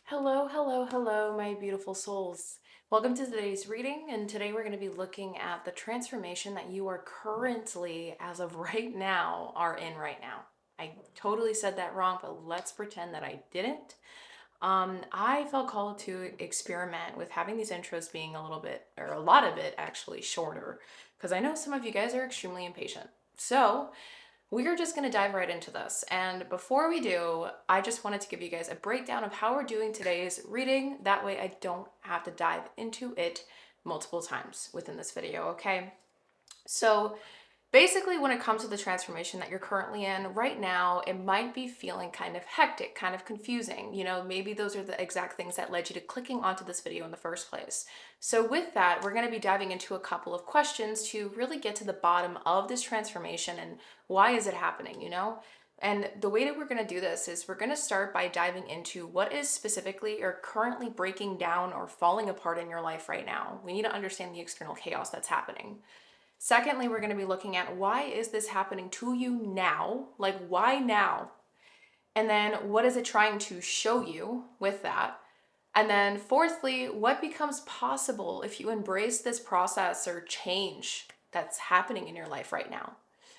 Hello, hello, hello, my beautiful souls. Welcome to today's reading, and today we're going to be looking at the transformation that you are currently, as of right now, are in right now. I totally said that wrong, but let's pretend that I didn't. I felt called to experiment with having these intros being a little bit, or a lot of it actually, shorter, because I know some of you guys are extremely impatient. So, we're just going to dive right into this. And before we do, I just wanted to give you guys a breakdown of how we're doing today's reading. That way I don't have to dive into it multiple times within this video, okay? So basically, when it comes to the transformation that you're currently in right now, it might be feeling kind of hectic, kind of confusing. Maybe those are the exact things that led you to clicking onto this video in the first place. So with that, we're going to be diving into a couple of questions to really get to the bottom of this transformation and why is it happening. And the way that we're going to do this is we're going to start by diving into what is specifically or currently breaking down or falling apart in your life right now. We need to understand the external chaos that's happening. Secondly, we're going to be looking at why is this happening to you now? Like, why now? And then what is it trying to show you with that? And then fourthly, what becomes possible if you embrace this process or change that's happening in your life right now?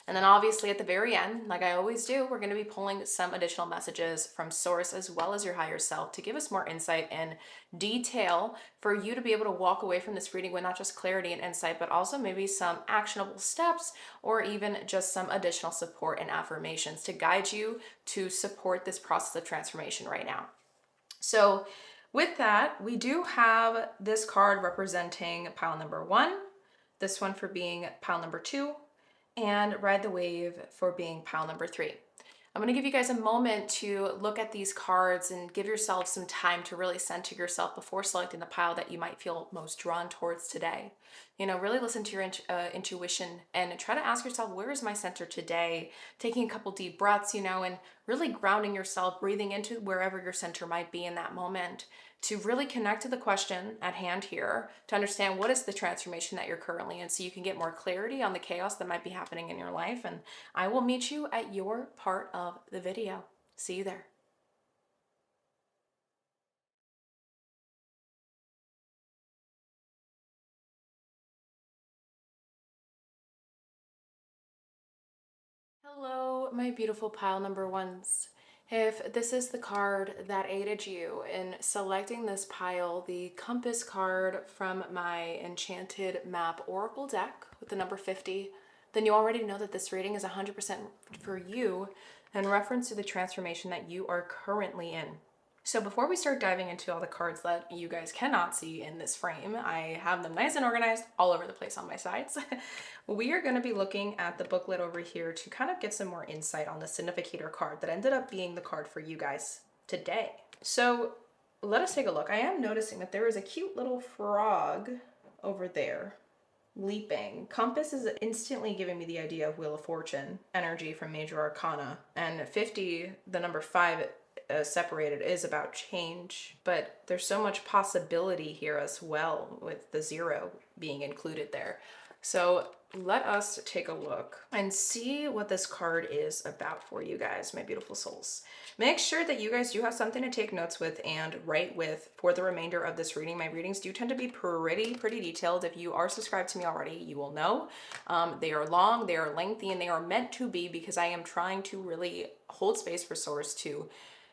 And then obviously at the very end, like I always do, we're going to be pulling some additional messages from source as well as your higher self to give us more insight and detail for you to be able to walk away from this reading with not just clarity and insight, but also maybe some actionable steps or even just some additional support and affirmations to guide you to support this process of transformation right now. So with that, we do have this card representing pile number 1, this one for being pile number 2, and Ride the Wave for being pile number 3. I'm going to give you guys a moment to look at these cards and give yourself some time to really center yourself before selecting the pile that you might feel most drawn towards today. Really listen to your intuition and try to ask yourself, where is my center today? Taking a couple deep breaths, and really grounding yourself, breathing into wherever your center might be in that moment to really connect to the question at hand here to understand what is the transformation that you're currently in so you can get more clarity on the chaos that might be happening in your life. And I will meet you at your part of the video. See you there. Hello, my beautiful pile number ones. If this is the card that aided you in selecting this pile, the compass card from my Enchanted Map Oracle deck with the number 50, then you already know that this reading is 100% for you in reference to the transformation that you are currently in. So before we start diving into all the cards that you guys cannot see in this frame, I have them nice and organized all over the place on my sides. We are going to be looking at the booklet over here to kind of get some more insight on the significator card that ended up being the card for you guys today. So let us take a look. I am noticing that there is a cute little frog over there leaping. Compass is instantly giving me the idea of Wheel of Fortune energy from Major Arcana, and 50, the number 5, separated, is about change, but there's so much possibility here as well with the 0 being included there. So let us take a look and see what this card is about for you guys, my beautiful souls. Make sure that you guys do have something to take notes with and write with for the remainder of this reading. My readings do tend to be pretty detailed. If you are subscribed to me already, you will know. They are long, they are lengthy, and they are meant to be because I am trying to really hold space for source to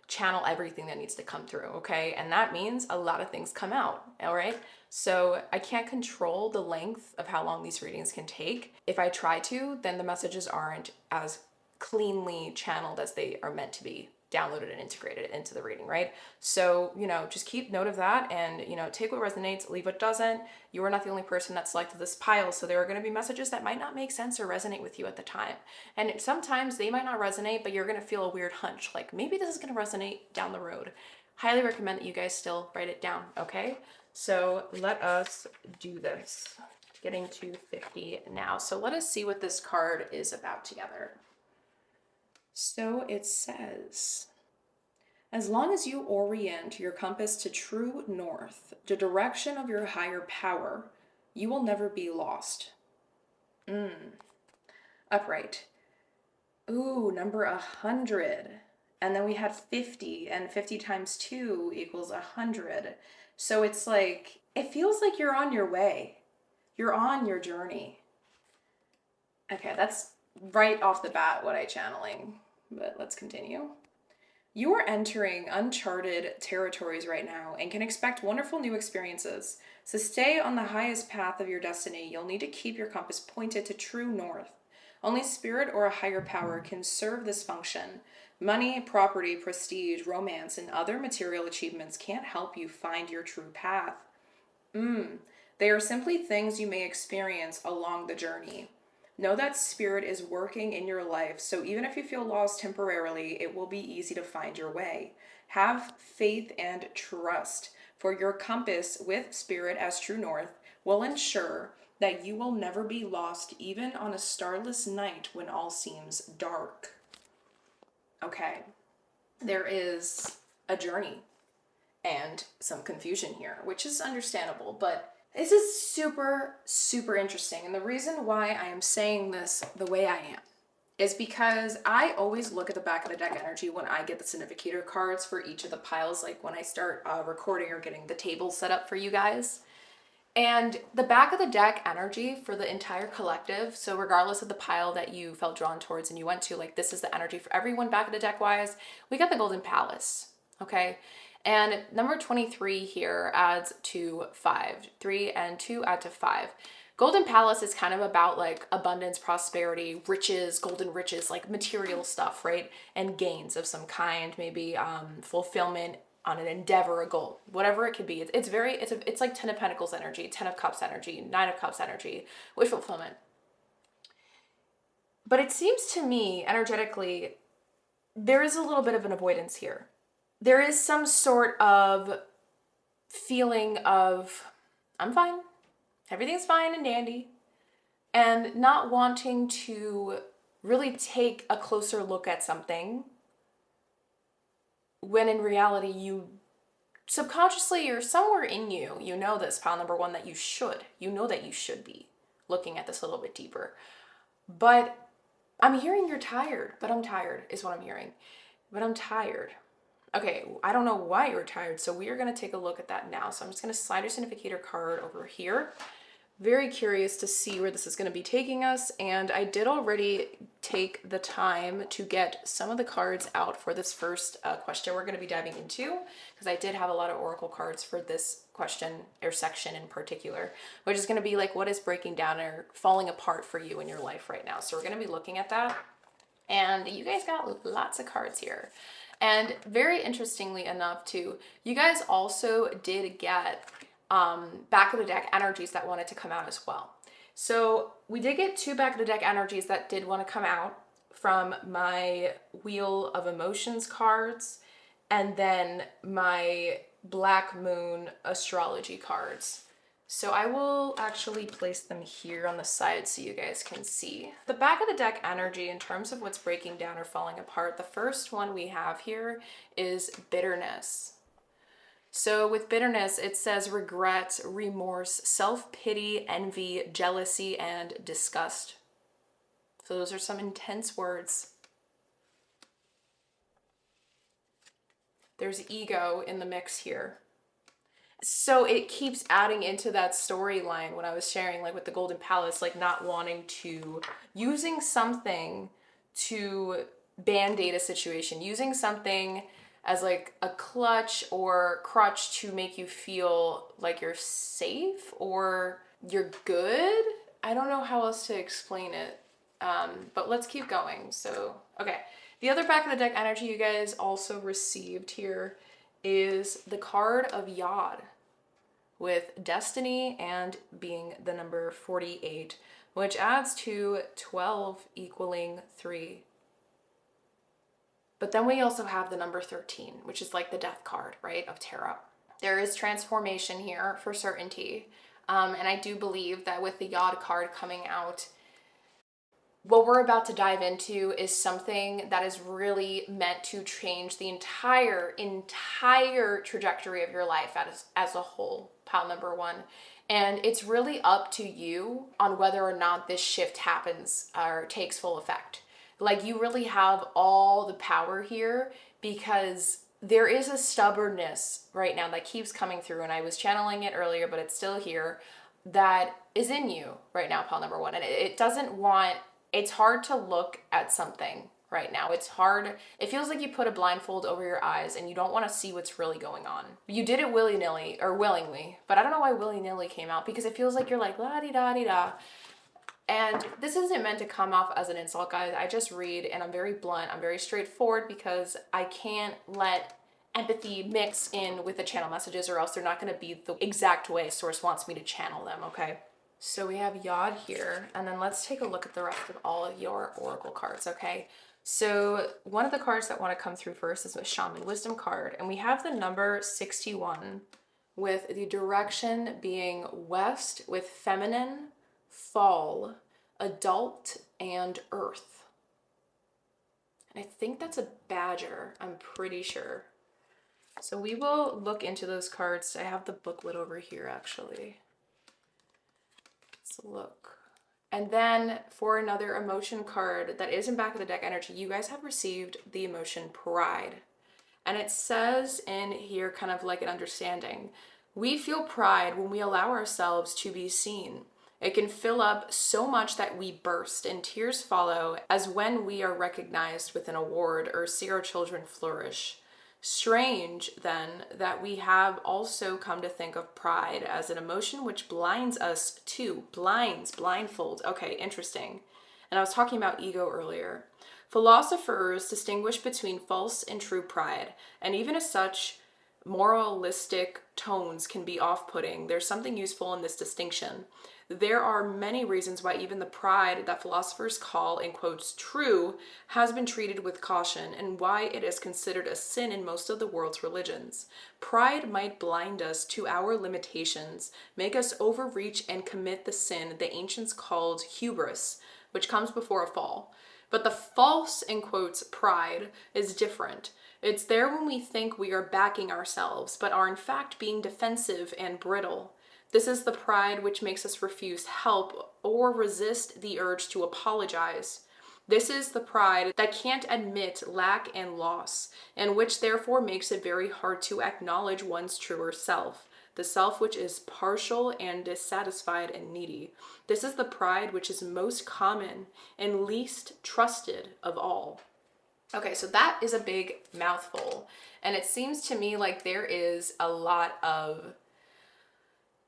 channel everything that needs to come through, okay? And that means a lot of things come out, all right? So I can't control the length of how long these readings can take. If I try to, then the messages aren't as cleanly channeled as they are meant to be downloaded and integrated into the reading, right? So, just keep note of that and, take what resonates, leave what doesn't. You are not the only person that selected this pile, so there are going to be messages that might not make sense or resonate with you at the time. And sometimes they might not resonate, but you're going to feel a weird hunch, like maybe this is going to resonate down the road. Highly recommend that you guys still write it down, okay? So let us do this. Getting to 50 now. So let us see what this card is about together. So it says, as long as you orient your compass to true north, the direction of your higher power, you will never be lost. Upright. Ooh, number 100. And then we had 50, and 50 times 2 equals 100. So it's like, it feels like you're on your way. You're on your journey. Okay, that's right off the bat what I'm channeling, but let's continue. You are entering uncharted territories right now and can expect wonderful new experiences. So stay on the highest path of your destiny. You'll need to keep your compass pointed to true north. Only spirit or a higher power can serve this function. Money, property, prestige, romance, and other material achievements can't help you find your true path. They are simply things you may experience along the journey. Know that spirit is working in your life, so even if you feel lost temporarily, it will be easy to find your way. Have faith and trust, for your compass with spirit as true north will ensure that you will never be lost even on a starless night when all seems dark. Okay, there is a journey and some confusion here, which is understandable, but this is super, super interesting. And the reason why I am saying this the way I am is because I always look at the back of the deck energy when I get the significator cards for each of the piles, like when I start recording or getting the table set up for you guys. And the back of the deck energy for the entire collective, so regardless of the pile that you felt drawn towards and you went to, like this is the energy for everyone back of the deck wise, we got the Golden Palace, okay? And number 23 here adds to 5. 3 and 2 add to 5. Golden Palace is kind of about like abundance, prosperity, riches, golden riches, like material stuff, right? And gains of some kind, maybe fulfillment on an endeavor, a goal, whatever it could be. It's like 10 of Pentacles energy, 10 of Cups energy, 9 of Cups energy, wish fulfillment. But it seems to me, energetically, there is a little bit of an avoidance here. There is some sort of feeling of, I'm fine, everything's fine and dandy, and not wanting to really take a closer look at something when in reality you subconsciously or somewhere in you, you know this, pile number 1, that you know that you should be looking at this a little bit deeper. But I'm hearing you're tired, but I'm tired is what I'm hearing. But I'm tired. Okay, I don't know why you're tired, so we are going to take a look at that now. So I'm just going to slide your significator card over here. Very curious to see where this is going to be taking us, and I did already take the time to get some of the cards out for this first question we're going to be diving into, because I did have a lot of oracle cards for this question or section in particular, which is going to be like what is breaking down or falling apart for you in your life right now. So we're going to be looking at that, and you guys got lots of cards here. And very interestingly enough too, you guys also did get back of the deck energies that wanted to come out as well. So we did get 2 back of the deck energies that did want to come out from my Wheel of Emotions cards and then my Black Moon astrology cards. So I will actually place them here on the side so you guys can see. The back of the deck energy in terms of what's breaking down or falling apart, the first one we have here is bitterness. So with bitterness, it says regret, remorse, self-pity, envy, jealousy, and disgust. So those are some intense words. There's ego in the mix here. So it keeps adding into that storyline when I was sharing, like with the Golden Palace, like not wanting to, using something to band-aid a situation, using something as like a clutch or crutch to make you feel like you're safe or you're good. I don't know how else to explain it, but let's keep going. So, okay. The other back of the deck energy you guys also received here is the card of Yod with destiny and being the number 48, which adds to 12 equaling 3. But then we also have the number 13, which is like the death card, right, of tarot. There is transformation here for certainty. And I do believe that with the Yod card coming out, what we're about to dive into is something that is really meant to change the entire trajectory of your life as a whole, pile number 1. And it's really up to you on whether or not this shift happens or takes full effect. Like you really have all the power here because there is a stubbornness right now that keeps coming through. And I was channeling it earlier, but it's still here, that is in you right now, pile number one. And it doesn't want, it's hard to look at something right now. It's hard. It feels like you put a blindfold over your eyes and you don't want to see what's really going on. You did it willy-nilly or willingly, but I don't know why willy-nilly came out, because it feels like you're like la-di-da-di-da. And this isn't meant to come off as an insult, guys. I just read and I'm very blunt. I'm very straightforward because I can't let empathy mix in with the channel messages, or else they're not going to be the exact way source wants me to channel them, okay? So we have Yod here, and then let's take a look at the rest of all of your oracle cards, okay? So one of the cards that want to come through first is a Shaman Wisdom card, and we have the number 61 with the direction being west with feminine, fall, adult, and earth. And I think that's a badger, I'm pretty sure. So we will look into those cards. I have the booklet over here, actually. Let's look. And then for another emotion card that is in back of the deck energy, you guys have received the emotion pride. And it says in here kind of like an understanding. We feel pride when we allow ourselves to be seen. It can fill up so much that we burst and tears follow, as when we are recognized with an award or see our children flourish. Strange, then, that we have also come to think of pride as an emotion which blinds us to, blindfold. Okay, interesting. And I was talking about ego earlier. Philosophers distinguish between false and true pride, and even as such, moralistic tones can be off-putting. There's something useful in this distinction. There are many reasons why even the pride that philosophers call, in quotes, true, has been treated with caution, and why it is considered a sin in most of the world's religions. Pride might blind us to our limitations, make us overreach and commit the sin the ancients called hubris, which comes before a fall. But the false, in quotes, pride is different. It's there when we think we are backing ourselves, but are in fact being defensive and brittle. This is the pride which makes us refuse help or resist the urge to apologize. This is the pride that can't admit lack and loss, and which therefore makes it very hard to acknowledge one's truer self, the self which is partial and dissatisfied and needy. This is the pride which is most common and least trusted of all. Okay, so that is a big mouthful, and it seems to me like there is a lot of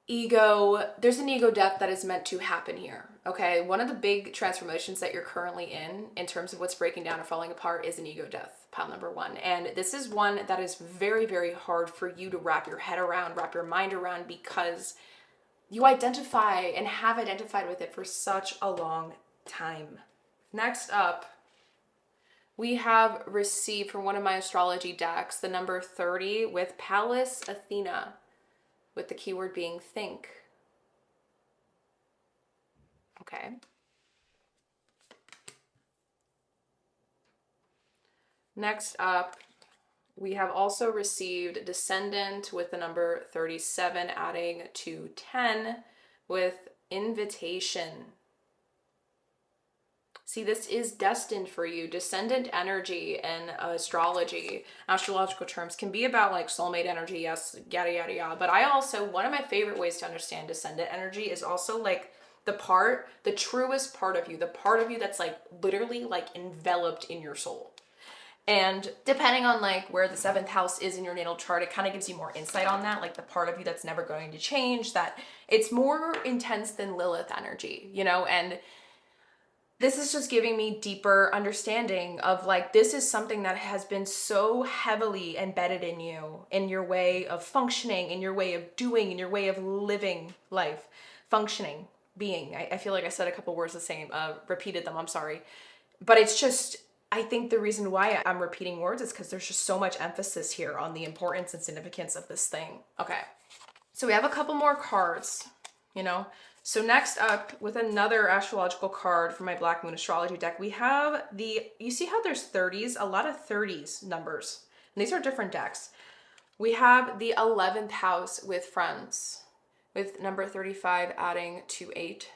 ego, there's an ego death that is meant to happen here, okay? One of the big transformations that you're currently in terms of what's breaking down or falling apart, is an ego death, pile number one. And this is one that is very, very hard for you to wrap your head around, wrap your mind around, because you identify and have identified with it for such a long time. Next up, we have received from one of my astrology decks the number 30 with Pallas Athena, with the keyword being think. Okay. Next up, we have also received Descendant with the number 37, adding to 10 with invitation. See, this is destined for you. Descendant energy in astrology, astrological terms, can be about like soulmate energy, yes, yada, yada, yada. But I also, one of my favorite ways to understand descendant energy is also like the truest part of you, the part of you that's like literally like enveloped in your soul. And depending on like where the 7th house is in your natal chart, it kind of gives you more insight on that, like the part of you that's never going to change, that it's more intense than Lilith energy, you know? And this is just giving me deeper understanding of like, this is something that has been so heavily embedded in you, in your way of functioning, in your way of doing, in your way of living life, functioning, being. I feel like I said a couple words the same, repeated them, I'm sorry. But it's just, I think the reason why I'm repeating words is because there's just so much emphasis here on the importance and significance of this thing. Okay, so we have a couple more cards, you know. So next up, with another astrological card from my Black Moon astrology deck, we have you see how there's 30s, a lot of 30s numbers, and these are different decks. We have the 11th house with friends, with number 35 adding to 8.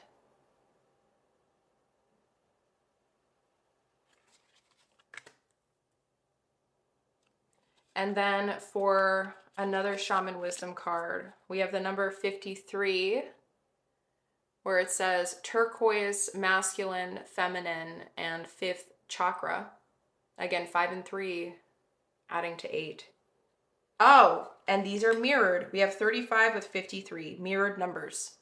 And then for another shaman wisdom card, we have the number 53, where it says turquoise, masculine, feminine, and fifth chakra. Again, 5 and 3 adding to 8. Oh, and these are mirrored. We have 35 with 53, mirrored numbers.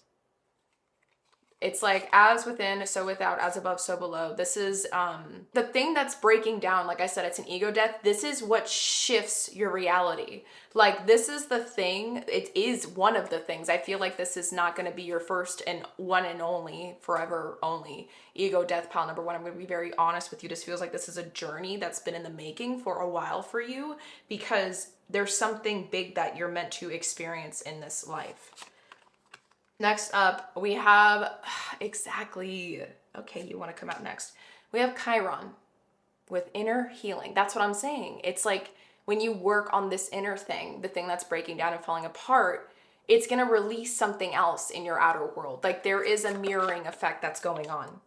It's like as within, so without, as above, so below. This is the thing that's breaking down. Like I said, it's an ego death. This is what shifts your reality. Like this is the thing. It is one of the things. I feel like this is not going to be your first and one and only, forever only ego death pile number one. I'm going to be very honest with you. This feels like this is a journey that's been in the making for a while for you, because there's something big that you're meant to experience in this life. Next up, we have, exactly, okay, you want to come out next. We have Chiron with inner healing. That's what I'm saying. It's like when you work on this inner thing, the thing that's breaking down and falling apart, it's going to release something else in your outer world. Like there is a mirroring effect that's going on.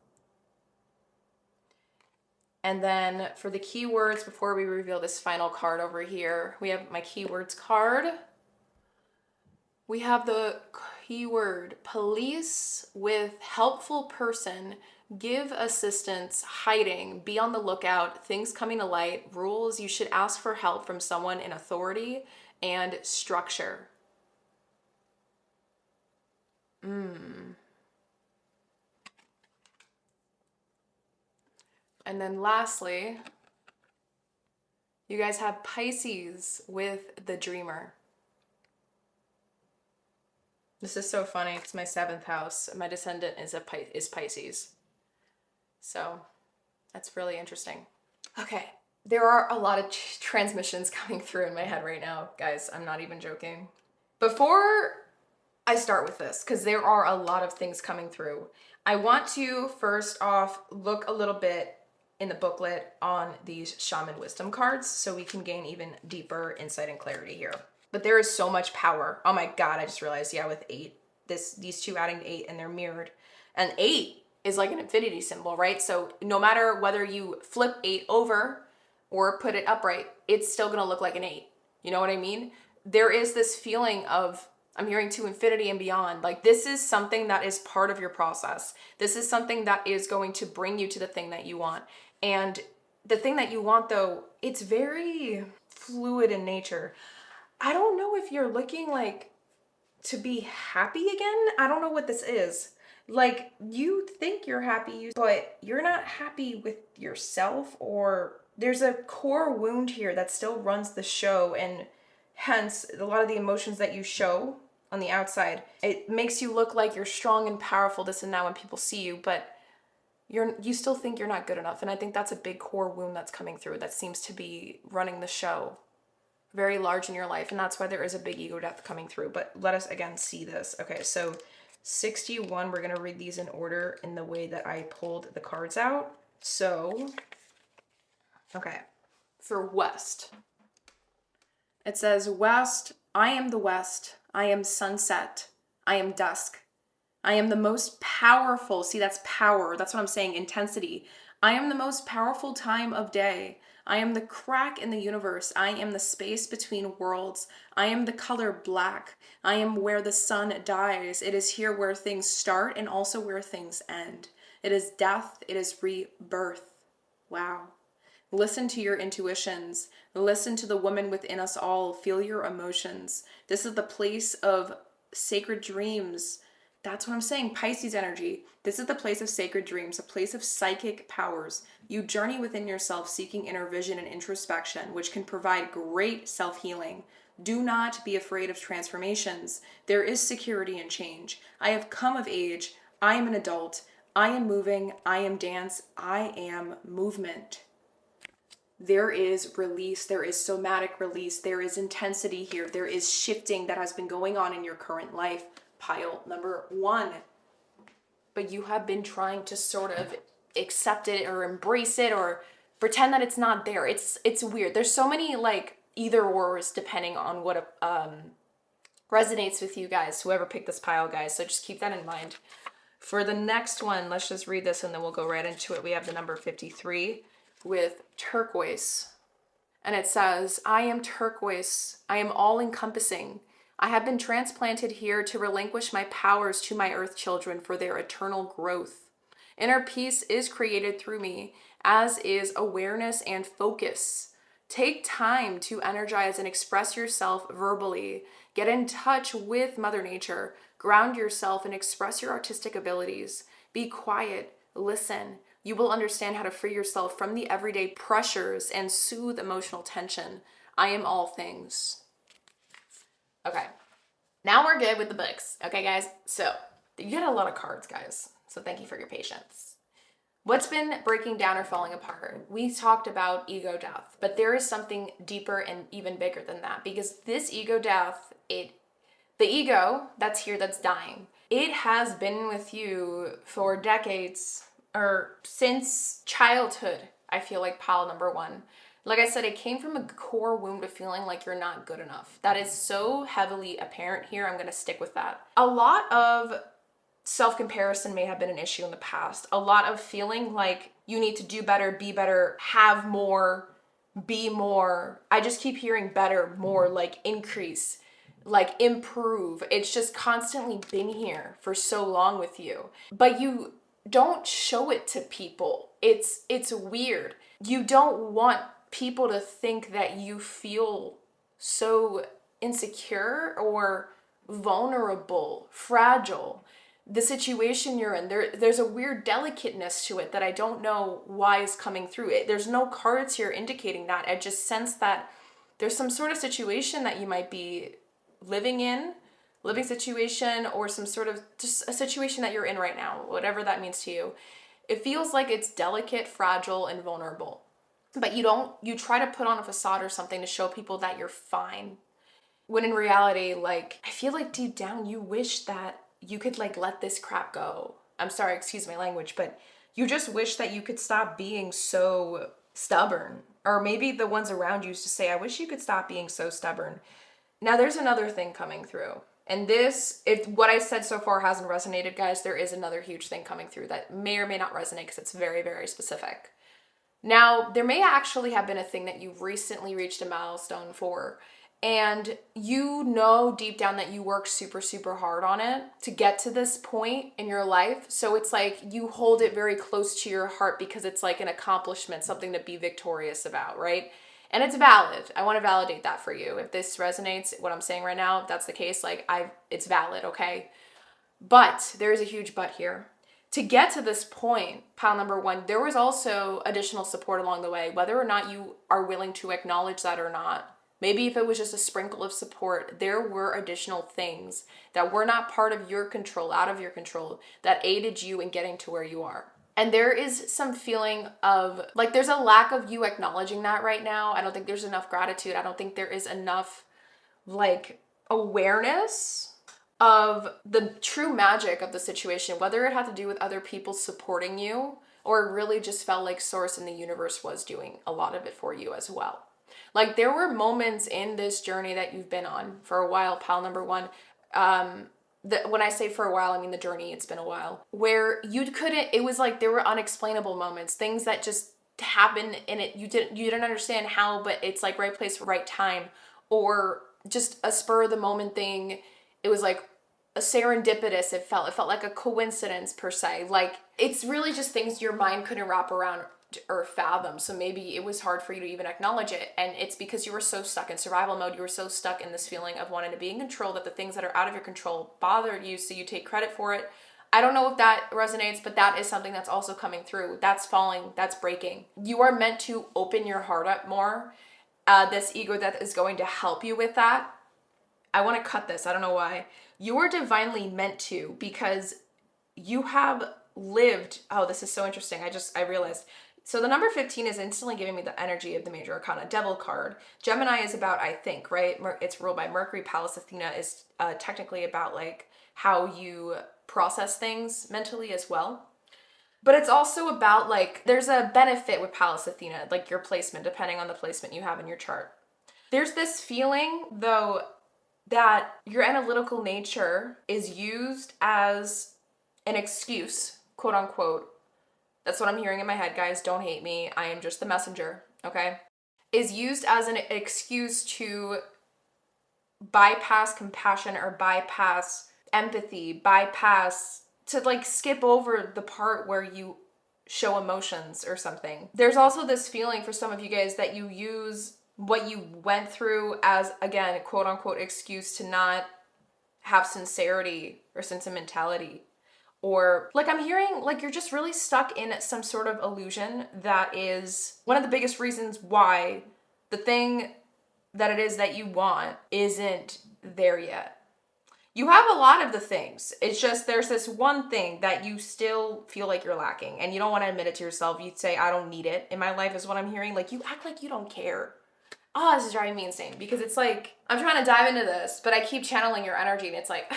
And then for the keywords, before we reveal this final card over here, we have my keywords card. We have the keyword police with helpful person, give assistance, hiding, be on the lookout, things coming to light, rules, you should ask for help from someone in authority, and structure. And then lastly, you guys have Pisces with the dreamer. This is so funny. It's my 7th house. My descendant is Pisces. So that's really interesting. Okay, there are a lot of transmissions coming through in my head right now, guys. I'm not even joking. Before I start with this, because there are a lot of things coming through, I want to first off look a little bit in the booklet on these shaman wisdom cards so we can gain even deeper insight and clarity here. But there is so much power. Oh my God, I just realized, yeah, with 8, these two adding to 8, and they're mirrored. And 8 is like an infinity symbol, right? So no matter whether you flip 8 over or put it upright, it's still gonna look like an 8. You know what I mean? There is this feeling of, I'm hearing to infinity and beyond. Like this is something that is part of your process. This is something that is going to bring you to the thing that you want. And the thing that you want though, it's very fluid in nature. I don't know if you're looking like to be happy again. I don't know what this is. Like you think you're happy, but you're not happy with yourself, or there's a core wound here that still runs the show, and hence a lot of the emotions that you show on the outside. It makes you look like you're strong and powerful, this and that, when people see you, but you still think you're not good enough. And I think that's a big core wound that's coming through that seems to be running the show very large in your life, and that's why there is a big ego death coming through. But let us again see this. Okay, so 61, we're going to read these in order in the way that I pulled the cards out. So, okay, for West, it says, West, I am the West, I am sunset, I am dusk, I am the most powerful, see that's power, that's what I'm saying, intensity. I am the most powerful time of day. I am the crack in the universe. I am the space between worlds. I am the color black. I am where the sun dies. It is here where things start and also where things end. It is death. It is rebirth. Wow. Listen to your intuitions. Listen to the woman within us all. Feel your emotions. This is the place of sacred dreams. That's what I'm saying, Pisces energy. This is the place of sacred dreams, a place of psychic powers. You journey within yourself seeking inner vision and introspection, which can provide great self-healing. Do not be afraid of transformations. There is security in change. I have come of age. I am an adult. I am moving. I am dance. I am movement. There is release. There is somatic release. There is intensity here. There is shifting that has been going on in your current life. Pile number 1. But you have been trying to sort of accept it or embrace it or pretend that it's not there. It's weird. There's so many like either ors depending on what resonates with you guys, whoever picked this pile, guys. So just keep that in mind. For the next one, let's just read this and then we'll go right into it. We have the number 53 with turquoise. And it says, I am turquoise. I am all encompassing. I have been transplanted here to relinquish my powers to my earth children for their eternal growth. Inner peace is created through me, as is awareness and focus. Take time to energize and express yourself verbally. Get in touch with Mother Nature. Ground yourself and express your artistic abilities. Be quiet. Listen. You will understand how to free yourself from the everyday pressures and soothe emotional tension. I am all things. Okay, now we're good with the books. Okay, guys? So, you get a lot of cards, guys. So, thank you for your patience. What's been breaking down or falling apart? We talked about ego death, but there is something deeper and even bigger than that, because this ego death, the ego that's here, that's dying, it has been with you for decades, or since childhood. I feel like pile number one. Like I said, it came from a core wound of feeling like you're not good enough. That is so heavily apparent here. I'm going to stick with that. A lot of self-comparison may have been an issue in the past. A lot of feeling like you need to do better, be better, have more, be more. I just keep hearing better, more, like increase, like improve. It's just constantly been here for so long with you. But you don't show it to people. It's weird. You don't want people to think that you feel so insecure or vulnerable, fragile. The situation you're in, there's a weird delicateness to it that I don't know why is coming through it. There's no cards here indicating that. I just sense that there's some sort of situation that you might be living situation, or some sort of just a situation that you're in right now, whatever that means to you. It feels like it's delicate, fragile, and vulnerable. But you try to put on a facade or something to show people that you're fine. When in reality, like, I feel like deep down you wish that you could like let this crap go. I'm sorry, excuse my language, but you just wish that you could stop being so stubborn. Or maybe the ones around you used to say, I wish you could stop being so stubborn. Now there's another thing coming through. And this, if what I said so far hasn't resonated, guys, there is another huge thing coming through that may or may not resonate because it's very, very specific. Now, there may actually have been a thing that you've recently reached a milestone for, and you know deep down that you worked super, super hard on it to get to this point in your life. So it's like you hold it very close to your heart because it's like an accomplishment, something to be victorious about, right? And it's valid. I want to validate that for you. If this resonates, what I'm saying right now, if that's the case, like it's valid, okay? But there is a huge but here. To get to this point, pile number one, there was also additional support along the way, whether or not you are willing to acknowledge that or not. Maybe if it was just a sprinkle of support, there were additional things that were not part of your control, out of your control, that aided you in getting to where you are. And there is some feeling of, like, there's a lack of you acknowledging that right now. I don't think there's enough gratitude. I don't think there is enough, like, awareness of the true magic of the situation, whether it had to do with other people supporting you or it really just felt like Source in the universe was doing a lot of it for you as well. Like, there were moments in this journey that you've been on for a while, pile number one. When I say for a while, I mean the journey, it's been a while, where you couldn't, it was like there were unexplainable moments, things that just happened and you didn't understand how, but it's like right place, right time, or just a spur of the moment thing. It was like a serendipitous, it felt like a coincidence per se. Like, it's really just things your mind couldn't wrap around or fathom. So maybe it was hard for you to even acknowledge it. And it's because you were so stuck in survival mode. You were so stuck in this feeling of wanting to be in control that the things that are out of your control bothered you. So you take credit for it. I don't know if that resonates, but that is something that's also coming through. That's falling, that's breaking. You are meant to open your heart up more. This ego that is going to help you with that. I want to cut this. I don't know why. You are divinely meant to, because you have lived. Oh, this is so interesting. I realized. So the number 15 is instantly giving me the energy of the major arcana, devil card. Gemini is about, I think, right? It's ruled by Mercury. Pallas Athena is technically about like how you process things mentally as well. But it's also about like, there's a benefit with Pallas Athena, like your placement, depending on the placement you have in your chart. There's this feeling though that your analytical nature is used as an excuse, quote unquote. That's what I'm hearing in my head, guys. Don't hate me. I am just the messenger, okay? is used as an excuse to bypass compassion or bypass empathy, bypass to like skip over the part where you show emotions or something. There's also this feeling for some of you guys that you use what you went through as, again, quote unquote, excuse to not have sincerity or sentimentality. Or like I'm hearing like you're just really stuck in some sort of illusion that is one of the biggest reasons why the thing that it is that you want isn't there yet. You have a lot of the things. It's just there's this one thing that you still feel like you're lacking and you don't want to admit it to yourself. You'd say, I don't need it in my life is what I'm hearing. Like you act like you don't care. Oh, this is driving me insane because it's like, I'm trying to dive into this, but I keep channeling your energy and it's like,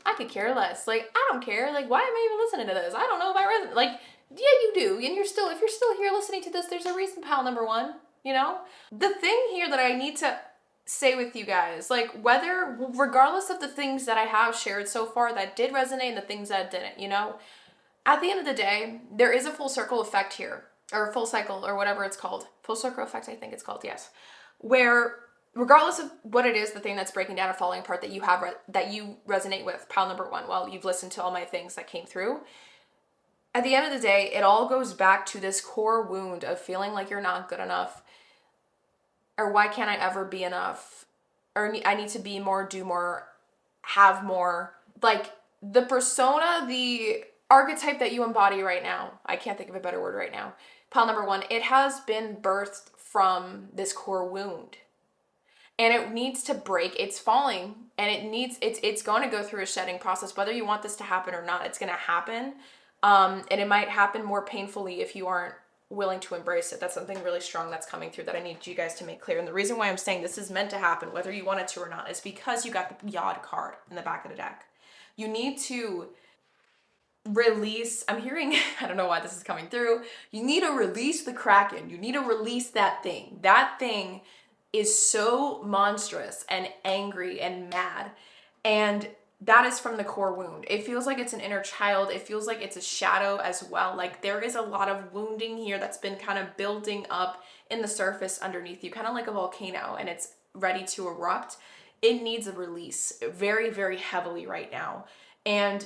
I could care less. Like, I don't care. Like, why am I even listening to this? I don't know if I resonate. Like, yeah, you do. And if you're still here listening to this, there's a reason, pal number one, you know? The thing here that I need to say with you guys, like regardless of the things that I have shared so far that did resonate and the things that didn't, you know, at the end of the day, there is a full circle effect here, or full cycle, or whatever it's called. Full circle effect, I think it's called, yes. Where regardless of what it is, the thing that's breaking down or falling apart that you have, that you resonate with, pile number one, well, you've listened to all my things that came through. At the end of the day, it all goes back to this core wound of feeling like you're not good enough, or why can't I ever be enough, or I need to be more, do more, have more. Like the persona, the archetype that you embody right now, I can't think of a better word right now. Pile number one, it has been birthed from this core wound. And it needs to break. It's falling, and it's going to go through a shedding process. Whether you want this to happen or not, it's going to happen. And it might happen more painfully if you aren't willing to embrace it. That's something really strong that's coming through that I need you guys to make clear. And the reason why I'm saying this is meant to happen, whether you want it to or not, is because you got the Yod card in the back of the deck. You need to release, I'm hearing, I don't know why this is coming through. You need to release the Kraken. You need to release that thing. That thing is so monstrous and angry and mad. And that is from the core wound. It feels like it's an inner child. It feels like it's a shadow as well. Like there is a lot of wounding here that's been kind of building up in the surface underneath you, kind of like a volcano, and it's ready to erupt. It needs a release very, very heavily right now. And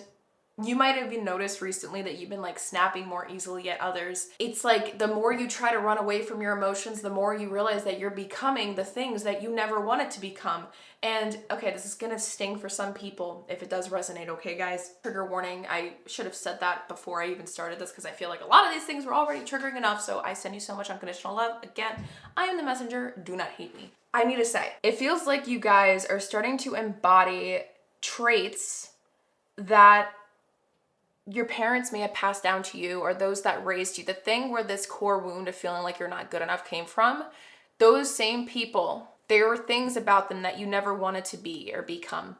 you might have even noticed recently that you've been like snapping more easily at others. It's like the more you try to run away from your emotions, the more you realize that you're becoming the things that you never wanted to become. And okay, this is gonna sting for some people if it does resonate, okay guys? Trigger warning, I should have said that before I even started this because I feel like a lot of these things were already triggering enough, so I send you so much unconditional love. Again, I am the messenger, do not hate me. I need to say, it feels like you guys are starting to embody traits that your parents may have passed down to you, or those that raised you. The thing where this core wound of feeling like you're not good enough came from, those same people, there were things about them that you never wanted to be or become.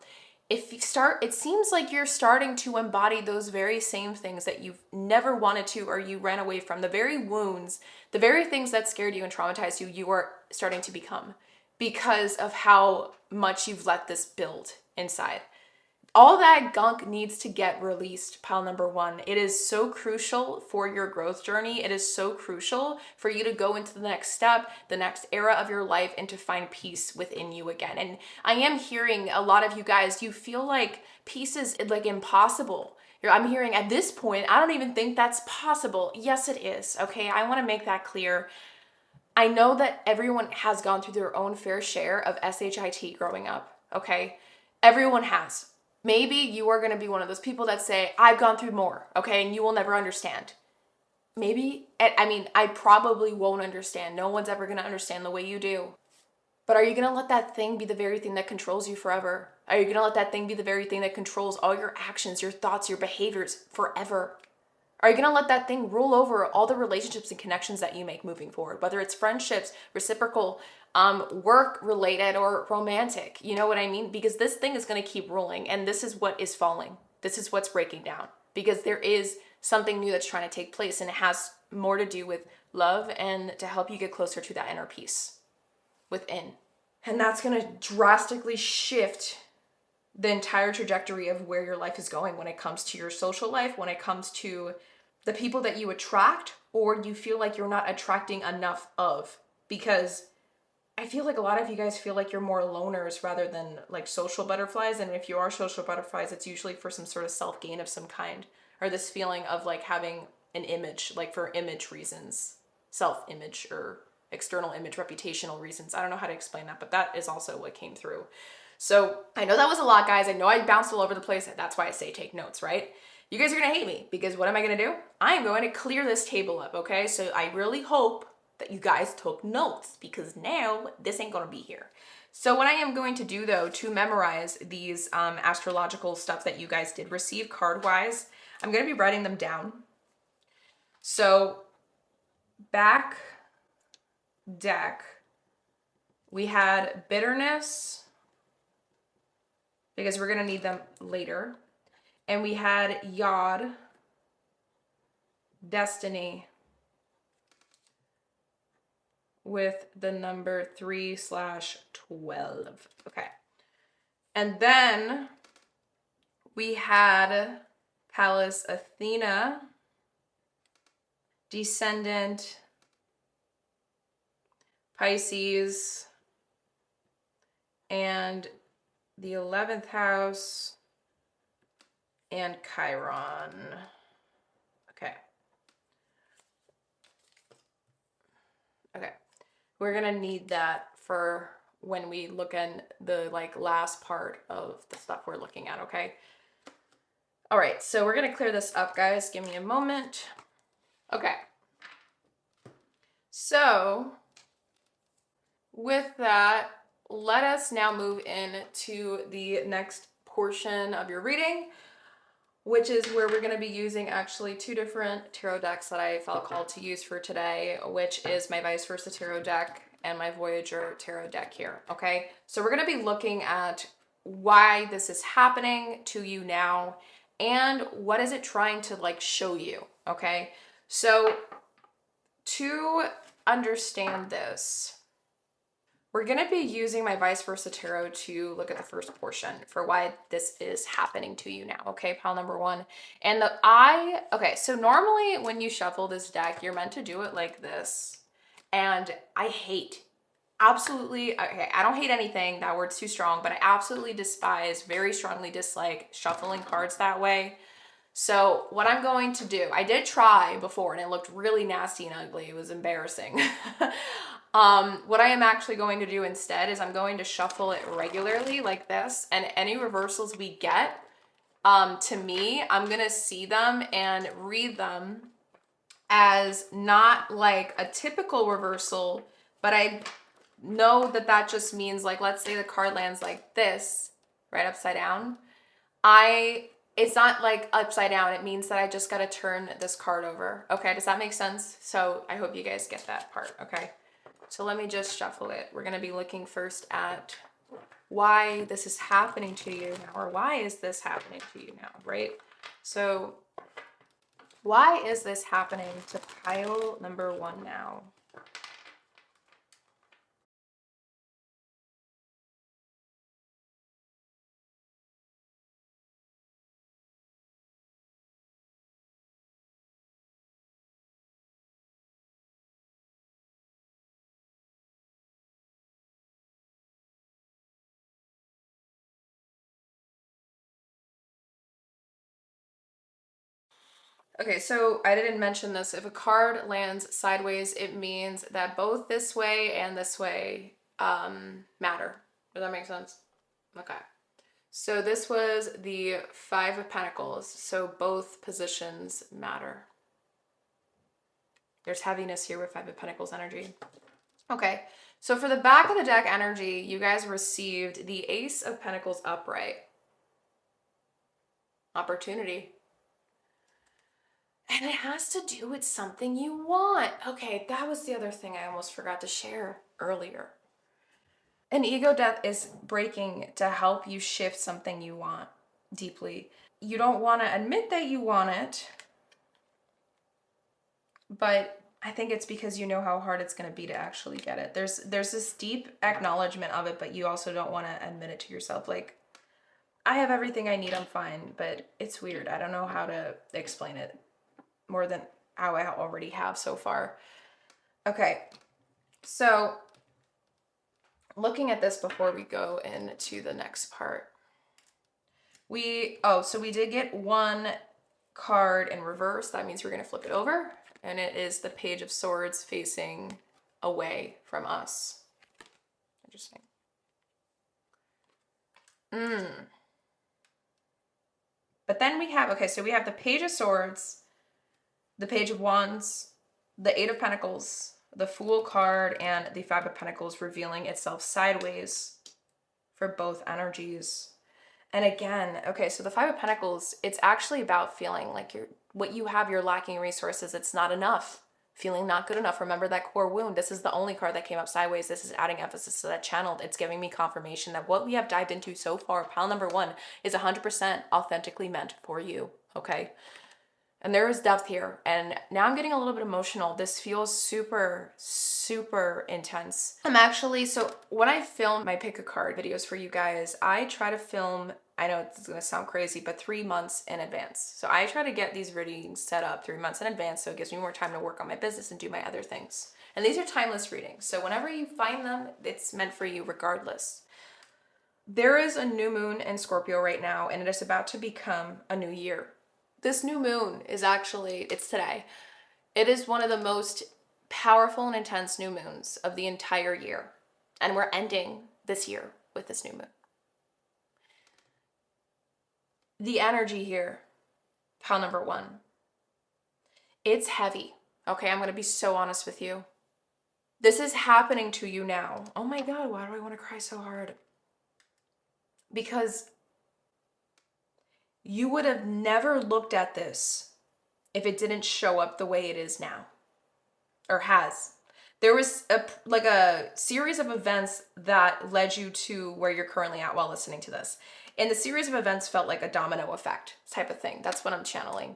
It seems like you're starting to embody those very same things that you've never wanted to, or you ran away from. The very wounds, the very things that scared you and traumatized you, you are starting to become because of how much you've let this build inside. All that gunk needs to get released, pile number one. It is so crucial for your growth journey. It is so crucial for you to go into the next step, the next era of your life, and to find peace within you again. And I am hearing a lot of you guys, you feel like peace is like impossible. I'm hearing at this point, I don't even think that's possible. Yes, it is. Okay, I want to make that clear. I know that everyone has gone through their own fair share of SHIT growing up. Okay, everyone has. Maybe you are going to be one of those people that say, I've gone through more, okay, and you will never understand. Maybe, I mean, I probably won't understand. No one's ever going to understand the way you do. But are you going to let that thing be the very thing that controls you forever? Are you going to let that thing be the very thing that controls all your actions, your thoughts, your behaviors forever? Are you going to let that thing rule over all the relationships and connections that you make moving forward? Whether it's friendships, reciprocal, work related, or romantic, you know what I mean? Because this thing is going to keep ruling, and this is what is falling. This is what's breaking down, because there is something new that's trying to take place, and it has more to do with love and to help you get closer to that inner peace within. And that's going to drastically shift the entire trajectory of where your life is going when it comes to your social life, when it comes to the people that you attract or you feel like you're not attracting enough of, because I feel like a lot of you guys feel like you're more loners rather than like social butterflies. And if you are social butterflies, it's usually for some sort of self-gain of some kind, or this feeling of like having an image, like for image reasons, self-image or external image, reputational reasons. I don't know how to explain that, but that is also what came through. So I know that was a lot, guys. I know I bounced all over the place. That's why I say take notes, right? You guys are gonna hate me because what am I gonna do? I am going to clear this table up, okay? So I really hope that you guys took notes because now this ain't gonna be here. So what I am going to do though to memorize these astrological stuff that you guys did receive card-wise, I'm gonna be writing them down. So back deck, we had bitterness because we're gonna need them later. And we had Yod, destiny, with the number 3/12. Okay. And then we had Pallas Athena, descendant, Pisces, and the 11th house, and Chiron. Okay. Okay. We're gonna need that for when we look in the like last part of the stuff we're looking at, okay? All right, so we're gonna clear this up, guys. Give me a moment. Okay. So with that, let us now move into the next portion of your reading, which is where we're going to be using actually two different tarot decks that I felt called to use for today, which is my Vice Versa Tarot deck and my Voyager Tarot deck here, okay? So we're going to be looking at why this is happening to you now and what is it trying to like show you, okay? So to understand this, we're going to be using my Vice Versa Tarot to look at the first portion for why this is happening to you now, okay, pile number one. And okay, so normally when you shuffle this deck, you're meant to do it like this. And I absolutely, okay, I don't hate anything, that word's too strong, but I absolutely despise, very strongly dislike shuffling cards that way. So what I'm going to do, I did try before and it looked really nasty and ugly. It was embarrassing. What I am actually going to do instead is I'm going to shuffle it regularly like this, and any reversals we get, to me, I'm gonna see them and read them as not like a typical reversal, but I know that that just means like, let's say the card lands like this, right upside down. It's not like upside down. It means that I just got to turn this card over. Okay, does that make sense? So I hope you guys get that part, okay? So let me just shuffle it. We're going to be looking first at why this is happening to you now, or why is this happening to you now, right? So why is this happening to pile number one now? Okay, so I didn't mention this. If a card lands sideways, it means that both this way and this way matter. Does that make sense? Okay. So this was the Five of Pentacles. So both positions matter. There's heaviness here with Five of Pentacles energy. Okay. So for the back of the deck energy, you guys received the Ace of Pentacles upright. Opportunity. And it has to do with something you want. Okay, that was the other thing I almost forgot to share earlier. An ego death is breaking to help you shift something you want deeply. You don't want to admit that you want it, but I think it's because you know how hard it's going to be to actually get it. There's this deep acknowledgement of it, but you also don't want to admit it to yourself. Like, I have everything I need, I'm fine, but it's weird. I don't know how to explain it more than how I already have so far. Okay, so looking at this before we go into the next part. So we did get one card in reverse. That means we're going to flip it over, and it is the Page of Swords facing away from us. Interesting. But then we have, okay, so we have the Page of Swords, the Page of Wands, the Eight of Pentacles, the Fool card, and the Five of Pentacles revealing itself sideways for both energies. And again, okay, so the Five of Pentacles, it's actually about feeling like what you have, you're lacking resources. It's not enough. Feeling not good enough. Remember that core wound. This is the only card that came up sideways. This is adding emphasis to that channeled. It's giving me confirmation that what we have dived into so far, pile number one, is 100% authentically meant for you, okay? And there is depth here. And now I'm getting a little bit emotional. This feels super, super intense. So when I film my pick a card videos for you guys, I try to film, I know it's gonna sound crazy, but 3 months in advance. So I try to get these readings set up 3 months in advance, so it gives me more time to work on my business and do my other things. And these are timeless readings. So whenever you find them, it's meant for you regardless. There is a new moon in Scorpio right now, and it is about to become a new year. This new moon is it's today. It is one of the most powerful and intense new moons of the entire year. And we're ending this year with this new moon. The energy here, pile number one, it's heavy. Okay, I'm going to be so honest with you. This is happening to you now. Oh my God, why do I want to cry so hard? Because you would have never looked at this if it didn't show up the way it is now, or has. There was a series of events that led you to where you're currently at while listening to this. And the series of events felt like a domino effect type of thing. That's what I'm channeling.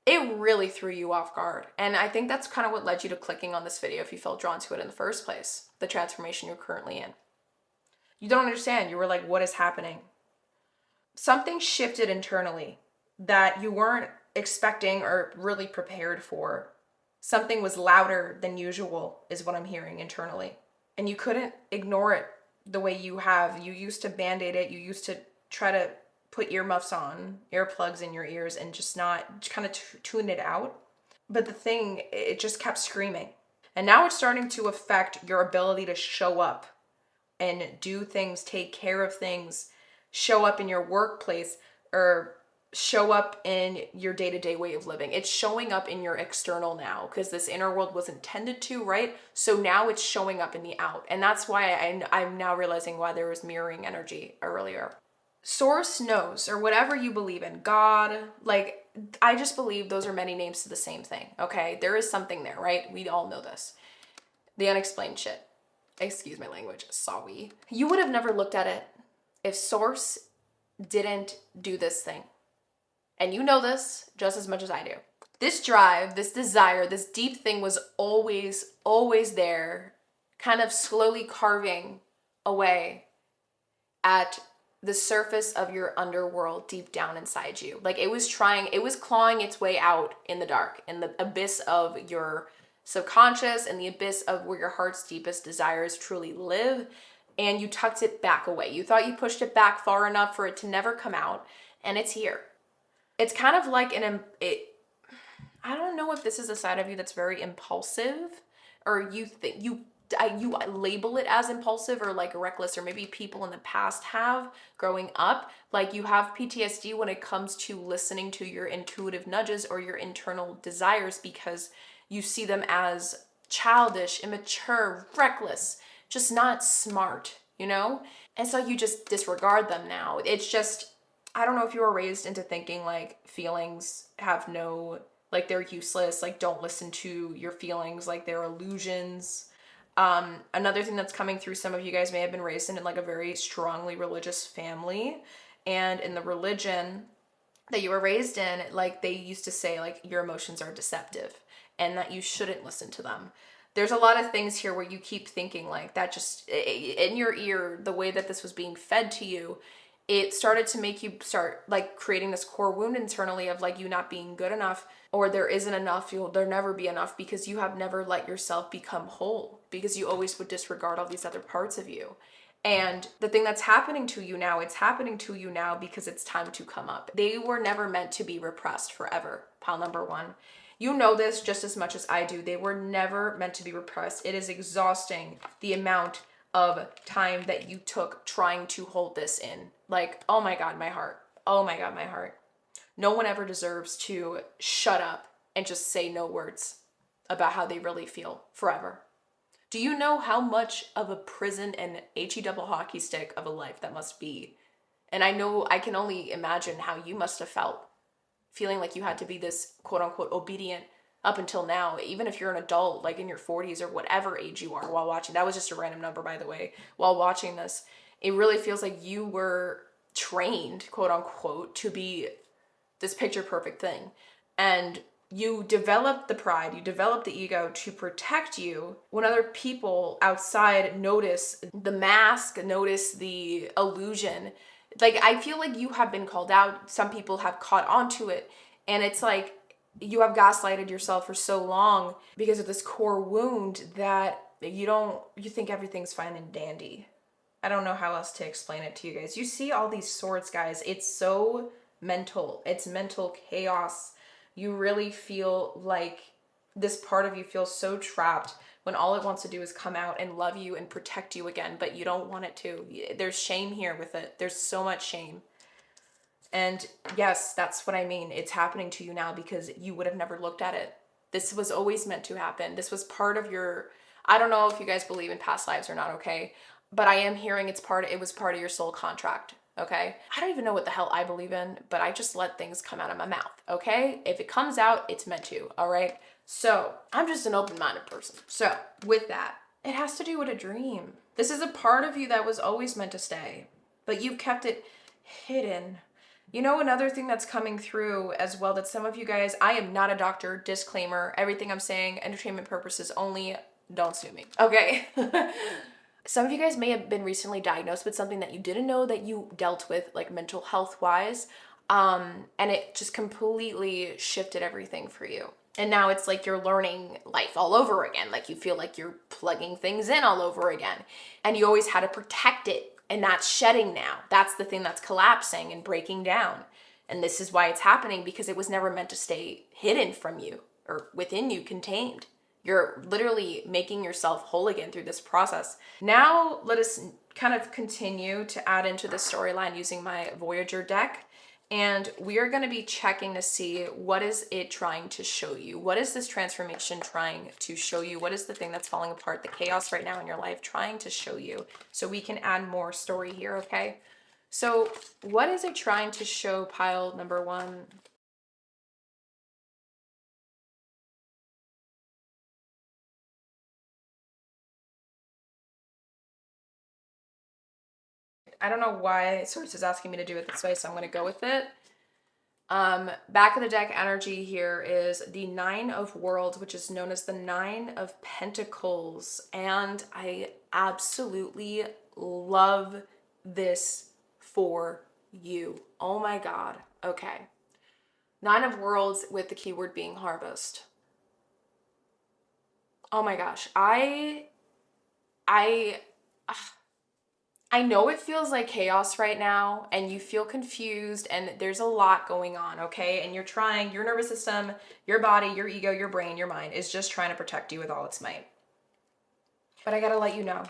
It really threw you off guard. And I think that's kind of what led you to clicking on this video if you felt drawn to it in the first place, the transformation you're currently in. You don't understand. You were like, what is happening? Something shifted internally that you weren't expecting or really prepared for. Something was louder than usual is what I'm hearing internally. And you couldn't ignore it the way you have. You used to band-aid it. You used to try to put earmuffs on, earplugs in your ears, and just not kind of tune it out. But the thing, it just kept screaming. And now it's starting to affect your ability to show up and do things, take care of things, show up in your workplace, or show up in your day-to-day way of living. It's showing up in your external now because this inner world was intended to, right? So now it's showing up in the out. And that's why I'm now realizing why there was mirroring energy earlier. Source knows, or whatever you believe in, God, like, I just believe those are many names to the same thing, okay? There is something there, right? We all know this. The unexplained shit. Excuse my language, sorry. You would have never looked at it if Source didn't do this thing. And you know this just as much as I do. This drive, this desire, this deep thing was always, always there, kind of slowly carving away at the surface of your underworld deep down inside you. Like it was clawing its way out in the dark, in the abyss of your subconscious and the abyss of where your heart's deepest desires truly live. And you tucked it back away. You thought you pushed it back far enough for it to never come out, and it's here. It's kind of like I don't know if this is a side of you that's very impulsive, or you label it as impulsive or like reckless, or maybe people in the past have growing up. Like you have PTSD when it comes to listening to your intuitive nudges or your internal desires because you see them as childish, immature, reckless, just not smart, you know? And so you just disregard them now. It's just, I don't know if you were raised into thinking like feelings have no, like they're useless, like don't listen to your feelings, like they're illusions. Another thing that's coming through, some of you guys may have been raised in like a very strongly religious family, and in the religion that you were raised in, like they used to say like your emotions are deceptive and that you shouldn't listen to them. There's a lot of things here where you keep thinking like that, just in your ear, the way that this was being fed to you, it started to make you start like creating this core wound internally of like you not being good enough, or there isn't enough, there'll never be enough, because you have never let yourself become whole, because you always would disregard all these other parts of you. And the thing that's happening to you now, it's happening to you now because it's time to come up. They were never meant to be repressed forever, pile number one. You know this just as much as I do. They were never meant to be repressed. It is exhausting the amount of time that you took trying to hold this in. Like, oh my God, my heart. Oh my God, my heart. No one ever deserves to shut up and just say no words about how they really feel forever. Do you know how much of a prison and HE double hockey stick of a life that must be? And I know, I can only imagine how you must have felt, feeling like you had to be this quote unquote obedient up until now, even if you're an adult, like in your 40s or whatever age you are while watching. That was just a random number, by the way. While watching this, it really feels like you were trained, quote unquote, to be this picture perfect thing. And you develop the pride, you develop the ego to protect you when other people outside notice the mask, notice the illusion. Like, I feel like you have been called out. Some people have caught onto it. And it's like you have gaslighted yourself for so long because of this core wound that you think everything's fine and dandy. I don't know how else to explain it to you guys. You see all these swords, guys. It's so mental. It's mental chaos. You really feel like this part of you feels so trapped when all it wants to do is come out and love you and protect you again, but you don't want it to. There's shame here with it. There's so much shame. And yes, that's what I mean. It's happening to you now because you would have never looked at it. This was always meant to happen. This was part of your, I don't know if you guys believe in past lives or not, okay? But I am hearing it was part of your soul contract, okay? I don't even know what the hell I believe in, but I just let things come out of my mouth, okay? If it comes out, it's meant to, all right? So I'm just an open-minded person. So with that, it has to do with a dream. This is a part of you that was always meant to stay, but you've kept it hidden. You know, another thing that's coming through as well, that some of you guys, I am not a doctor, disclaimer, everything I'm saying, entertainment purposes only, don't sue me, okay? Some of you guys may have been recently diagnosed with something that you didn't know that you dealt with, like mental health wise, and it just completely shifted everything for you. And now it's like you're learning life all over again. Like you feel like you're plugging things in all over again. And you always had to protect it. And that's shedding now. That's the thing that's collapsing and breaking down. And this is why it's happening, because it was never meant to stay hidden from you or within you, contained. You're literally making yourself whole again through this process. Now, let us kind of continue to add into the storyline using my Voyager deck. And we are going to be checking to see what is it trying to show you. What is this transformation trying to show you? What is the thing that's falling apart, the chaos right now in your life trying to show you? So we can add more story here, okay? So what is it trying to show, pile number one? I don't know why Source is asking me to do it this way, so I'm going to go with it. Back of the deck energy here is the Nine of Worlds, which is known as the Nine of Pentacles. And I absolutely love this for you. Oh my God. Okay. Nine of Worlds with the keyword being harvest. Oh my gosh. I know it feels like chaos right now and you feel confused and there's a lot going on, okay? And you're trying, your nervous system, your body, your ego, your brain, your mind is just trying to protect you with all its might. But I gotta let you know,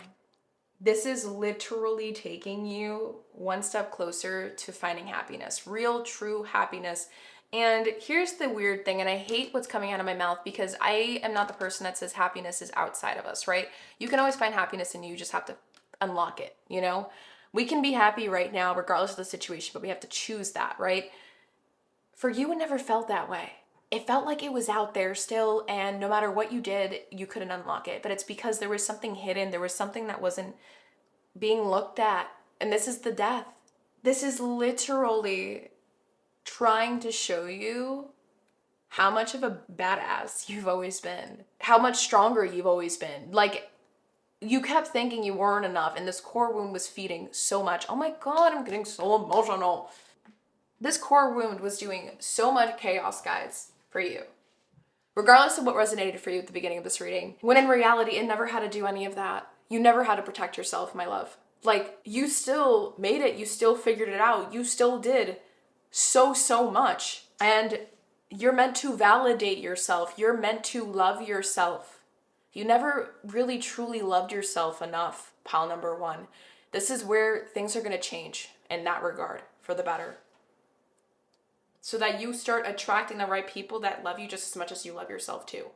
this is literally taking you one step closer to finding happiness, real, true happiness. And here's the weird thing, and I hate what's coming out of my mouth because I am not the person that says happiness is outside of us, right? You can always find happiness in you, just have to unlock it, you know? We can be happy right now regardless of the situation, but we have to choose that, right? For you, it never felt that way. It felt like it was out there still, and no matter what you did, you couldn't unlock it. But it's because there was something hidden, there was something that wasn't being looked at, and this is the death. This is literally trying to show you how much of a badass you've always been, how much stronger you've always been. Like, You kept thinking you weren't enough, and this core wound was feeding so much. Oh my God, I'm getting so emotional. This core wound was doing so much chaos, guys, for you. Regardless of what resonated for you at the beginning of this reading, when in reality, it never had to do any of that. You never had to protect yourself, my love. Like, you still made it. You still figured it out. You still did so much. And you're meant to validate yourself. You're meant to love yourself. You never really truly loved yourself enough, pile number one. This is where things are going to change in that regard for the better. So that you start attracting the right people that love you just as much as you love yourself too.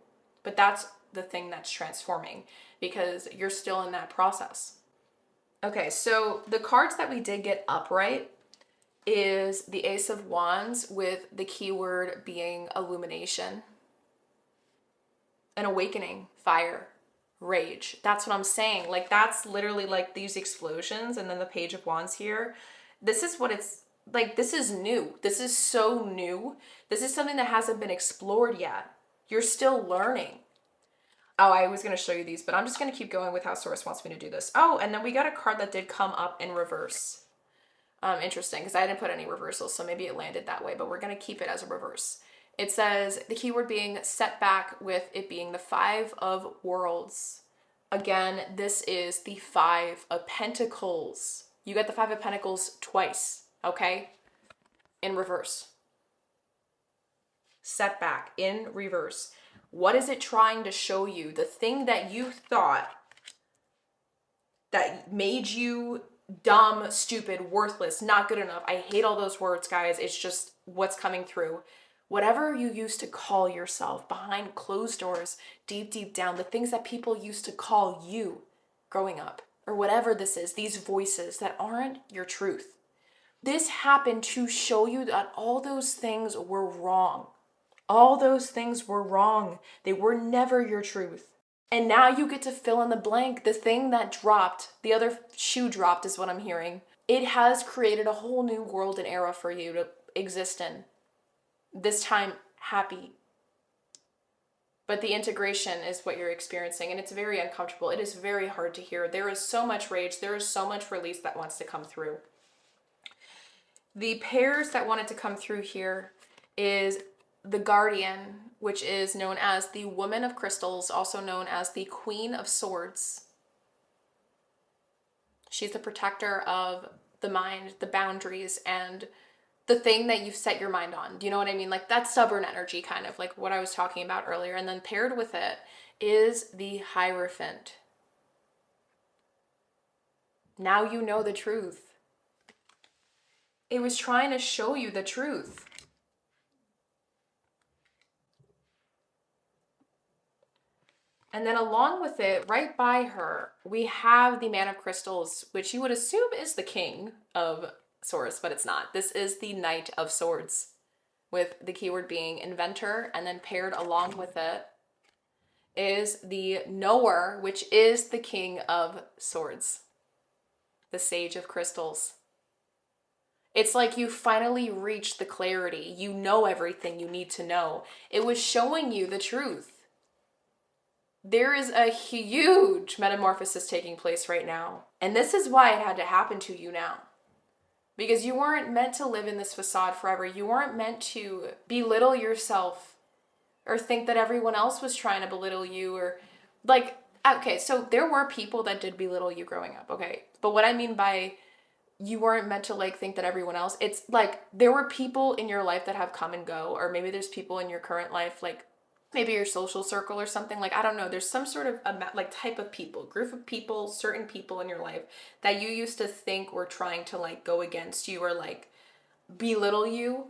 But that's the thing that's transforming, because you're still in that process. Okay, so the cards that we did get upright is the Ace of Wands, with the keyword being illumination, an awakening, fire, rage. That's what I'm saying. Like, that's literally like these explosions, and then the Page of Wands here. This is what it's like. This is new. This is so new. This is something that hasn't been explored yet. You're still learning. Oh, I was going to show you these, but I'm just going to keep going with how Source wants me to do this. Oh, and then we got a card that did come up in reverse. Interesting, because I didn't put any reversals, so maybe it landed that way, but we're going to keep it as a reverse. It says the keyword being setback, with it being the Five of Worlds. Again, this is the Five of Pentacles. You get the Five of Pentacles twice, okay? In reverse. Setback in reverse. What is it trying to show you? The thing that you thought that made you dumb, stupid, worthless, not good enough. I hate all those words, guys. It's just what's coming through. Whatever you used to call yourself behind closed doors, deep down, the things that people used to call you growing up, or whatever this is, these voices that aren't your truth. This happened to show you that all those things were wrong. All those things were wrong. They were never your truth. And now you get to fill in the blank. The thing that dropped, the other shoe dropped is what I'm hearing. It has created a whole new world and era for you to exist in. This time, happy. But the integration is what you're experiencing, and it's very uncomfortable. It is very hard to hear. There is so much rage. There is so much release that wants to come through. The pairs that wanted to come through here is the Guardian, which is known as the Woman of Crystals, also known as the Queen of Swords. She's the protector of the mind, the boundaries, and the thing that you've set your mind on. Do you know what I mean? Like that stubborn energy, kind of like what I was talking about earlier. And then paired with it is the Hierophant. Now you know the truth. It was trying to show you the truth. And then along with it, right by her, we have the Man of Crystals, which you would assume is the King of Swords, but it's not. This is the Knight of Swords, with the keyword being inventor, and then paired along with it is the Knower, which is the King of Swords, the Sage of Crystals. It's like you finally reached the clarity. You know everything you need to know. It was showing you the truth. There is a huge metamorphosis taking place right now. And this is why it had to happen to you now. Because you weren't meant to live in this facade forever. You weren't meant to belittle yourself or think that everyone else was trying to belittle you, or like, okay, so there were people that did belittle you growing up, okay? But what I mean by you weren't meant to like think that everyone else, it's like there were people in your life that have come and go, or maybe there's people in your current life, like maybe your social circle or something, like I don't know, there's some sort of like type of people, group of people, certain people in your life that you used to think were trying to like go against you or like belittle you.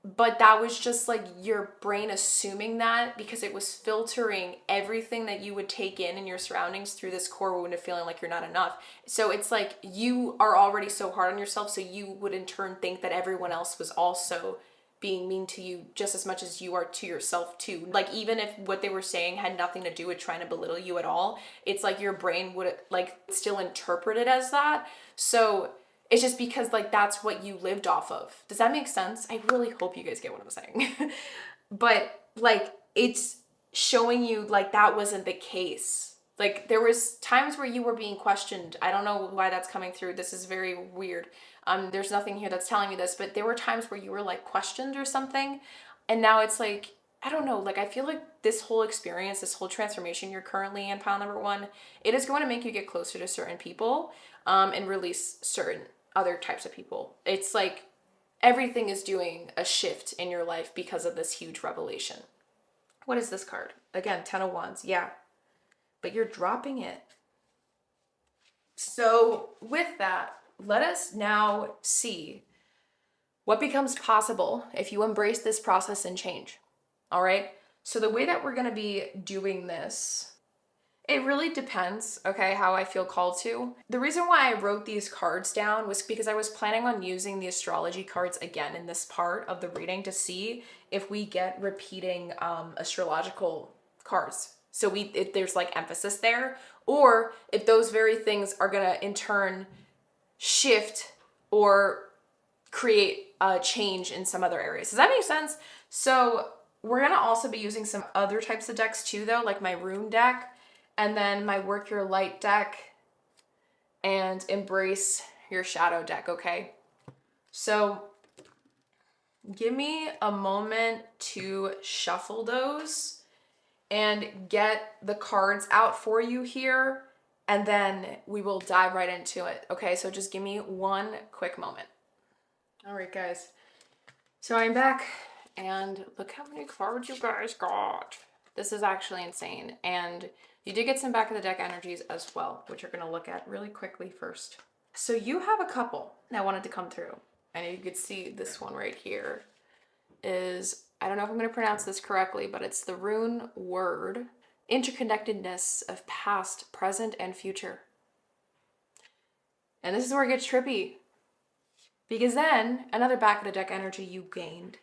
But that was just like your brain assuming that because it was filtering everything that you would take in your surroundings through this core wound of feeling like you're not enough. So it's like you are already so hard on yourself, so you would in turn think that everyone else was also being mean to you just as much as you are to yourself too. Like even if what they were saying had nothing to do with trying to belittle you at all, it's like your brain would like still interpret it as that. So it's just because like that's what you lived off of. Does that make sense? I really hope you guys get what I'm saying. But like it's showing you like that wasn't the case. Like there was times where you were being questioned. I don't know why that's coming through. This is very weird. There's nothing here that's telling me this, but there were times where you were like questioned or something. And now it's like, I don't know, like I feel like this whole experience, this whole transformation you're currently in pile number one, it is going to make you get closer to certain people, and release certain other types of people. It's like everything is doing a shift in your life because of this huge revelation. What is this card? Again, 10 of Wands. Yeah. But you're dropping it. So with that, let us now see what becomes possible if you embrace this process and change. All right? So the way that we're going to be doing this, it really depends, okay, how I feel called to. The reason why I wrote these cards down was because I was planning on using the astrology cards again in this part of the reading to see if we get repeating astrological cards. So if there's like emphasis there, or if those very things are gonna in turn shift or create a change in some other areas. Does that make sense? So we're gonna also be using some other types of decks too though, like my rune deck, and then my Work Your Light deck and Embrace Your Shadow deck, okay? So give me a moment to shuffle those and get the cards out for you here, and then we will dive right into it, okay? So just give me one quick moment. All right, guys. So I'm back, and look how many cards you guys got. This is actually insane, and you did get some back of the deck energies as well, which we're gonna look at really quickly first. So you have a couple that wanted to come through. And you could see this one right here is, I don't know if I'm gonna pronounce this correctly, but it's the rune word, interconnectedness of past, present, and future. And this is where it gets trippy. Because then another back of the deck energy you gained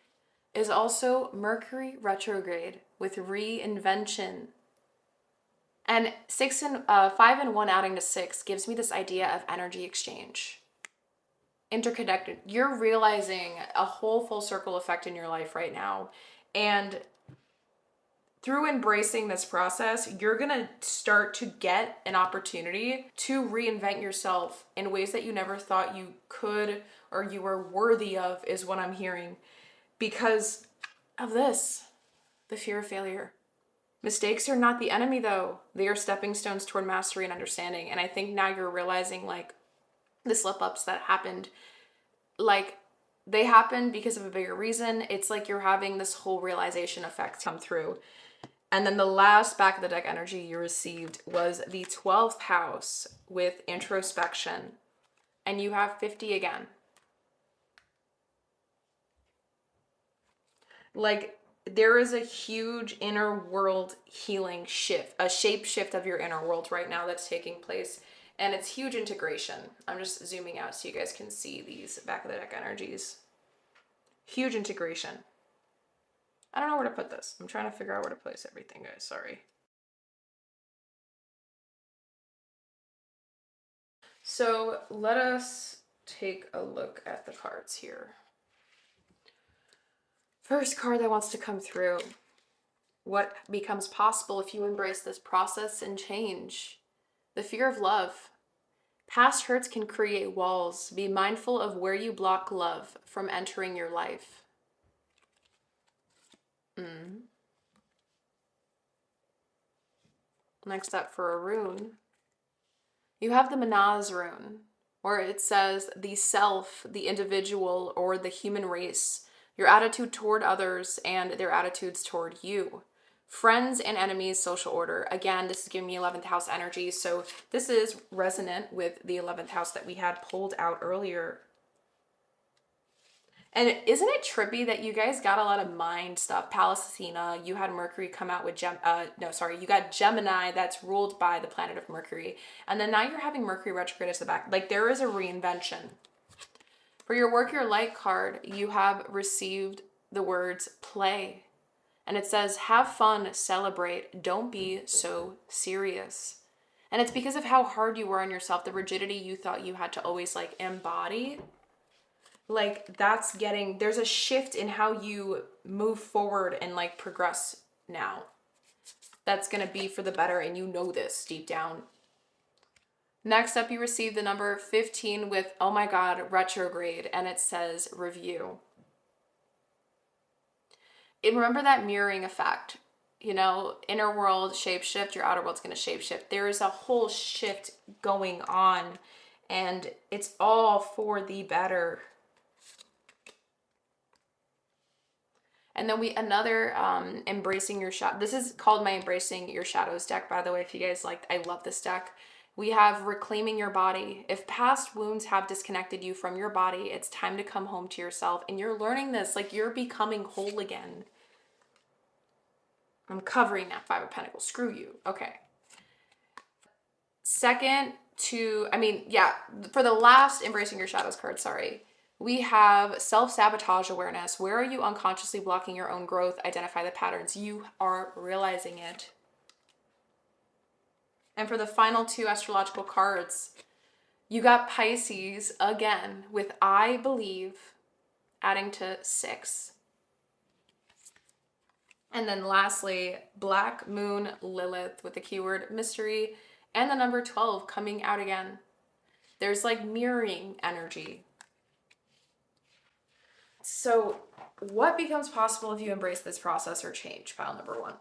is also Mercury retrograde with reinvention. And 5 and 1 adding to 6 gives me this idea of energy exchange. Interconnected. You're realizing a whole full circle effect in your life right now. And through embracing this process, you're going to start to get an opportunity to reinvent yourself in ways that you never thought you could or you were worthy of, is what I'm hearing. Because of this, the fear of failure. Mistakes are not the enemy though. They are stepping stones toward mastery and understanding. And I think now you're realizing like the slip ups that happened, like they happened because of a bigger reason. It's like you're having this whole realization effect come through. And then the last back of the deck energy you received was the 12th house with introspection. And you have 50 again. Like, there is a huge inner world healing shift, a shape shift of your inner world right now that's taking place. And it's huge integration. I'm just zooming out so you guys can see these back of the deck energies. Huge integration. I don't know where to put this. I'm trying to figure out where to place everything, guys. Sorry. So let us take a look at the cards here. First card that wants to come through. What becomes possible if you embrace this process and change? The fear of love. Past hurts can create walls. Be mindful of where you block love from entering your life. Next up for a rune, you have the Manaz rune, where it says the self, the individual, or the human race, your attitude toward others and their attitudes toward you. Friends and enemies, social order. Again, this is giving me 11th house energy, so this is resonant with the 11th house that we had pulled out earlier. And isn't it trippy that you guys got a lot of mind stuff? Palestina, you had Mercury come out with you got Gemini that's ruled by the planet of Mercury. And then now you're having Mercury retrograde as the back. Like, there is a reinvention. For your Work Your Light card, you have received the words play. And it says, have fun, celebrate, don't be so serious. And it's because of how hard you were on yourself, the rigidity you thought you had to always like embody. Like, there's a shift in how you move forward and like progress now. that's going to be for the better, and you know this deep down. Next up, you receive the number 15 with, oh my God, retrograde, and it says review. And remember that mirroring effect. You know, inner world shapeshift, your outer world's going to shapeshift. There is a whole shift going on, and it's all for the better. And then another embracing your shadow. This is called my embracing your shadows deck, by the way. If you guys like, I love this deck. We have reclaiming your body. If past wounds have disconnected you from your body, it's time to come home to yourself. And you're learning this, like you're becoming whole again. I'm covering that Five of Pentacles. Screw you. Okay. Second for the last embracing your shadows card, sorry. We have self-sabotage awareness. Where are you unconsciously blocking your own growth? Identify the patterns. You are realizing it. And for the final two astrological cards, you got Pisces again with I believe, adding to 6. And then lastly, Black Moon Lilith with the keyword mystery and the number 12 coming out again. There's like mirroring energy. So what becomes possible if you embrace this process or change? Pile number 1.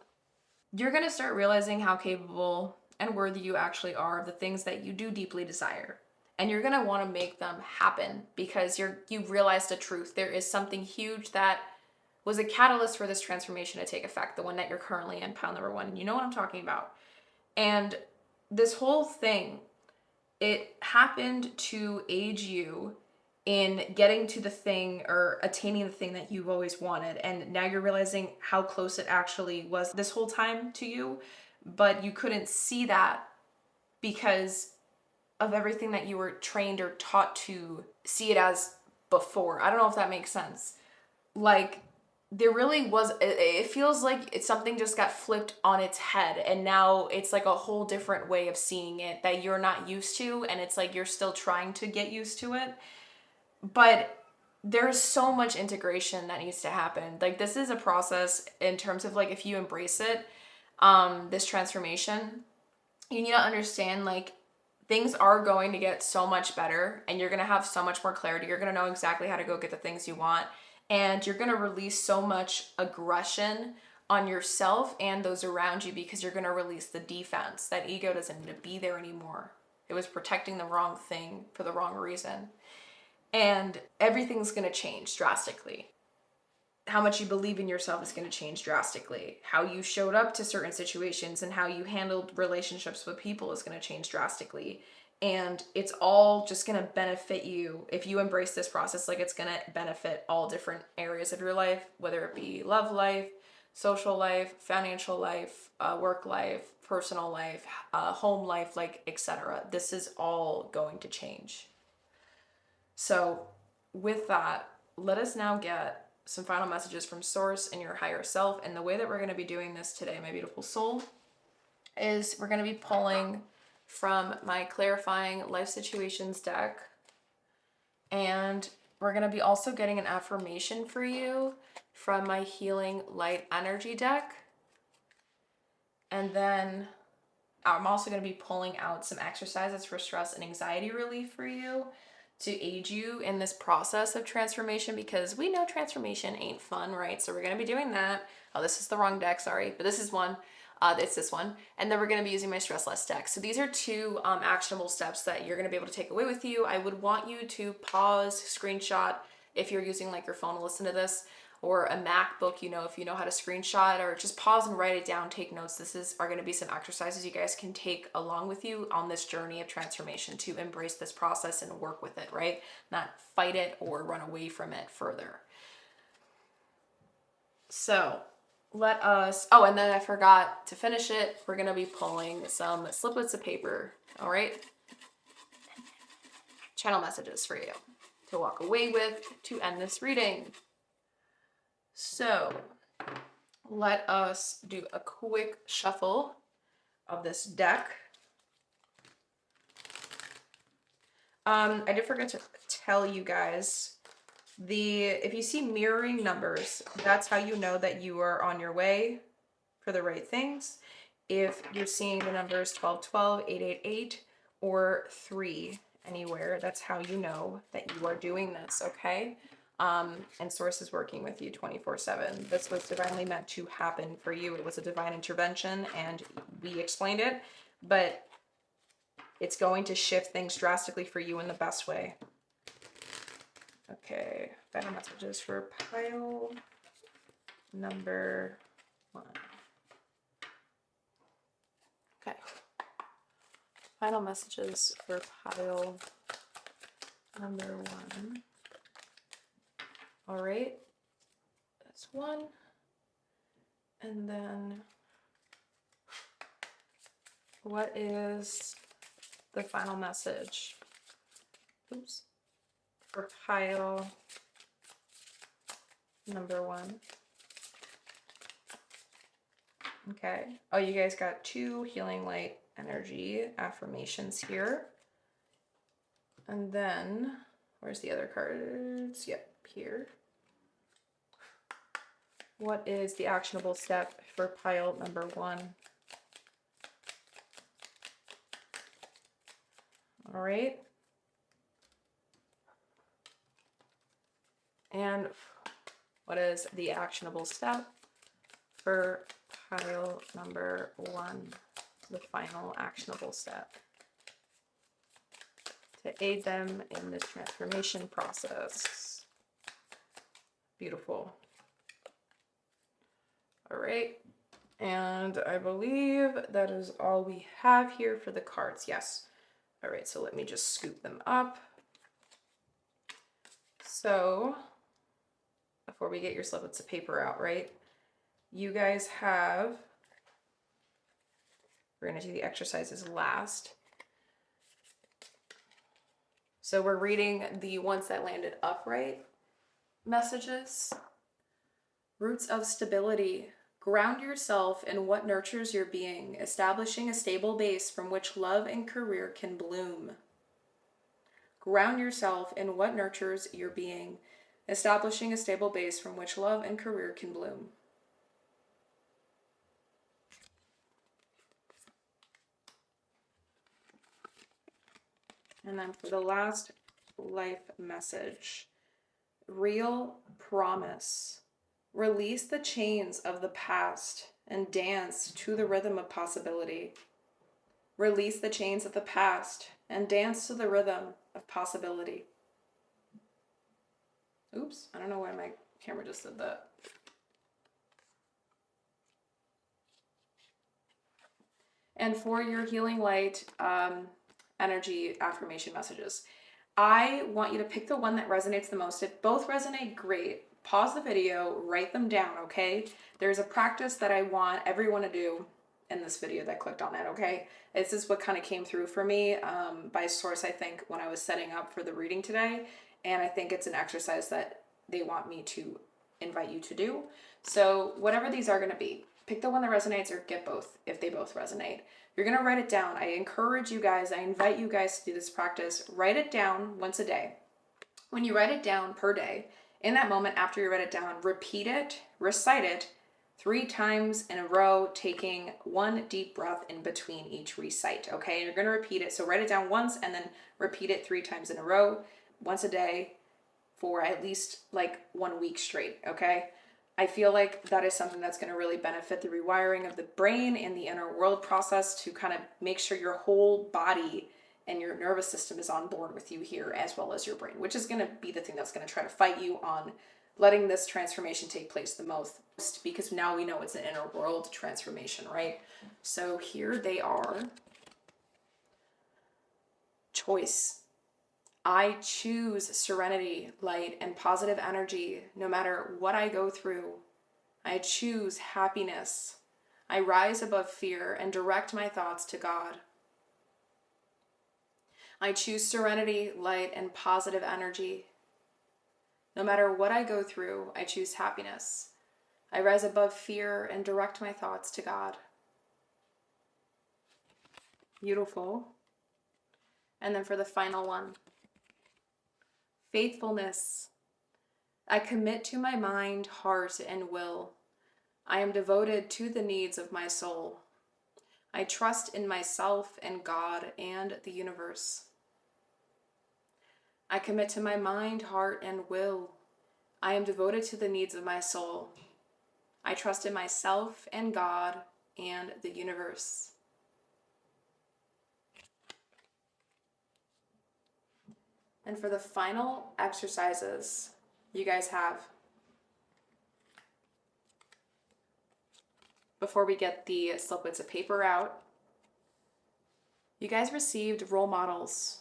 You're going to start realizing how capable and worthy you actually are of the things that you do deeply desire. And you're going to want to make them happen because you realized the truth. There is something huge that was a catalyst for this transformation to take effect, the one that you're currently in, pile number 1. And you know what I'm talking about. And this whole thing, it happened to age you in getting to the thing or attaining the thing that you've always wanted. And now you're realizing how close it actually was this whole time to you, but you couldn't see that because of everything that you were trained or taught to see it as before. I don't know if that makes sense. Like, there really was, it feels like something just got flipped on its head, and now it's like a whole different way of seeing it that you're not used to, and it's like you're still trying to get used to it. But there's so much integration that needs to happen. Like, this is a process in terms of like, if you embrace it, this transformation, you need to understand like things are going to get so much better, and you're going to have so much more clarity. You're going to know exactly how to go get the things you want, and you're going to release so much aggression on yourself and those around you because you're going to release the defense. That ego doesn't need to be there anymore. It was protecting the wrong thing for the wrong reason. And everything's going to change drastically. How much you believe in yourself is going to change drastically. How you showed up to certain situations and how you handled relationships with people is going to change drastically. And it's all just going to benefit you if you embrace this process. Like, it's going to benefit all different areas of your life, whether it be love life, social life, financial life, work life, personal life, home life, like, etc. This is all going to change. So with that, let us now get some final messages from Source and your higher self. And the way that we're going to be doing this today, my beautiful soul, is we're going to be pulling from my Clarifying Life Situations deck. And we're going to be also getting an affirmation for you from my Healing Light Energy deck. And then I'm also going to be pulling out some exercises for stress and anxiety relief for you to aid you in this process of transformation, because we know transformation ain't fun, right? So we're going to be doing that. Oh, this is the wrong deck, sorry, but this is one. It's this one. And then we're going to be using my Stress Less deck. So these are 2 actionable steps that you're going to be able to take away with you. I would want you to pause, screenshot if you're using like your phone to listen to this, or a MacBook, you know, if you know how to screenshot, or just pause and write it down, take notes. Are going to be some exercises you guys can take along with you on this journey of transformation to embrace this process and work with it, right? Not fight it or run away from it further. So and then I forgot to finish it. We're going to be pulling some sliplets of paper, all right? Channel messages for you to walk away with to end this reading. So let us do a quick shuffle of this deck. I did forget to tell you guys, if you see mirroring numbers, that's how you know that you are on your way for the right things. If you're seeing the numbers 1212, 888, or 3 anywhere, that's how you know that you are doing this, okay? And Source is working with you 24/7. This was divinely meant to happen for you. It was a divine intervention, and we explained it, but it's going to shift things drastically for you in the best way. Okay, final messages for pile number 1. Okay. Final messages for pile number 1. All right, that's 1. And then what is the final message? Oops. For pile number 1. Okay. Oh, you guys got 2 healing light energy affirmations here. And then, where's the other cards? Yep, here. What is the actionable step for pile number 1? All right. And what is the actionable step for pile number 1? The final actionable step to aid them in this transformation process. Beautiful. All right. And I believe that is all we have here for the cards. Yes. All right. So let me just scoop them up. So before we get your slippets of paper out, right? You guys have, we're going to do the exercises last. So we're reading the ones that landed upright messages. Roots of stability. Ground yourself in what nurtures your being, establishing a stable base from which love and career can bloom. Ground yourself in what nurtures your being, establishing a stable base from which love and career can bloom. And then for the last life message, real promise. Release the chains of the past and dance to the rhythm of possibility. Release the chains of the past and dance to the rhythm of possibility. Oops, I don't know why my camera just did that. And for your healing light energy affirmation messages, I want you to pick the one that resonates the most. If both resonate, great. Pause the video, write them down, okay? There's a practice that I want everyone to do in this video that clicked on it, okay? This is what kind of came through for me by Source, I think, when I was setting up for the reading today. And I think it's an exercise that they want me to invite you to do. So whatever these are going to be, pick the one that resonates or get both if they both resonate. You're going to write it down. I encourage you guys, I invite you guys to do this practice. Write it down once a day. When you write it down per day, in that moment after you write it down, repeat it, recite it 3 times in a row, taking 1 deep breath in between each recite, okay? And you're going to repeat it. So write it down once and then repeat it 3 times in a row, once a day for at least like 1 week straight, okay? I feel like that is something that's going to really benefit the rewiring of the brain and the inner world process to kind of make sure your whole body and your nervous system is on board with you here, as well as your brain, which is going to be the thing that's going to try to fight you on letting this transformation take place the most, because now we know it's an inner world transformation, right? So here they are. Choice. I choose serenity, light, and positive energy no matter what I go through. I choose happiness. I rise above fear and direct my thoughts to God. I choose serenity, light, and positive energy. No matter what I go through, I choose happiness. I rise above fear and direct my thoughts to God. Beautiful. And then for the final one, faithfulness. I commit to my mind, heart, and will. I am devoted to the needs of my soul. I trust in myself and God and the universe. I commit to my mind, heart, and will. I am devoted to the needs of my soul. I trust in myself and God and the universe. And for the final exercises you guys have, before we get the sliplets of paper out, you guys received role models.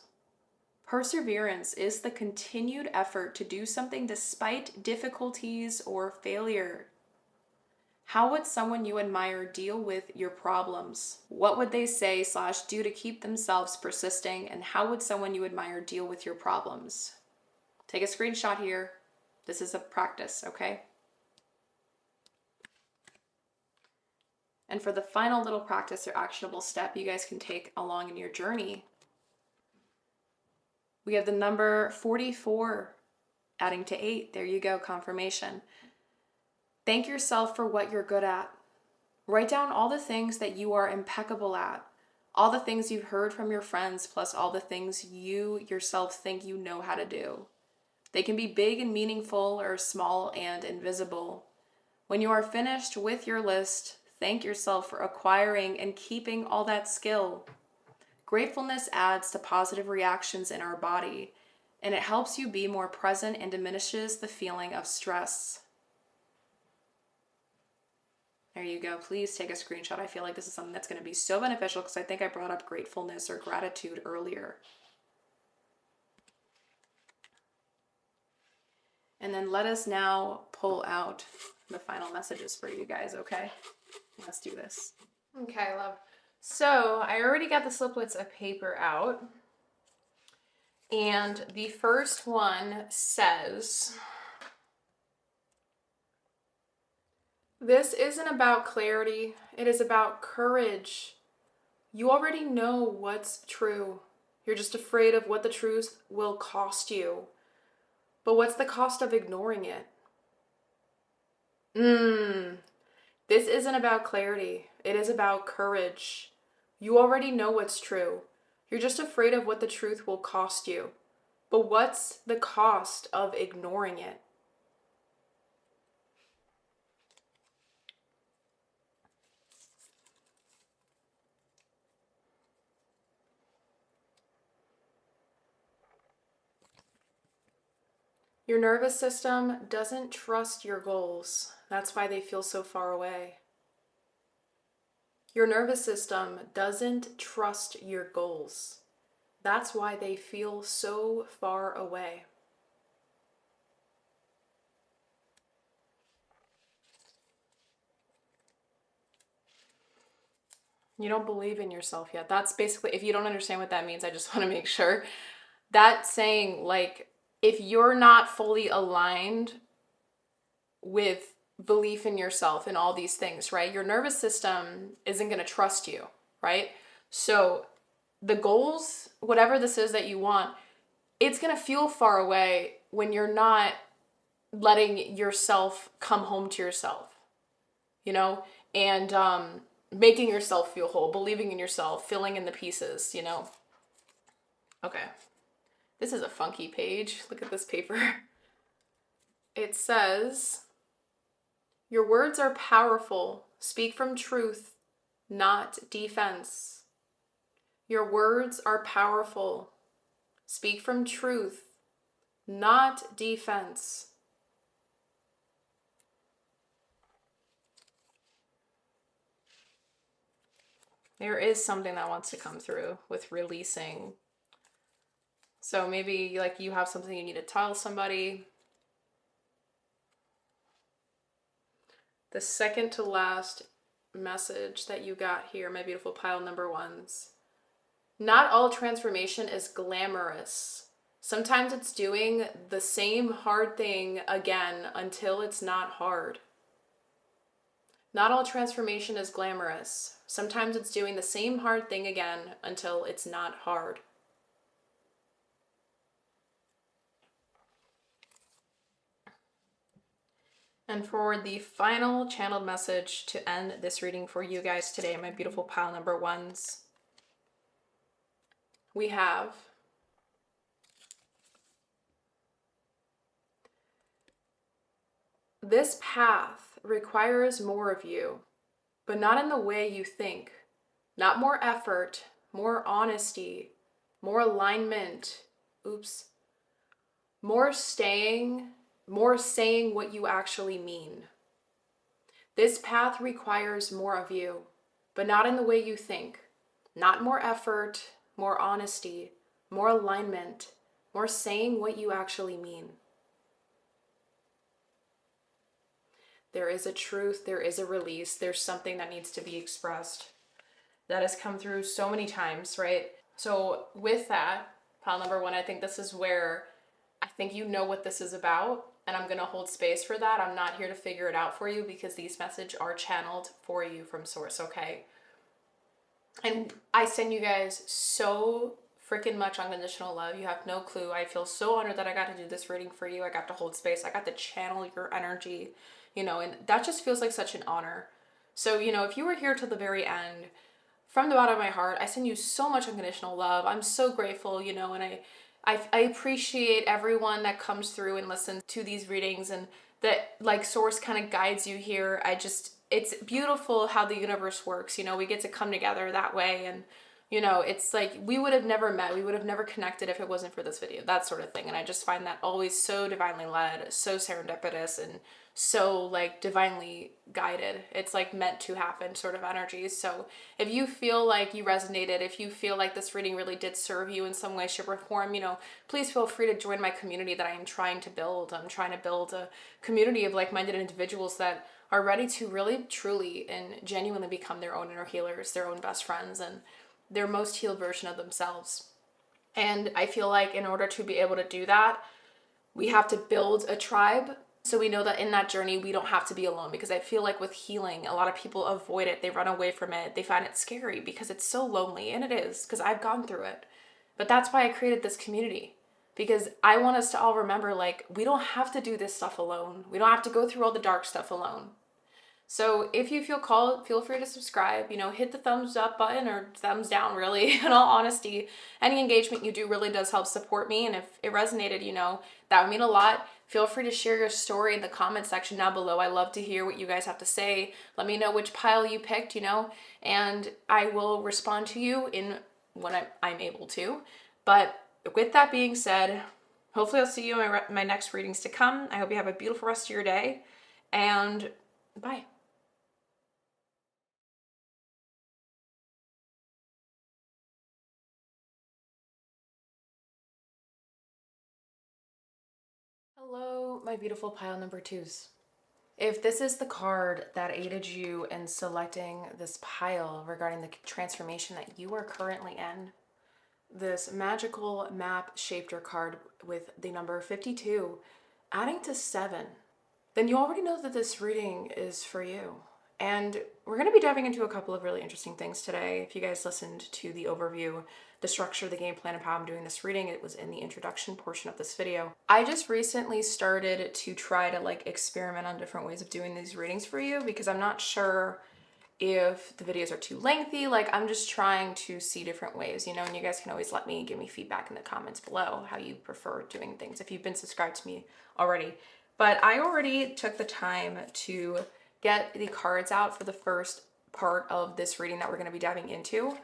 Perseverance is the continued effort to do something despite difficulties or failure. How would someone you admire deal with your problems? What would they say / do to keep themselves persisting? And how would someone you admire deal with your problems? Take a screenshot here. This is a practice, okay? And for the final little practice or actionable step you guys can take along in your journey, we have the number 44 adding to 8. There you go, confirmation. Thank yourself for what you're good at. Write down all the things that you are impeccable at, all the things you've heard from your friends, plus all the things you yourself think you know how to do. They can be big and meaningful or small and invisible. When you are finished with your list, thank yourself for acquiring and keeping all that skill. Gratefulness adds to positive reactions in our body, and it helps you be more present and diminishes the feeling of stress. There you go. Please take a screenshot. I feel like this is something that's going to be so beneficial because I think I brought up gratefulness or gratitude earlier. And then let us now pull out the final messages for you guys, okay? Let's do this. Okay, love. So I already got the sliplets of paper out. And the first one says, this isn't about clarity, it is about courage. You already know what's true. You're just afraid of what the truth will cost you. But what's the cost of ignoring it? This isn't about clarity, it is about courage. You already know what's true. You're just afraid of what the truth will cost you. But what's the cost of ignoring it? Your nervous system doesn't trust your goals. That's why they feel so far away. Your nervous system doesn't trust your goals. That's why they feel so far away. You don't believe in yourself yet. That's basically, if you don't understand what that means, I just want to make sure. That's saying, like, if you're not fully aligned with belief in yourself and all these things, right? Your nervous system isn't going to trust you, right? So the goals, whatever this is that you want, it's going to feel far away when you're not letting yourself come home to yourself, you know, and making yourself feel whole, believing in yourself, filling in the pieces, you know. Okay. This is a funky page. Look at this paper. It says, your words are powerful. Speak from truth, not defense. Your words are powerful. Speak from truth, not defense. There is something that wants to come through with releasing. So maybe like you have something you need to tell somebody. The second to last message that you got here, my beautiful pile number ones. Not all transformation is glamorous. Sometimes it's doing the same hard thing again until it's not hard. Not all transformation is glamorous. Sometimes it's doing the same hard thing again until it's not hard. And for the final channeled message to end this reading for you guys today, my beautiful pile number ones, we have this path requires more of you, but not in the way you think. Not more effort, more honesty, more alignment. Oops. More staying, more saying what you actually mean. This path requires more of you, but not in the way you think. Not more effort, more honesty, more alignment, more saying what you actually mean. There is a truth, there is a release, there's something that needs to be expressed. That has come through so many times, right? So with that, pile number one, I think this is where I think you know what this is about, and I'm gonna hold space for that. I'm not here to figure it out for you because these messages are channeled for you from source, okay? And I send you guys so freaking much unconditional love. You have no clue. I feel so honored that I got to do this reading for you. I got to hold space. I got to channel your energy, and that just feels like such an honor. So, if you were here till the very end, from the bottom of my heart, I send you so much unconditional love. I'm so grateful, and I appreciate everyone that comes through and listens to these readings, and that like source kind of guides you here. It's beautiful how the universe works. We get to come together that way, and it's like we would have never met, we would have never connected if it wasn't for this video, that sort of thing. And I just find that always so divinely led, so serendipitous, and so like divinely guided. It's like meant to happen sort of energies. So if you feel like you resonated, if you feel like this reading really did serve you in some way, shape, or form, please feel free to join my community that I am trying to build. I'm trying to build a community of like-minded individuals that are ready to really, truly, and genuinely become their own inner healers, their own best friends, and their most healed version of themselves. And I feel like in order to be able to do that, we have to build a tribe. So we know that in that journey, we don't have to be alone, because I feel like with healing, a lot of people avoid it. They run away from it. They find it scary because it's so lonely. And it is, because I've gone through it. But that's why I created this community, because I want us to all remember, like, we don't have to do this stuff alone. We don't have to go through all the dark stuff alone. So if you feel called, feel free to subscribe, hit the thumbs up button or thumbs down, really. In all honesty, any engagement you do really does help support me. And if it resonated, that would mean a lot. Feel free to share your story in the comment section down below. I love to hear what you guys have to say. Let me know which pile you picked, and I will respond to you in when I'm able to. But with that being said, hopefully I'll see you in my next readings to come. I hope you have a beautiful rest of your day, and bye. Hello, my beautiful pile number twos. If this is the card that aided you in selecting this pile regarding the transformation that you are currently in, this magical map shaped your card with the number 52, adding to 7, then you already know that this reading is for you. And we're going to be diving into a couple of really interesting things today. If you guys listened to the overview, the structure, the game plan of how I'm doing this reading, it was in the introduction portion of this video. I just recently started to try to like experiment on different ways of doing these readings for you, because I'm not sure if the videos are too lengthy. Like, I'm just trying to see different ways, and you guys can always give me feedback in the comments below how you prefer doing things if you've been subscribed to me already. But I already took the time to get the cards out for the first part of this reading that we're going to be diving into.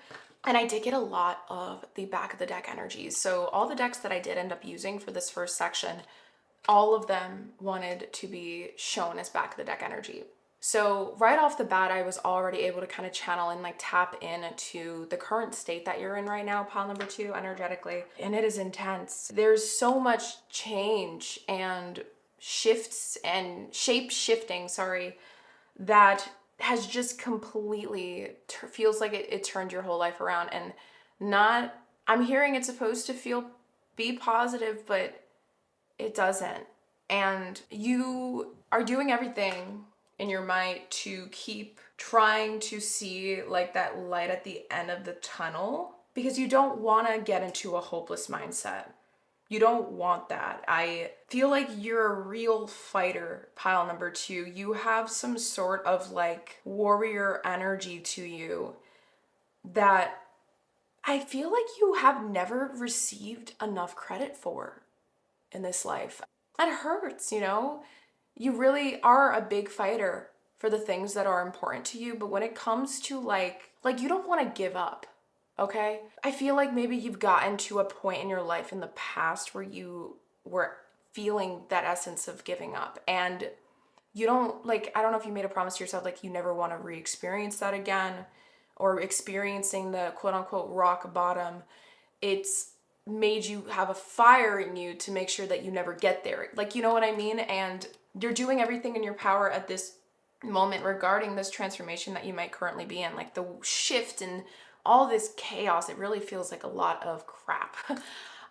And I did get a lot of the back of the deck energies. So all the decks that I did end up using for this first section, all of them wanted to be shown as back of the deck energy. So right off the bat, I was already able to kind of channel and like tap into the current state that you're in right now, pile number 2, energetically. And it is intense. There's so much change and shifts and shape shifting, that has just completely feels like it turned your whole life around. And not, I'm hearing it's supposed to be positive, but it doesn't. And you are doing everything in your might to keep trying to see like that light at the end of the tunnel, because you don't want to get into a hopeless mindset. You don't want that. I feel like you're a real fighter, pile number 2. You have some sort of like warrior energy to you that I feel like you have never received enough credit for in this life. That hurts, you know? You really are a big fighter for the things that are important to you, but when it comes to like you don't want to give up, okay? I feel like maybe you've gotten to a point in your life in the past where you were feeling that essence of giving up, and you don't like, I don't know if you made a promise to yourself like you never want to re-experience that again, or experiencing the quote unquote rock bottom. It's made you have a fire in you to make sure that you never get there. Like, you know what I mean? And you're doing everything in your power at this moment regarding this transformation that you might currently be in, like the shift and all this chaos. It really feels like a lot of crap.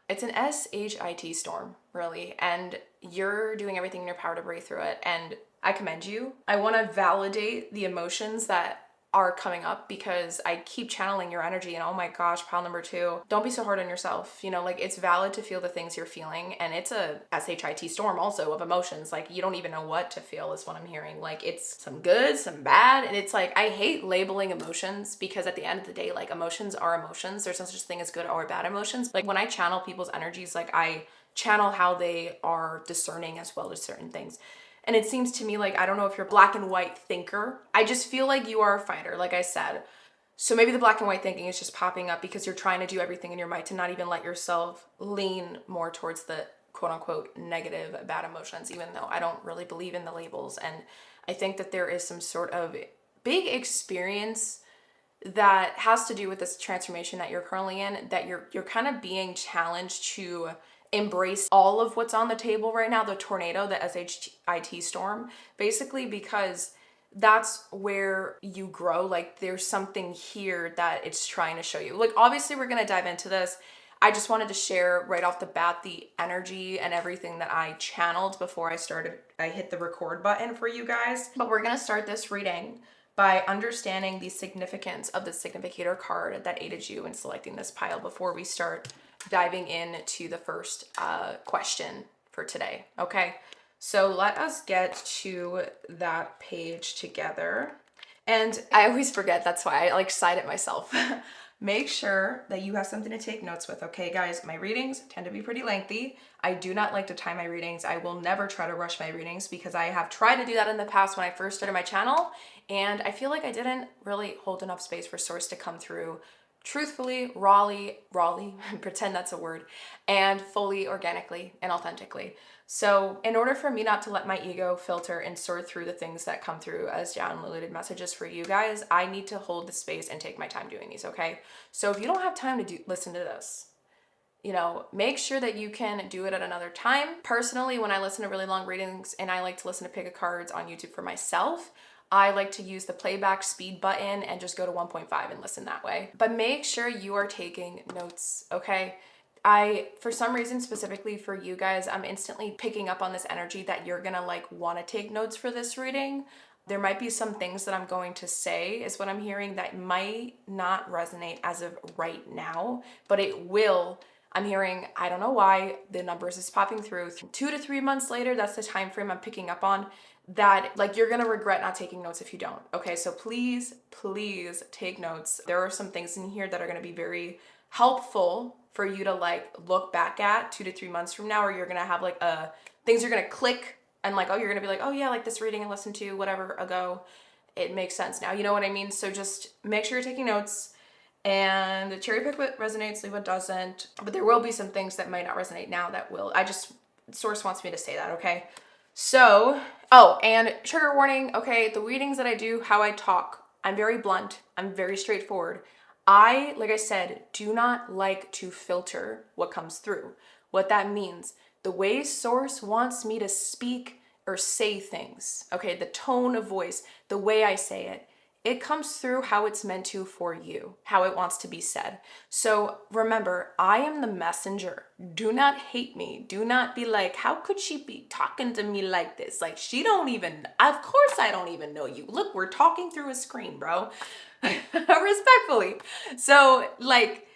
It's an SHIT storm, really, and you're doing everything in your power to break through it. And I commend you. I want to validate the emotions that are coming up because I keep channeling your energy, and oh my gosh, pile number 2, don't be so hard on yourself. You know, like, it's valid to feel the things you're feeling, and it's a SHIT storm also of emotions. Like, you don't even know what to feel is what I'm hearing. Like, it's some good, some bad, and it's like, I hate labeling emotions because at the end of the day, like, emotions are emotions. There's no such thing as good or bad emotions. Like, when I channel people's energies, like, I channel how they are discerning as well as certain things. And it seems to me like, I don't know if you're a black and white thinker. I just feel like you are a fighter, like I said. So maybe the black and white thinking is just popping up because you're trying to do everything in your might to not even let yourself lean more towards the quote unquote negative, bad emotions, even though I don't really believe in the labels. And I think that there is some sort of big experience that has to do with this transformation that you're currently in, that you're kind of being challenged to embrace all of what's on the table right now, the tornado, the SHIT storm, basically, because that's where you grow. Like, there's something here that it's trying to show you. Like, obviously we're going to dive into this. I just wanted to share right off the bat the energy and everything that I channeled before I hit the record button for you guys. But we're going to start this reading by understanding the significance of the significator card that aided you in selecting this pile before we start diving into the first question for today. Okay, so let us get to that page together. And I always forget, that's why I like sighed at myself. Make sure that you have something to take notes with, okay, guys? My readings tend to be pretty lengthy. I do not like to time my readings. I will never try to rush my readings because I have tried to do that in the past when I first started my channel, and I feel like I didn't really hold enough space for source to come through truthfully, rawly, pretend that's a word, and fully, organically, and authentically. So in order for me not to let my ego filter and sort through the things that come through as downloaded messages for you guys, I need to hold the space and take my time doing these, okay? So if you don't have time to listen to this, you know, make sure that you can do it at another time. Personally, when I listen to really long readings and I like to listen to pick of cards on YouTube for myself, I like to use the playback speed button and just go to 1.5 and listen that way. But make sure you are taking notes, okay? For some reason, specifically for you guys, I'm instantly picking up on this energy that you're gonna like wanna take notes for this reading. There might be some things that I'm going to say, is what I'm hearing, that might not resonate as of right now, but it will. I'm hearing, I don't know why, the numbers is popping through. 2 to 3 months later, that's the time frame I'm picking up on, that like you're gonna regret not taking notes if you don't. Okay, so please take notes. There are some things in here that are gonna be very helpful for you to like look back at 2 to 3 months from now, or you're gonna have like things are gonna click, and like, oh, you're gonna be like, oh yeah, like this reading I listened to whatever ago, it makes sense now. You know what I mean? So just make sure you're taking notes and cherry pick what resonates, leave what doesn't. But there will be some things that might not resonate now that will. Source wants me to say that, okay? So, oh, and trigger warning, okay, the readings that I do, how I talk, I'm very blunt, I'm very straightforward. Like I said, do not like to filter what comes through. What that means, the way source wants me to speak or say things, okay, the tone of voice, the way I say it, it comes through how it's meant to for you, how it wants to be said. So remember, I am the messenger. Do not hate me. Do not be like, how could she be talking to me like this? Like, of course I don't even know you. Look, we're talking through a screen, bro. Respectfully. So like,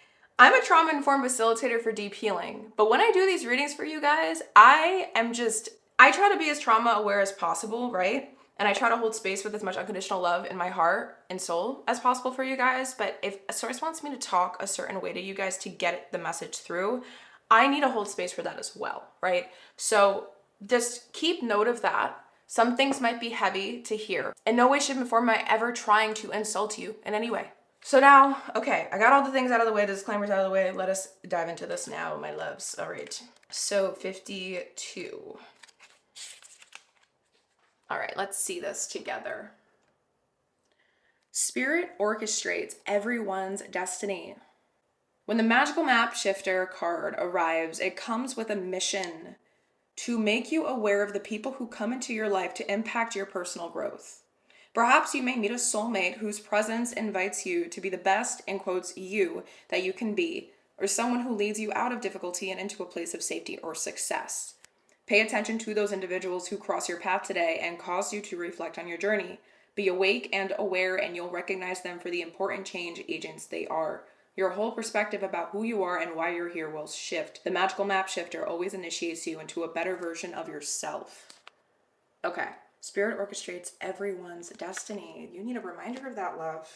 I'm a trauma-informed facilitator for deep healing, but when I do these readings for you guys, I try to be as trauma aware as possible, right? And I try to hold space with as much unconditional love in my heart and soul as possible for you guys. But if a source wants me to talk a certain way to you guys to get the message through, I need to hold space for that as well, right? So just keep note of that. Some things might be heavy to hear. In no way, shape, or form am I ever trying to insult you in any way. So now, okay, I got all the things out of the way, the disclaimers out of the way. Let us dive into this now, my loves. All right, so 52. All right, let's see this together. Spirit orchestrates everyone's destiny. When the magical map shifter card arrives, it comes with a mission to make you aware of the people who come into your life to impact your personal growth. Perhaps you may meet a soulmate whose presence invites you to be the best, in quotes, you that you can be, or someone who leads you out of difficulty and into a place of safety or success. Pay attention to those individuals who cross your path today and cause you to reflect on your journey. Be awake and aware, and you'll recognize them for the important change agents they are. Your whole perspective about who you are and why you're here will shift. The magical map shifter always initiates you into a better version of yourself. Okay. Spirit orchestrates everyone's destiny. You need a reminder of that, love.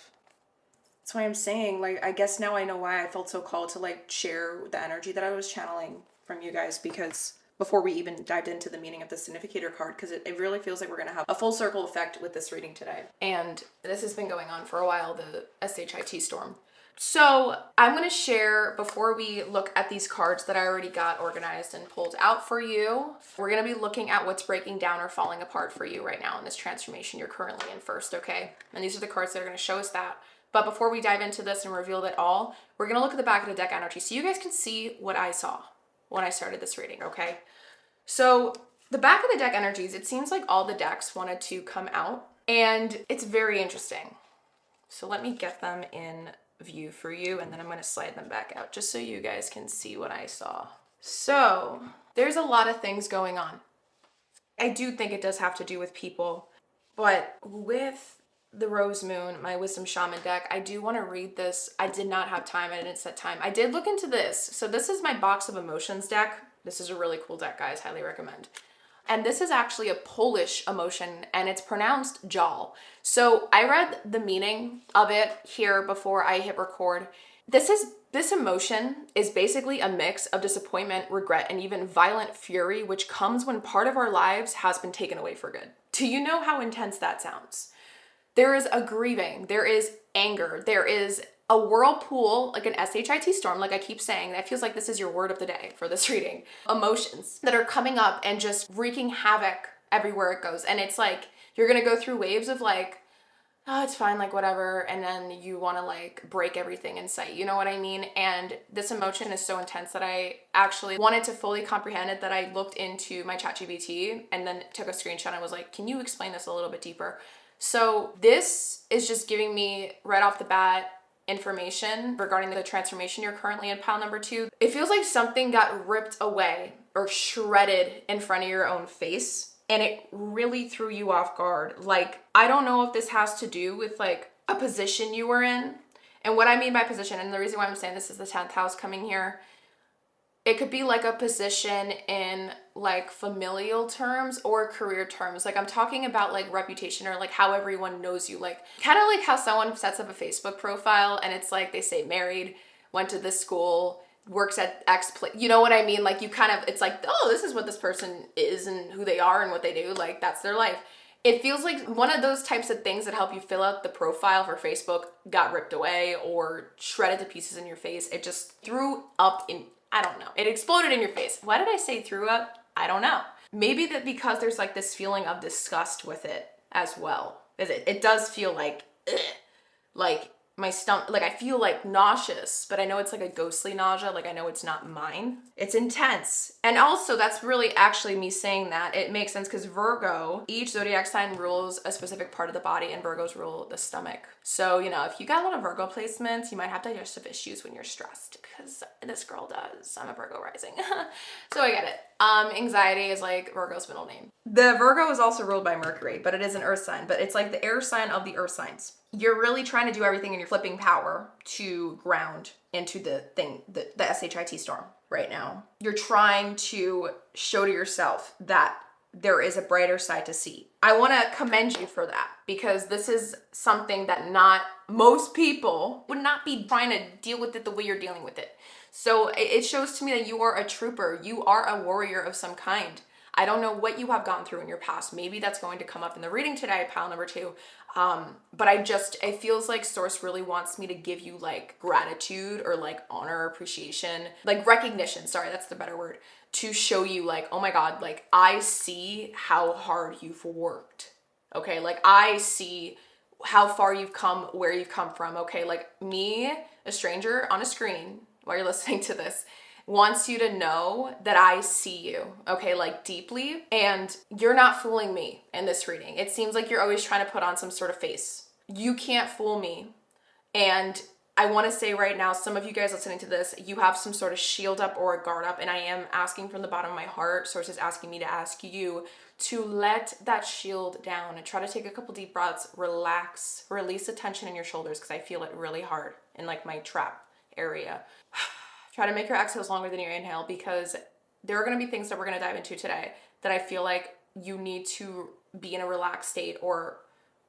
That's why I'm saying, like, I guess now I know why I felt so called to, like, share the energy that I was channeling from you guys, because before we even dived into the meaning of the significator card, because it really feels like we're going to have a full circle effect with this reading today. And this has been going on for a while, the SHIT storm. So I'm going to share, before we look at these cards that I already got organized and pulled out for you, we're going to be looking at what's breaking down or falling apart for you right now in this transformation you're currently in first, okay? And these are the cards that are going to show us that. But before we dive into this and reveal it all, we're going to look at the back of the deck energy so you guys can see what I saw when I started this reading, okay? So the back of the deck energies, it seems like all the decks wanted to come out, and it's very interesting. So let me get them in view for you, and then I'm going to slide them back out just so you guys can see what I saw. So there's a lot of things going on. I do think it does have to do with people, but with the Rose Moon, my Wisdom Shaman deck, I do want to read this. I did not have time. I didn't set time. I did look into this. So this is my Box of Emotions deck. This is a really cool deck, guys. Highly recommend. And this is actually a Polish emotion, and it's pronounced Jal. So I read the meaning of it here before I hit record. This emotion is basically a mix of disappointment, regret, and even violent fury, which comes when part of our lives has been taken away for good. Do you know how intense that sounds? There is a grieving, there is anger, there is a whirlpool, like an SHIT storm, like I keep saying. That feels like this is your word of the day for this reading. Emotions that are coming up and just wreaking havoc everywhere it goes. And it's like, you're going to go through waves of like, oh, it's fine, like whatever. And then you want to like break everything in sight. You know what I mean? And this emotion is so intense that I actually wanted to fully comprehend it, that I looked into my ChatGPT and then took a screenshot and was like, can you explain this a little bit deeper? So this is just giving me right off the bat information regarding the transformation you're currently in pile number 2. It feels like something got ripped away or shredded in front of your own face, and it really threw you off guard. Like, I don't know if this has to do with like a position you were in. And what I mean by position, and the reason why I'm saying this is the 10th house coming here, it could be like a position in like familial terms or career terms. Like I'm talking about like reputation or like how everyone knows you. Like kind of like how someone sets up a Facebook profile and it's like they say married, went to this school, works at X place. You know what I mean? Like you kind of, it's like, oh, this is what this person is and who they are and what they do. Like that's their life. It feels like one of those types of things that help you fill out the profile for Facebook got ripped away or shredded to pieces in your face. It just threw up in, I don't know. It exploded in your face. Why did I say threw up? I don't know. Maybe that because there's like this feeling of disgust with it as well. It does feel like, ugh, like my stomach, like I feel like nauseous, but I know it's like a ghostly nausea. Like I know it's not mine. It's intense. And also that's really actually me saying that. It makes sense because Virgo, each zodiac sign rules a specific part of the body and Virgos rule the stomach. So, you know, if you got a lot of Virgo placements, you might have digestive issues when you're stressed because this girl does. I'm a Virgo rising. So I get it. Anxiety is like Virgo's middle name. The Virgo is also ruled by Mercury, but it is an earth sign, but it's like the air sign of the earth signs. You're really trying to do everything in your flipping power to ground into the thing, the SHIT storm right now. You're trying to show to yourself that there is a brighter side to see. I want to commend you for that, because this is something that not most people would not be trying to deal with it the way you're dealing with it. So it shows to me that you are a trooper. You are a warrior of some kind. I don't know what you have gone through in your past. Maybe that's going to come up in the reading today, pile number 2. But it feels like Source really wants me to give you like gratitude or like honor, appreciation, like recognition. Sorry, that's the better word. To show you like, oh my God, like I see how hard you've worked. Okay, like I see how far you've come, where you've come from. Okay, like me, a stranger on a screen while you're listening to this, wants you to know that I see you, okay, like deeply, and you're not fooling me in this reading. It seems like you're always trying to put on some sort of face. You can't fool me. And I want to say right now, some of you guys listening to this, you have some sort of shield up or a guard up, and I am asking from the bottom of my heart, Source is asking me to ask you to let that shield down and try to take a couple deep breaths, relax, release the tension in your shoulders, because I feel it really hard in like my trap area. Try to make your exhales longer than your inhale, because there are going to be things that we're going to dive into today that I feel like you need to be in a relaxed state or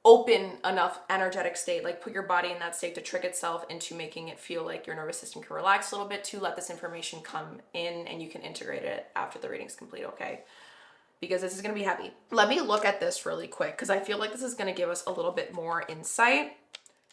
open enough energetic state, like put your body in that state to trick itself into making it feel like your nervous system can relax a little bit to let this information come in and you can integrate it after the reading's complete, okay? Because this is going to be heavy. Let me look at this really quick, because I feel like this is going to give us a little bit more insight.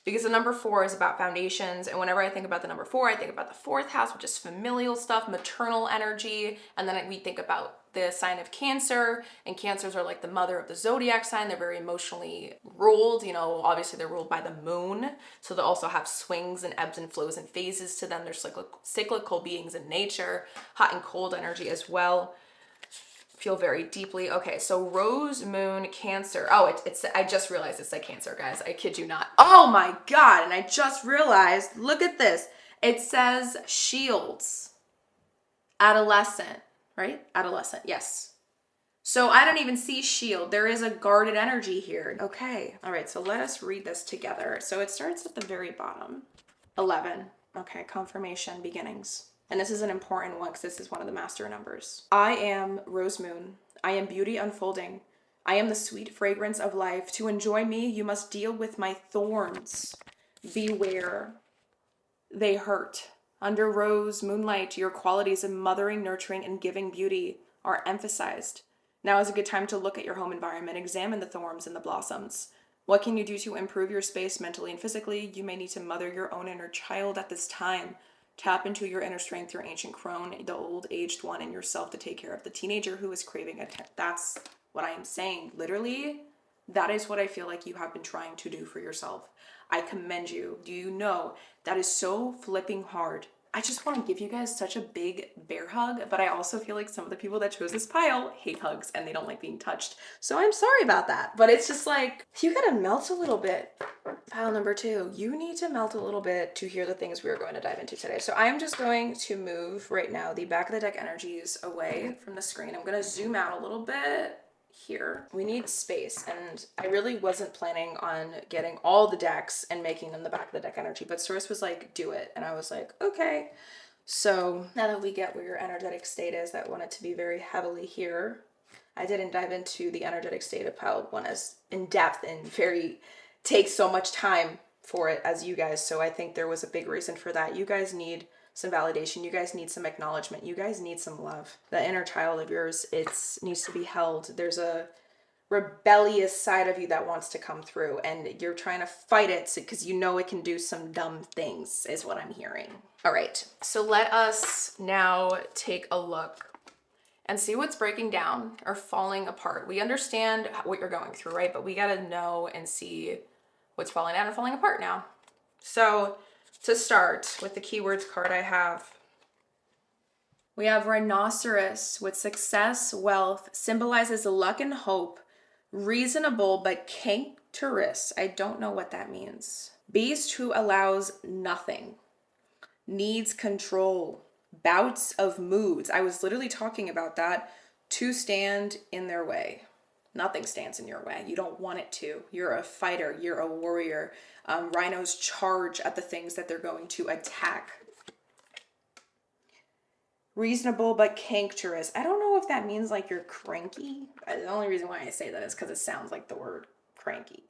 Because the number 4 is about foundations. And whenever I think about the number 4, I think about the 4th house, which is familial stuff, maternal energy. And then we think about the sign of Cancer. And Cancers are like the mother of the zodiac sign. They're very emotionally ruled. You know, obviously they're ruled by the moon. So they also have swings and ebbs and flows and phases to them. They're cyclical beings in nature, hot and cold energy as well. Feel very deeply. Okay, so Rose, Moon, Cancer. Oh, it's I just realized it's like Cancer, guys. I kid you not. Oh my God, and I just realized, look at this. It says shields. Adolescent, right? Adolescent, yes. So I don't even see shield. There is a guarded energy here. Okay, all right, so let us read this together. So it starts at the very bottom. 11. Okay, confirmation, beginnings. And this is an important one because this is one of the master numbers. I am Rose Moon. I am beauty unfolding. I am the sweet fragrance of life. To enjoy me, you must deal with my thorns. Beware. They hurt. Under rose moonlight, your qualities of mothering, nurturing, and giving beauty are emphasized. Now is a good time to look at your home environment. Examine the thorns and the blossoms. What can you do to improve your space mentally and physically? You may need to mother your own inner child at this time. Tap into your inner strength, your ancient crone, the old aged one in yourself to take care of the teenager who is craving attention. That's what I am saying. Literally, that is what I feel like you have been trying to do for yourself. I commend you. Do you know that is so flipping hard? I just want to give you guys such a big bear hug, but I also feel like some of the people that chose this pile hate hugs and they don't like being touched. So I'm sorry about that, but it's just like, you gotta melt a little bit. Pile number 2, you need to melt a little bit to hear the things we are going to dive into today. So I am just going to move right now the back of the deck energies away from the screen. I'm going to zoom out a little bit here. We need space, and I really wasn't planning on getting all the decks and making them the back of the deck energy, but Source was like, do it. And I was like, okay. So now that we get where your energetic state is, I want it to be very heavily here. I didn't dive into the energetic state of pile 1 as in depth and takes so much time for it as you guys. So I think there was a big reason for that. You guys need some validation. You guys need some acknowledgement. You guys need some love. The inner child of yours, it needs to be held. There's a rebellious side of you that wants to come through, and you're trying to fight it because you know it can do some dumb things, is what I'm hearing. All right, so let us now take a look and see what's breaking down or falling apart. We understand what you're going through, right? But we got to know and see what's falling down and falling apart now. So to start with the keywords card I have, we have rhinoceros with success, wealth, symbolizes luck and hope, reasonable but cankerous. I don't know what that means. Beast who allows nothing, needs control, bouts of moods. I was literally talking about that. To stand in their way. Nothing stands in your way. You don't want it to. You're a fighter. You're a warrior. Rhinos charge at the things that they're going to attack. Reasonable but cankerous. I don't know if that means like you're cranky. The only reason why I say that is because it sounds like the word cranky.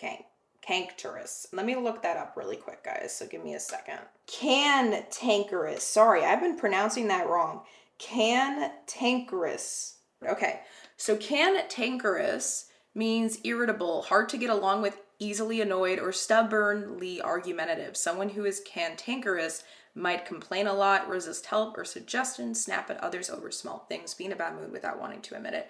Cankerous. Let me look that up really quick, guys. So give me a second. Cantankerous. Sorry, I've been pronouncing that wrong. Cantankerous. Okay, so cantankerous means irritable, hard to get along with, easily annoyed, or stubbornly argumentative. Someone who is cantankerous might complain a lot, resist help or suggestions, snap at others over small things, be in a bad mood without wanting to admit it.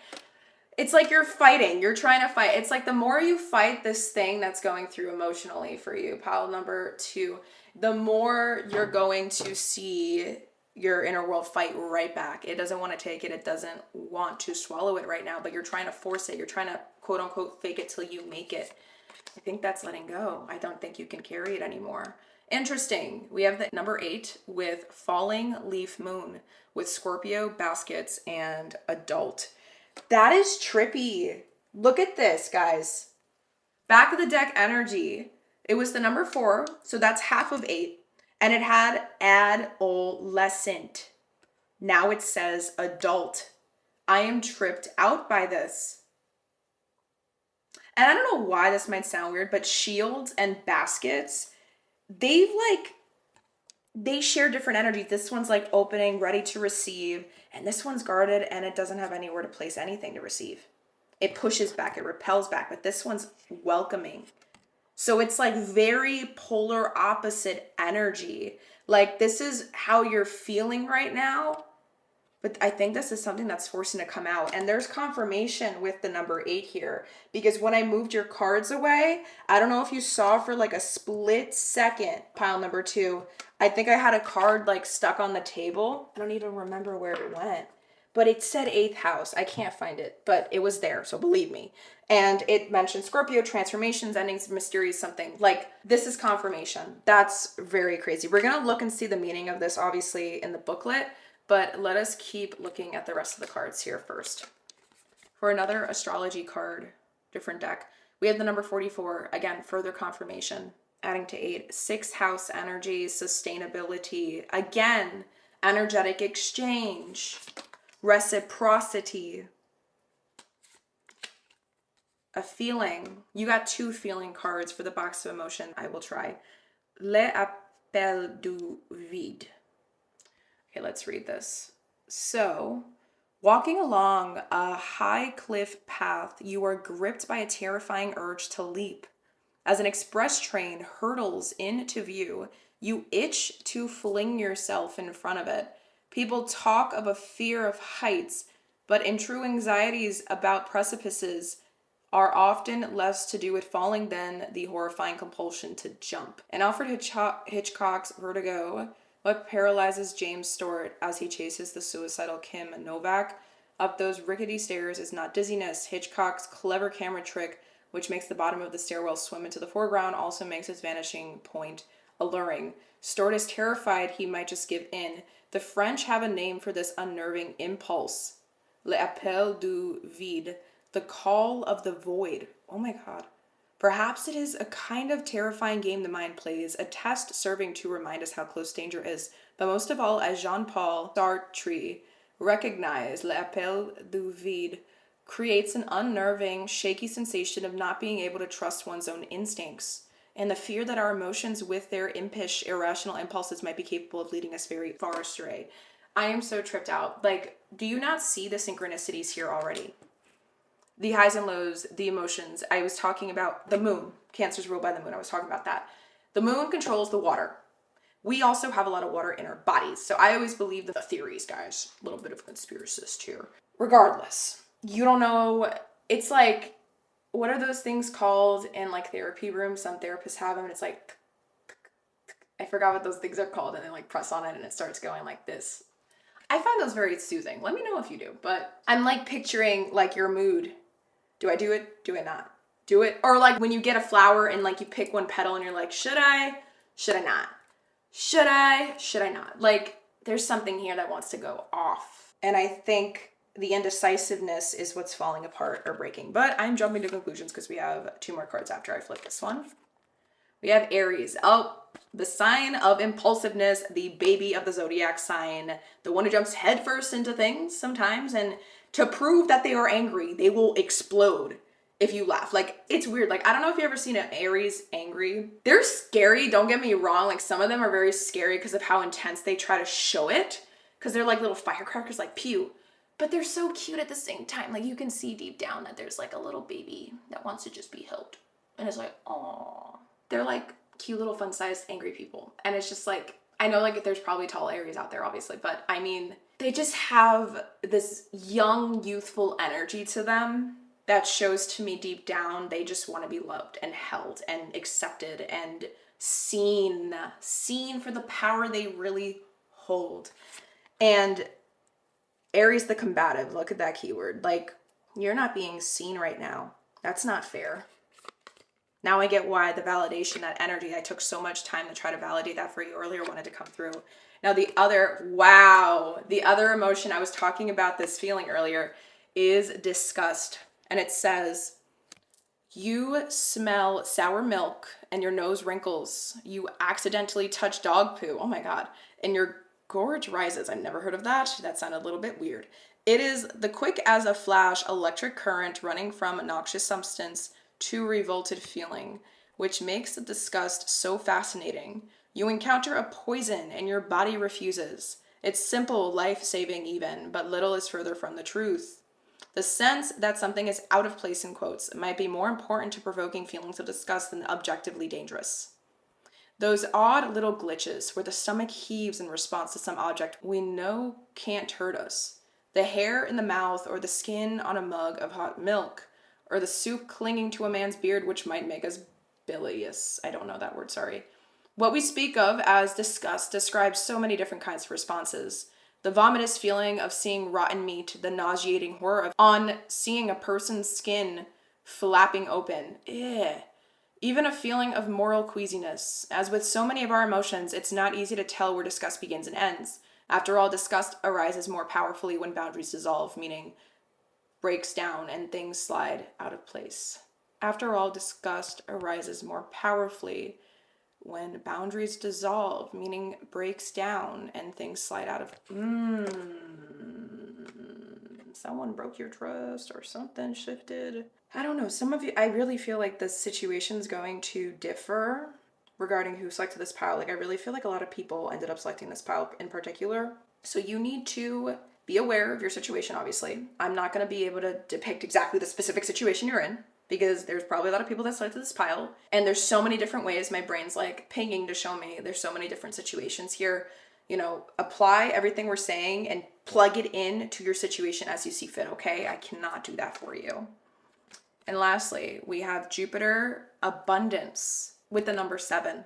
It's like you're fighting. You're trying to fight. It's like the more you fight this thing that's going through emotionally for you, pile number 2, the more you're going to see your inner world fight right back. It doesn't want to take it. It doesn't want to swallow it right now, but you're trying to force it. You're trying to quote unquote fake it till you make it. I think that's letting go. I don't think you can carry it anymore. Interesting. We have the number 8 with falling leaf moon with Scorpio, baskets, and adult. That is trippy. Look at this, guys. Back of the deck energy. It was the number 4, so that's half of 8. And it had adolescent. Now it says adult. I am tripped out by this. And I don't know why this might sound weird, but shields and baskets, they share different energies. This one's like opening, ready to receive, and this one's guarded and it doesn't have anywhere to place anything to receive. It pushes back, it repels back, but this one's welcoming. So it's like very polar opposite energy. Like this is how you're feeling right now, but I think this is something that's forcing to come out. And there's confirmation with the number 8 here, because when I moved your cards away, I don't know if you saw for like a split second, pile number 2, I think I had a card like stuck on the table. I don't even remember where it went, but it said 8th house. I can't find it, but it was there, so believe me. And it mentioned Scorpio, transformations, endings, mysterious something. Like, this is confirmation. That's very crazy. We're going to look and see the meaning of this, obviously, in the booklet, but let us keep looking at the rest of the cards here first. For another astrology card, different deck, we have the number 44. Again, further confirmation. Adding to 8, 6th house energy, sustainability. Again, energetic exchange. Reciprocity. A feeling. You got 2 feeling cards for the box of emotion. I will try. L'appel du vide. Okay, let's read this. So, walking along a high cliff path, you are gripped by a terrifying urge to leap. As an express train hurtles into view, you itch to fling yourself in front of it. People talk of a fear of heights, but in true anxieties about precipices are often less to do with falling than the horrifying compulsion to jump. In Alfred Hitchcock's Vertigo, what paralyzes James Stewart as he chases the suicidal Kim Novak up those rickety stairs is not dizziness. Hitchcock's clever camera trick, which makes the bottom of the stairwell swim into the foreground, also makes its vanishing point alluring. Stewart is terrified he might just give in. The French have a name for this unnerving impulse. L'appel du vide. The call of the void. Oh my God. Perhaps it is a kind of terrifying game the mind plays, a test serving to remind us how close danger is. But most of all, as Jean-Paul Sartre recognized, l'appel du vide creates an unnerving, shaky sensation of not being able to trust one's own instincts, and the fear that our emotions with their impish, irrational impulses might be capable of leading us very far astray. I am so tripped out. Like, do you not see the synchronicities here already? The highs and lows, the emotions. I was talking about the moon. Cancer's ruled by the moon. I was talking about that. The moon controls the water. We also have a lot of water in our bodies. So I always believe the theories, guys. A little bit of conspiracist here. Regardless, you don't know. It's like, what are those things called in like therapy rooms? Some therapists have them. And it's like, I forgot what those things are called. And they like press on it and it starts going like this. I find those very soothing. Let me know if you do. But I'm like picturing like your mood. Do I do it? Do I not? Do it? Or like when you get a flower and like you pick one petal and you're like, should I? Should I not? Should I? Should I not? Like there's something here that wants to go off. And I think the indecisiveness is what's falling apart or breaking. But I'm jumping to conclusions because we have 2 more cards after I flip this one. We have Aries. Oh, the sign of impulsiveness, the baby of the zodiac sign, the one who jumps headfirst into things sometimes. And to prove that they are angry, they will explode if you laugh. Like, it's weird. Like, I don't know if you ever seen an Aries angry. They're scary, don't get me wrong. Like, some of them are very scary because of how intense they try to show it. Because they're like little firecrackers, like pew. But they're so cute at the same time. Like, you can see deep down that there's like a little baby that wants to just be held. And it's like, aww. They're like cute little fun-sized angry people. And it's just like, I know like there's probably tall Aries out there, obviously, but I mean, they just have this young, youthful energy to them that shows to me deep down they just want to be loved and held and accepted and seen for the power they really hold. And Aries the combative, look at that keyword. Like, you're not being seen right now. That's not fair. Now I get why the validation, that energy, I took so much time to try to validate that for you earlier, wanted to come through. Now the other emotion, I was talking about this feeling earlier, is disgust. And it says, you smell sour milk and your nose wrinkles. You accidentally touch dog poo. Oh my God. And your gorge rises. I've never heard of that. That sounded a little bit weird. It is the quick as a flash electric current running from a noxious substance to revolted feeling, which makes the disgust so fascinating. You encounter a poison and your body refuses. It's simple, life-saving even, but little is further from the truth. The sense that something is out of place in quotes might be more important to provoking feelings of disgust than objectively dangerous. Those odd little glitches where the stomach heaves in response to some object we know can't hurt us. The hair in the mouth or the skin on a mug of hot milk, or the soup clinging to a man's beard, which might make us bilious. I don't know that word, sorry. What we speak of as disgust describes so many different kinds of responses. The vomitous feeling of seeing rotten meat, the nauseating horror of on seeing a person's skin flapping open. Even a feeling of moral queasiness. As with so many of our emotions, it's not easy to tell where disgust begins and ends. After all, disgust arises more powerfully when boundaries dissolve, meaning breaks down and things slide out of place. After all, disgust arises more powerfully when boundaries dissolve, meaning breaks down and things slide out of... Someone broke your trust or something shifted. I don't know. Some of you, I really feel like the situation's going to differ regarding who selected this pile. Like, I really feel like a lot of people ended up selecting this pile in particular. So you need to be aware of your situation, obviously. I'm not going to be able to depict exactly the specific situation you're in because there's probably a lot of people that selected this pile. And there's so many different ways my brain's like pinging to show me there's so many different situations here. You know, apply everything we're saying and plug it in to your situation as you see fit, okay? I cannot do that for you. And lastly, we have Jupiter abundance with the number 7.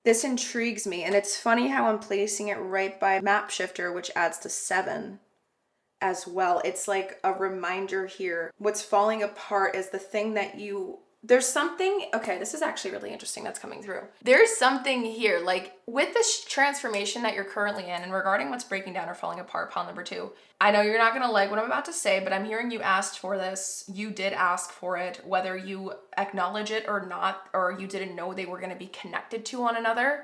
This intrigues me, and it's funny how I'm placing it right by map shifter, which adds to 7 as well. It's like a reminder here. What's falling apart is the thing that there's something, okay, this is actually really interesting that's coming through. There's something here, like with this transformation that you're currently in and regarding what's breaking down or falling apart, pile number 2, I know you're not gonna like what I'm about to say, but I'm hearing you asked for this. You did ask for it, whether you acknowledge it or not, or you didn't know they were gonna be connected to one another.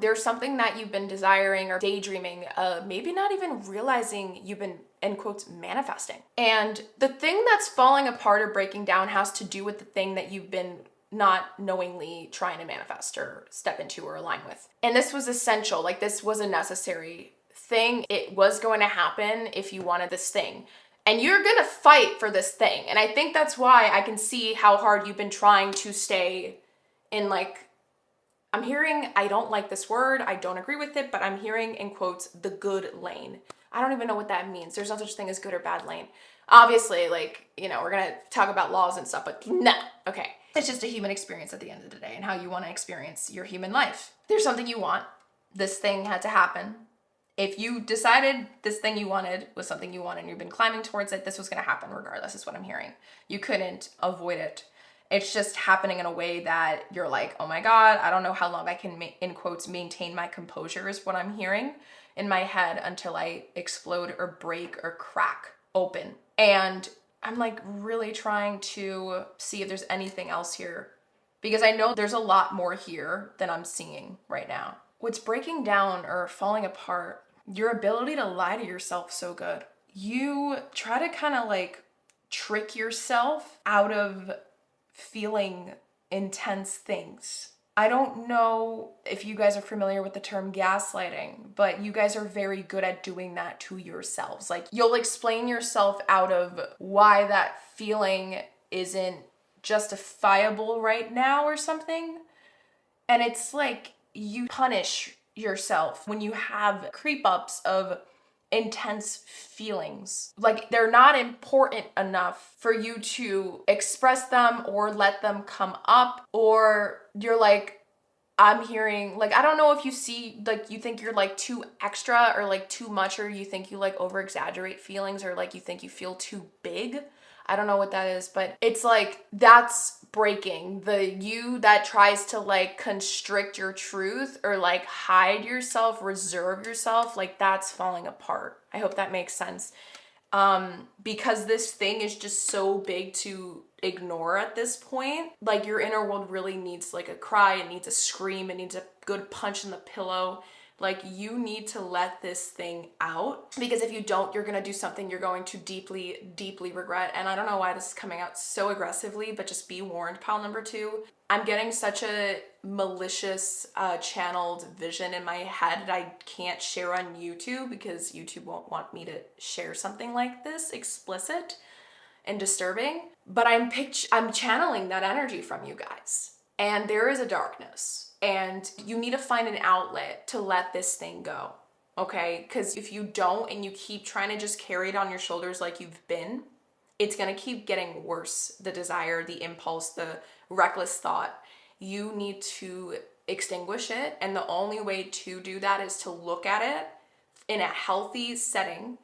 There's something that you've been desiring or daydreaming, maybe not even realizing you've been, in quotes, manifesting. And the thing that's falling apart or breaking down has to do with the thing that you've been not knowingly trying to manifest or step into or align with. And this was essential, like this was a necessary thing. It was going to happen if you wanted this thing. And you're gonna fight for this thing. And I think that's why I can see how hard you've been trying to stay in, like, I'm hearing, I don't like this word, I don't agree with it, but I'm hearing, in quotes, the good lane. I don't even know what that means. There's no such thing as good or bad lane. Obviously, like, you know, we're gonna talk about laws and stuff, but no, okay. It's just a human experience at the end of the day and how you wanna experience your human life. There's something you want. This thing had to happen. If you decided this thing you wanted was something you wanted and you've been climbing towards it, this was gonna happen regardless, is what I'm hearing. You couldn't avoid it. It's just happening in a way that you're like, oh my God, I don't know how long I can, in quotes, maintain my composure is what I'm hearing in my head until I explode or break or crack open. And I'm like really trying to see if there's anything else here, because I know there's a lot more here than I'm seeing right now. What's breaking down or falling apart, your ability to lie to yourself so good. You try to kind of like trick yourself out of feeling intense things. I don't know if you guys are familiar with the term gaslighting, but you guys are very good at doing that to yourselves. Like, you'll explain yourself out of why that feeling isn't justifiable right now or something. And it's like you punish yourself when you have creep ups of intense feelings. Like, they're not important enough for you to express them or let them come up, or you're like, I'm hearing, like, I don't know if you see, like, you think you're like too extra or like too much, or you think you like over exaggerate feelings, or like you think you feel too big. I don't know what that is, but it's like that's breaking. The you that tries to like constrict your truth or like hide yourself, reserve yourself, like that's falling apart. I hope that makes sense. Because this thing is just so big to ignore at this point. Like, your inner world really needs like a cry, it needs a scream, it needs a good punch in the pillow. Like, you need to let this thing out, because if you don't, you're gonna do something you're going to deeply, deeply regret. And I don't know why this is coming out so aggressively, but just be warned, pile number two. I'm getting such a malicious, channeled vision in my head that I can't share on YouTube, because YouTube won't want me to share something like this explicit and disturbing. But I'm channeling that energy from you guys. And there is a darkness. And you need to find an outlet to let this thing go. Okay? Because if you don't, and you keep trying to just carry it on your shoulders like you've been, it's gonna keep getting worse. The desire, the impulse, the reckless thought. You need to extinguish it. And the only way to do that is to look at it in a healthy setting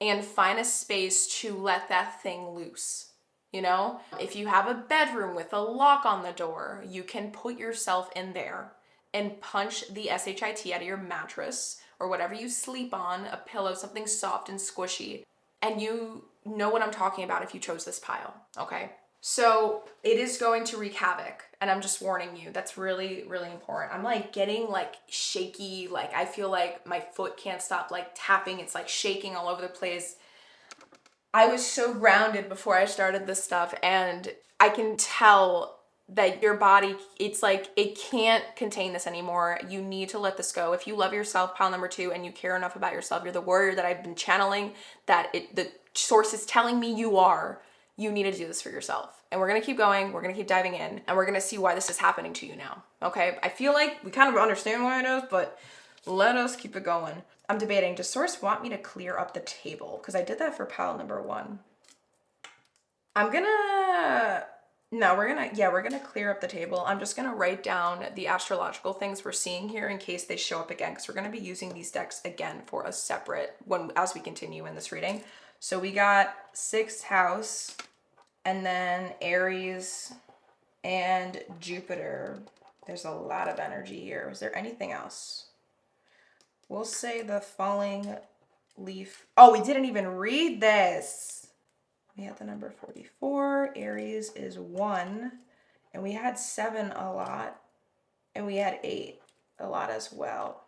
and find a space to let that thing loose. You know, if you have a bedroom with a lock on the door, you can put yourself in there and punch the SHIT out of your mattress or whatever you sleep on, a pillow, something soft and squishy. And you know what I'm talking about if you chose this pile, okay? So it is going to wreak havoc, and I'm just warning you. That's really, really important. I'm like getting like shaky, like I feel like my foot can't stop like tapping. It's like shaking all over the place. I was so grounded before I started this stuff, and I can tell that your body, it's like it can't contain this anymore. You need to let this go. If you love yourself, pile number two, and you care enough about yourself, you're the warrior that I've been channeling, that the source is telling me you are. You need to do this for yourself. And we're gonna keep going, we're gonna keep diving in, and we're gonna see why this is happening to you now. Okay? I feel like we kind of understand why it is, but let us keep it going. I'm debating, does source want me to clear up the table? Because I did that for pile number one. We're gonna clear up the table. I'm just gonna write down the astrological things we're seeing here in case they show up again, because we're gonna be using these decks again for a separate one as we continue in this reading. So we got 6th house, and then Aries and Jupiter. There's a lot of energy here. Is there anything else? We'll say the falling leaf. Oh, we didn't even read this. We had the number 44. Aries is 1. And we had 7 a lot. And we had 8 a lot as well.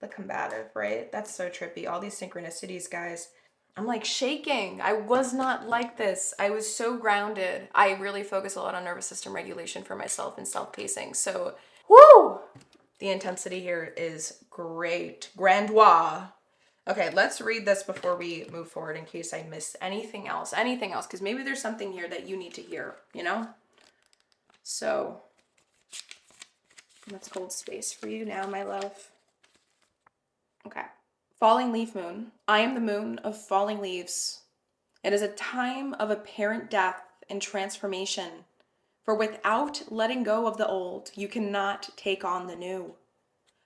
The combative, right? That's so trippy. All these synchronicities, guys. I'm like shaking. I was not like this. I was so grounded. I really focus a lot on nervous system regulation for myself and self-pacing. So, woo! The intensity here is great. Grandois. Okay, let's read this before we move forward in case I missed anything else. Because maybe there's something here that you need to hear, you know? So, let's hold space for you now, my love. Okay. Falling leaf moon. I am the moon of falling leaves. It is a time of apparent death and transformation. For without letting go of the old, you cannot take on the new.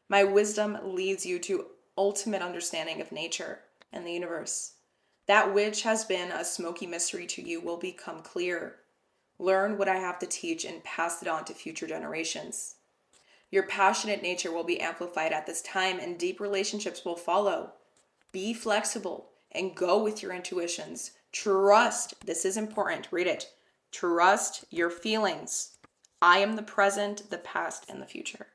My wisdom leads you to ultimate understanding of nature and the universe. That which has been a smoky mystery to you will become clear. learn what I have to teach, and pass it on to future generations. Your passionate nature will be amplified at this time, and deep relationships will follow. Be flexible and go with your intuitions. Trust, this is important, read it. Trust your feelings. I am the present, the past, and the future.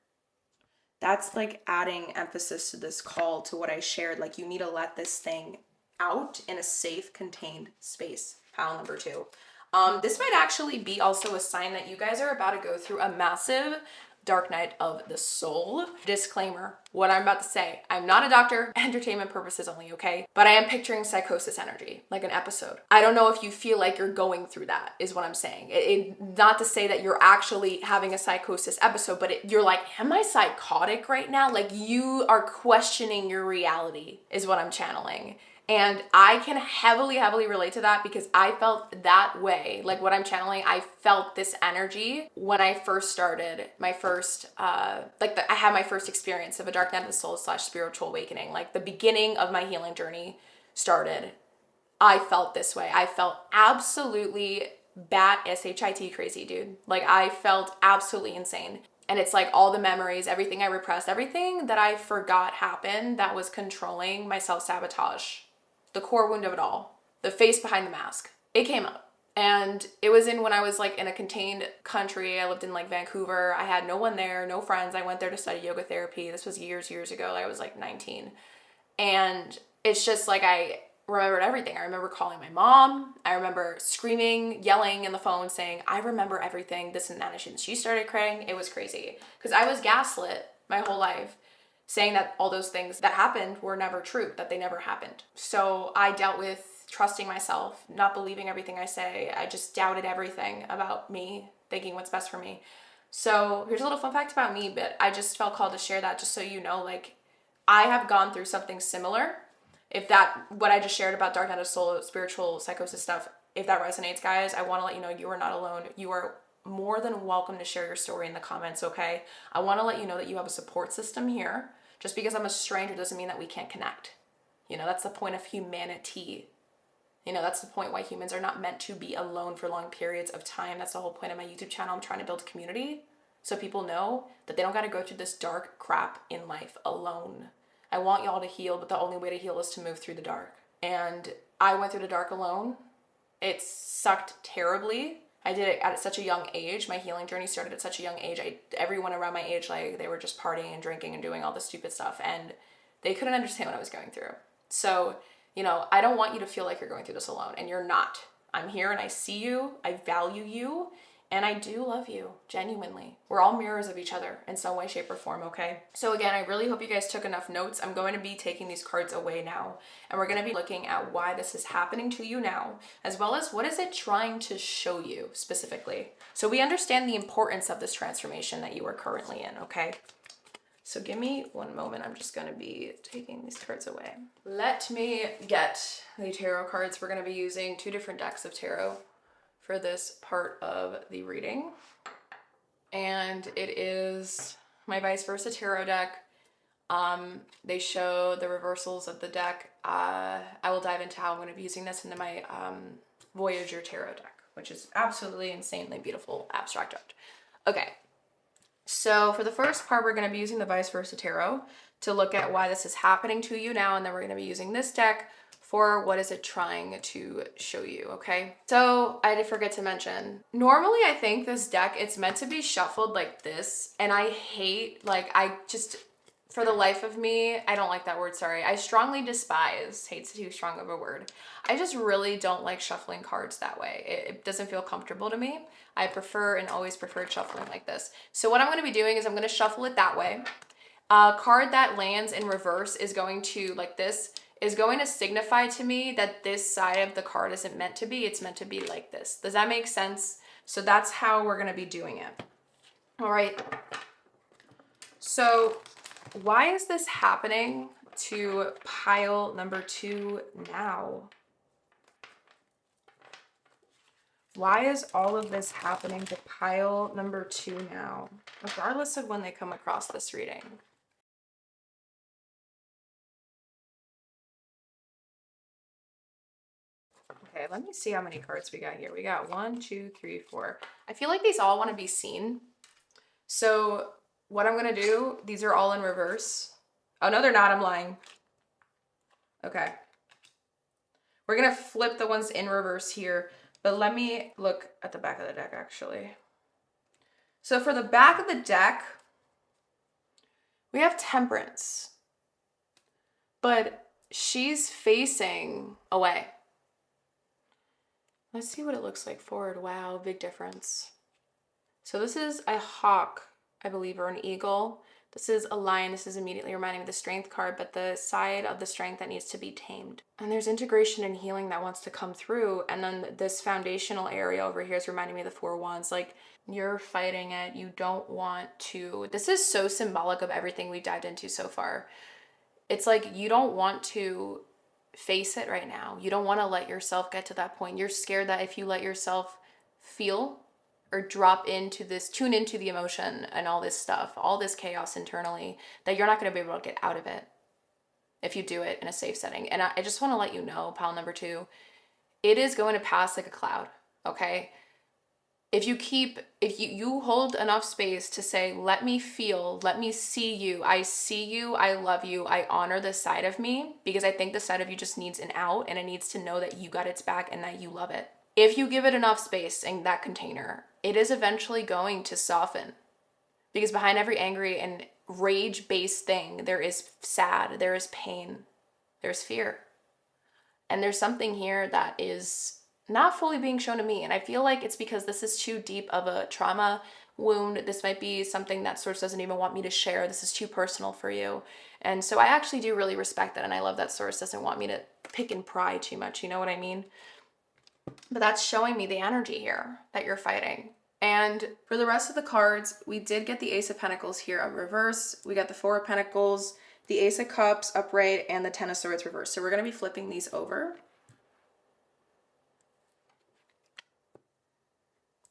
That's like adding emphasis to this call, to what I shared. Like, you need to let this thing out in a safe, contained space. Pile number 2. This might actually be also a sign that you guys are about to go through a massive dark night of the soul. Disclaimer, what I'm about to say, I'm not a doctor, entertainment purposes only, okay? But I am picturing psychosis energy, like an episode. I don't know if you feel like you're going through that, is what I'm saying. Not to say that you're actually having a psychosis episode, but you're like, am I psychotic right now? Like, you are questioning your reality, is what I'm channeling. And I can heavily relate to that, because I felt that way. Like, what I'm channeling, I felt this energy when I first started my first, I had my first experience of a dark night of the soul / spiritual awakening. Like, the beginning of my healing journey started, I felt this way. I felt absolutely bat shit crazy, dude. Like, I felt absolutely insane. And it's like all the memories, everything I repressed, everything that I forgot happened that was controlling my self-sabotage. The core wound of it all, the face behind the mask, it came up. And it was when I was like in a contained country. I lived in like Vancouver. I had no one there, no friends. I went there to study yoga therapy. This was years ago. I was like 19. And it's just like, I remembered everything. I remember calling my mom. I remember screaming, yelling in the phone, saying, I remember everything, this and that. And she started crying. It was crazy, because I was gaslit my whole life, saying that all those things that happened were never true, that they never happened. So I dealt with trusting myself, not believing everything I say. I just doubted everything about me, thinking what's best for me. So here's a little fun fact about me, but I just felt called to share that, just so you know, like, I have gone through something similar. If that, what I just shared about dark night of soul, spiritual psychosis stuff, if that resonates, guys, I want to let you know you are not alone. You are more than welcome to share your story in the comments, okay? I want to let you know that you have a support system here. Just because I'm a stranger doesn't mean that we can't connect. You know, that's the point of humanity. You know, that's the point why humans are not meant to be alone for long periods of time. That's the whole point of my YouTube channel. I'm trying to build a community so people know that they don't got to go through this dark crap in life alone. I want y'all to heal, but the only way to heal is to move through the dark. And I went through the dark alone. It sucked terribly. I did it at such a young age. My healing journey started at such a young age. Everyone around my age, like, they were just partying and drinking and doing all this stupid stuff, and they couldn't understand what I was going through. So, you know, I don't want you to feel like you're going through this alone, and you're not. I'm here and I see you, I value you, and I do love you, genuinely. We're all mirrors of each other in some way, shape, or form, okay? So again, I really hope you guys took enough notes. I'm going to be taking these cards away now, and we're going to be looking at why this is happening to you now, as well as what is it trying to show you specifically. So we understand the importance of this transformation that you are currently in, okay? So give me one moment. I'm just going to be taking these cards away. Let me get the tarot cards. We're going to be using 2 different decks of tarot for this part of the reading. And it is my vice versa tarot deck. They show the reversals of the deck. I will dive into how I'm going to be using this into my Voyager tarot deck, which is absolutely insanely beautiful abstract art. Okay. So for the first part, we're going to be using the vice versa tarot to look at why this is happening to you now. And then we're going to be using this deck for what is it trying to show you, okay? So I did forget to mention, normally I think this deck, it's meant to be shuffled like this. And I hate, like, for the life of me, I don't like that word, sorry. I strongly despise, hate's too strong of a word. I just really don't like shuffling cards that way. It doesn't feel comfortable to me. I prefer and always preferred shuffling like this. So what I'm gonna be doing is I'm gonna shuffle it that way. A card that lands in reverse is going to, like this, is going to signify to me that this side of the card isn't meant to be. It's meant to be like this. Does that make sense? So that's how we're gonna be doing it. All right. So why is this happening to pile number 2 now? Why is all of this happening to pile number 2 now, regardless of when they come across this reading? Okay, let me see how many cards we got here. We got 1, 2, 3, 4. I feel like these all want to be seen. So what I'm going to do, these are all in reverse. Oh, no, they're not. I'm lying. Okay. We're going to flip the ones in reverse here. But let me look at the back of the deck, actually. So for the back of the deck, we have Temperance. But she's facing away. Let's see what it looks like forward. Wow, big difference. So this is a hawk, I believe, or an eagle. This is a lion. This is immediately reminding me of the strength card, but the side of the strength that needs to be tamed. And there's integration and healing that wants to come through. And then this foundational area over here is reminding me of the 4 wands. Like, you're fighting it. You don't want to. This is so symbolic of everything we've dived into so far. It's like you don't want to face it right now. You don't want to let yourself get to that point. You're scared that if you let yourself feel or drop into this, tune into the emotion and all this stuff, all this chaos internally, that you're not going to be able to get out of it if you do it in a safe setting. And I just want to let you know, pile number 2, it is going to pass like a cloud, okay? If you hold enough space to say, let me feel, let me see you, I love you, I honor this side of me, because I think the side of you just needs an out, and it needs to know that you got its back and that you love it. If you give it enough space in that container, it is eventually going to soften, because behind every angry and rage-based thing, there is sad, there is pain, there's fear. And there's something here that is not fully being shown to me. And I feel like it's because this is too deep of a trauma wound. This might be something that Source doesn't even want me to share. This is too personal for you. And so I actually do really respect that. And I love that Source doesn't want me to pick and pry too much. You know what I mean? But that's showing me the energy here that you're fighting. And for the rest of the cards, we did get the Ace of Pentacles here in reverse. We got the 4 of Pentacles, the Ace of Cups upright, and the 10 of Swords reverse. So we're going to be flipping these over.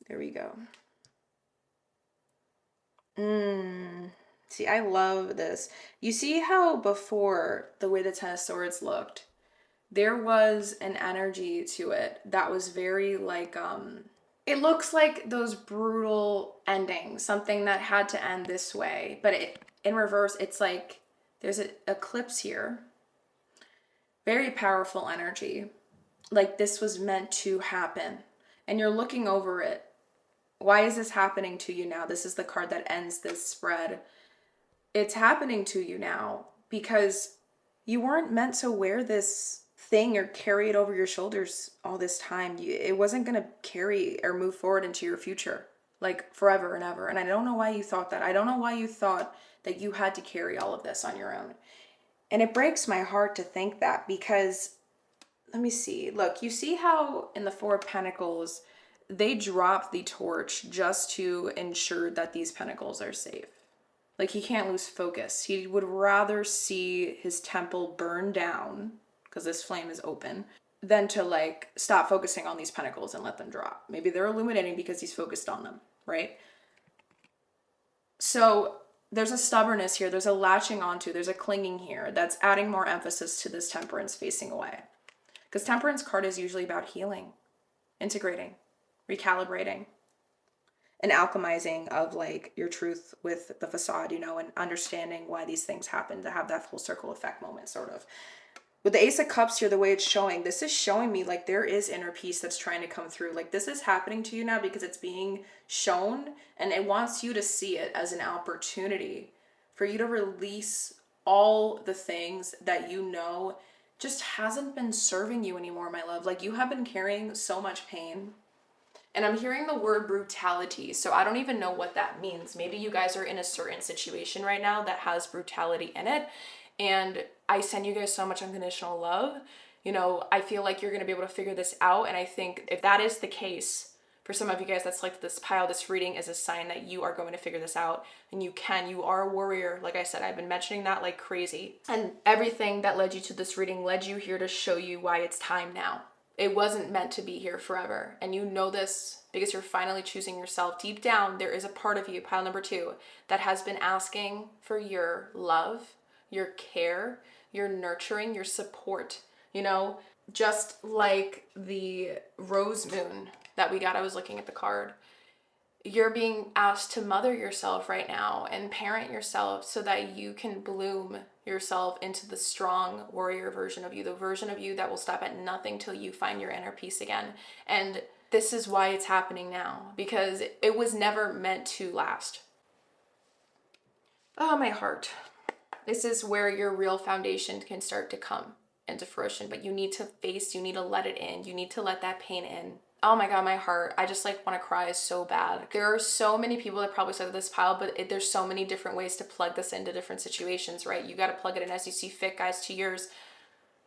There we go. See, I love this. You see how before, the way the 10 of Swords looked, there was an energy to it that was very like, it looks like those brutal endings, something that had to end this way. But in reverse, it's like there's an eclipse here. Very powerful energy. Like this was meant to happen. And you're looking over it. Why is this happening to you now? This is the card that ends this spread. It's happening to you now because you weren't meant to wear this thing or carry it over your shoulders all this time. It wasn't going to carry or move forward into your future like forever and ever. And I don't know why you thought that. I don't know why you thought that you had to carry all of this on your own. And it breaks my heart to think that, because let me see. Look, you see how in the 4 of Pentacles, they dropped the torch just to ensure that these pentacles are safe. Like he can't lose focus. He would rather see his temple burn down, because this flame is open, than to like stop focusing on these pentacles and let them drop. Maybe they're illuminating because he's focused on them, right? So there's a stubbornness here. There's a latching onto. There's a clinging here that's adding more emphasis to this Temperance facing away. Because Temperance card is usually about healing, integrating, recalibrating, and alchemizing of like your truth with the facade, you know, and understanding why these things happen, to have that full circle effect moment, sort of. With the Ace of Cups here, the way it's showing, this is showing me like there is inner peace that's trying to come through. Like this is happening to you now because it's being shown, and it wants you to see it as an opportunity for you to release all the things that you know just hasn't been serving you anymore, my love. Like you have been carrying so much pain. And I'm hearing the word brutality, so I don't even know what that means. Maybe you guys are in a certain situation right now that has brutality in it, and I send you guys so much unconditional love. You know, I feel like you're going to be able to figure this out, and I think if that is the case, for some of you guys that's like this pile, this reading is a sign that you are going to figure this out, and you are a warrior. Like I said, I've been mentioning that like crazy, and everything that led you to this reading led you here to show you why it's time now. It wasn't meant to be here forever. And you know this because you're finally choosing yourself. Deep down, there is a part of you, pile number 2, that has been asking for your love, your care, your nurturing, your support. You know, just like the rose moon that we got, I was looking at the card. You're being asked to mother yourself right now and parent yourself so that you can bloom yourself into the strong warrior version of you, the version of you that will stop at nothing till you find your inner peace again. And this is why it's happening now, because it was never meant to last. Oh, my heart. This is where your real foundation can start to come into fruition, but you need to face, you need to let it in, you need to let that pain in. Oh my God, my heart. I just like want to cry so bad. There are so many people that probably said this pile, but there's so many different ways to plug this into different situations, right? You got to plug it in as you see fit, guys, to yours.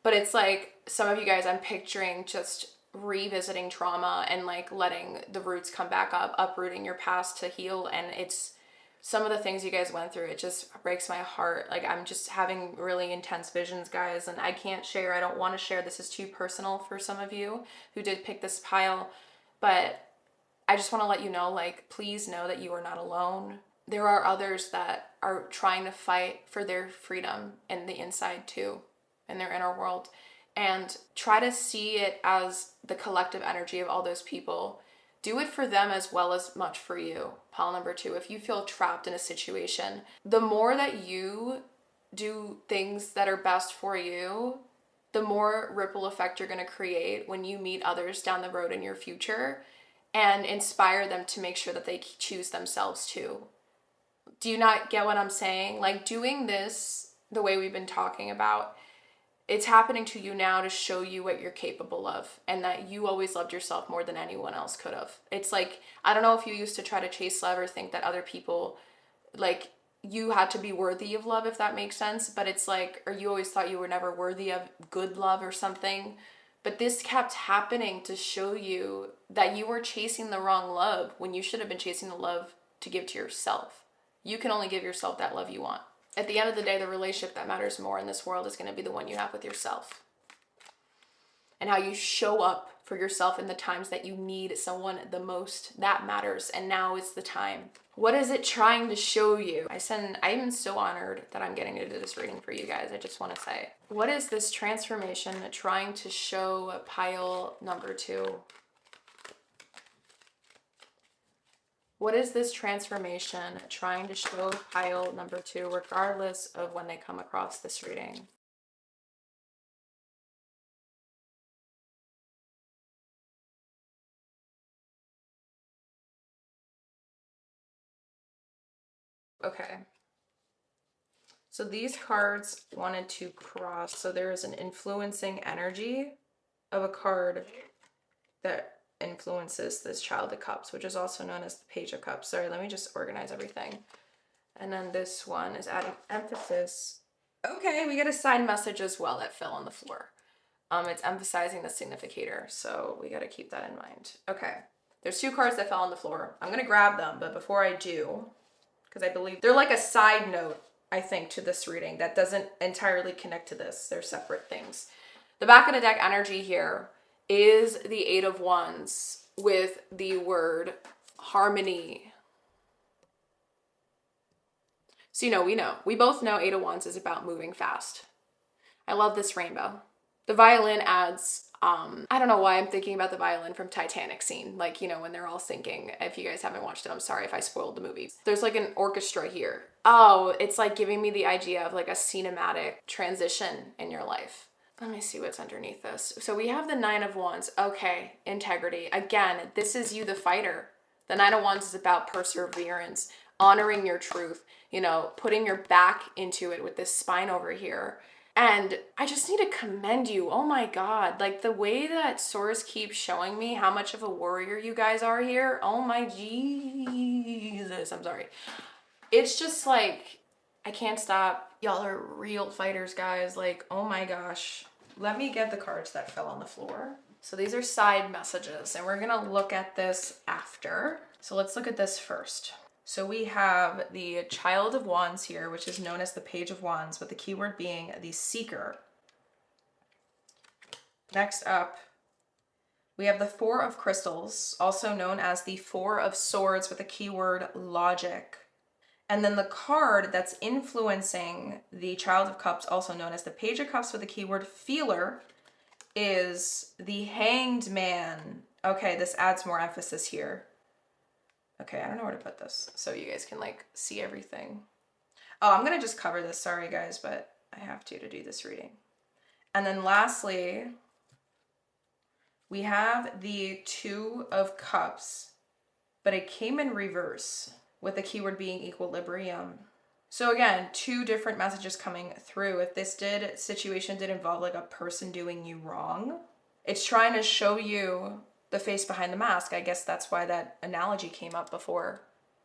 But it's like some of you guys, I'm picturing just revisiting trauma and like letting the roots come back up, uprooting your past to heal. And it's some of the things you guys went through, it just breaks my heart. Like, I'm just having really intense visions, guys, and I can't share. I don't want to share. This is too personal for some of you who did pick this pile, but I just want to let you know, like, please know that you are not alone. There are others that are trying to fight for their freedom in the inside too, in their inner world, and try to see it as the collective energy of all those people. Do it for them as well as much for you. Pile number 2, if you feel trapped in a situation, the more that you do things that are best for you, the more ripple effect you're going to create when you meet others down the road in your future and inspire them to make sure that they choose themselves too. Do you not get what I'm saying? Like, doing this the way we've been talking about, it's happening to you now to show you what you're capable of and that you always loved yourself more than anyone else could have. It's like, I don't know if you used to try to chase love or think that other people, like, you had to be worthy of love, if that makes sense. But it's like, or you always thought you were never worthy of good love or something. But this kept happening to show you that you were chasing the wrong love when you should have been chasing the love to give to yourself. You can only give yourself that love you want. At the end of the day, the relationship that matters more in this world is going to be the one you have with yourself. And how you show up for yourself in the times that you need someone the most, that matters. And now is the time. What is it trying to show you? I'm so honored that I'm getting to do this reading for you guys. I just want to say, what is this transformation trying to show pile number 2? What is this transformation trying to show pile number 2, regardless of when they come across this reading? Okay. So these cards wanted to cross. So there is an influencing energy of a card that influences this Child of Cups, which is also known as the Page of Cups. Sorry, let me just organize everything. And then this one is adding emphasis. Okay, we get a side message as well that fell on the floor. It's emphasizing the significator, so we got to keep that in mind. Okay, there's 2 cards that fell on the floor. I'm gonna grab them, but before I do, because I believe they're like a side note, I think, to this reading that doesn't entirely connect to this. They're separate things. The back of the deck energy here is the 8 of Wands with the word harmony. So we both know 8 of Wands is about moving fast. I love this rainbow. The violin adds, I don't know why I'm thinking about the violin from Titanic scene. Like, when they're all sinking. If you guys haven't watched it, I'm sorry if I spoiled the movie. There's like an orchestra here. Oh, it's like giving me the idea of like a cinematic transition in your life. Let me see what's underneath this. So we have the 9 of Wands. Okay, integrity. Again, this is you, the fighter. The 9 of Wands is about perseverance, honoring your truth, putting your back into it with this spine over here. And I just need to commend you. Oh my God. Like, the way that Source keeps showing me how much of a warrior you guys are here. Oh my Jesus. I'm sorry. It's just like, I can't stop. Y'all are real fighters, guys. Like, oh my gosh. Let me get the cards that fell on the floor. So these are side messages, and we're going to look at this after. So let's look at this first. So we have the Child of Wands here, which is known as the Page of Wands, with the keyword being the Seeker. Next up, we have the 4 of Crystals, also known as the 4 of Swords, with the keyword Logic. And then the card that's influencing the Child of Cups, also known as the Page of Cups, with the keyword Feeler, is the Hanged Man. Okay, this adds more emphasis here. Okay, I don't know where to put this so you guys can like see everything. Oh, I'm gonna just cover this. Sorry guys, but I have to do this reading. And then lastly, we have the Two of Cups, but it came in reverse with the keyword being equilibrium. So again, two different messages coming through. If this situation did involve like a person doing you wrong, it's trying to show you the face behind the mask. I guess that's why that analogy came up before.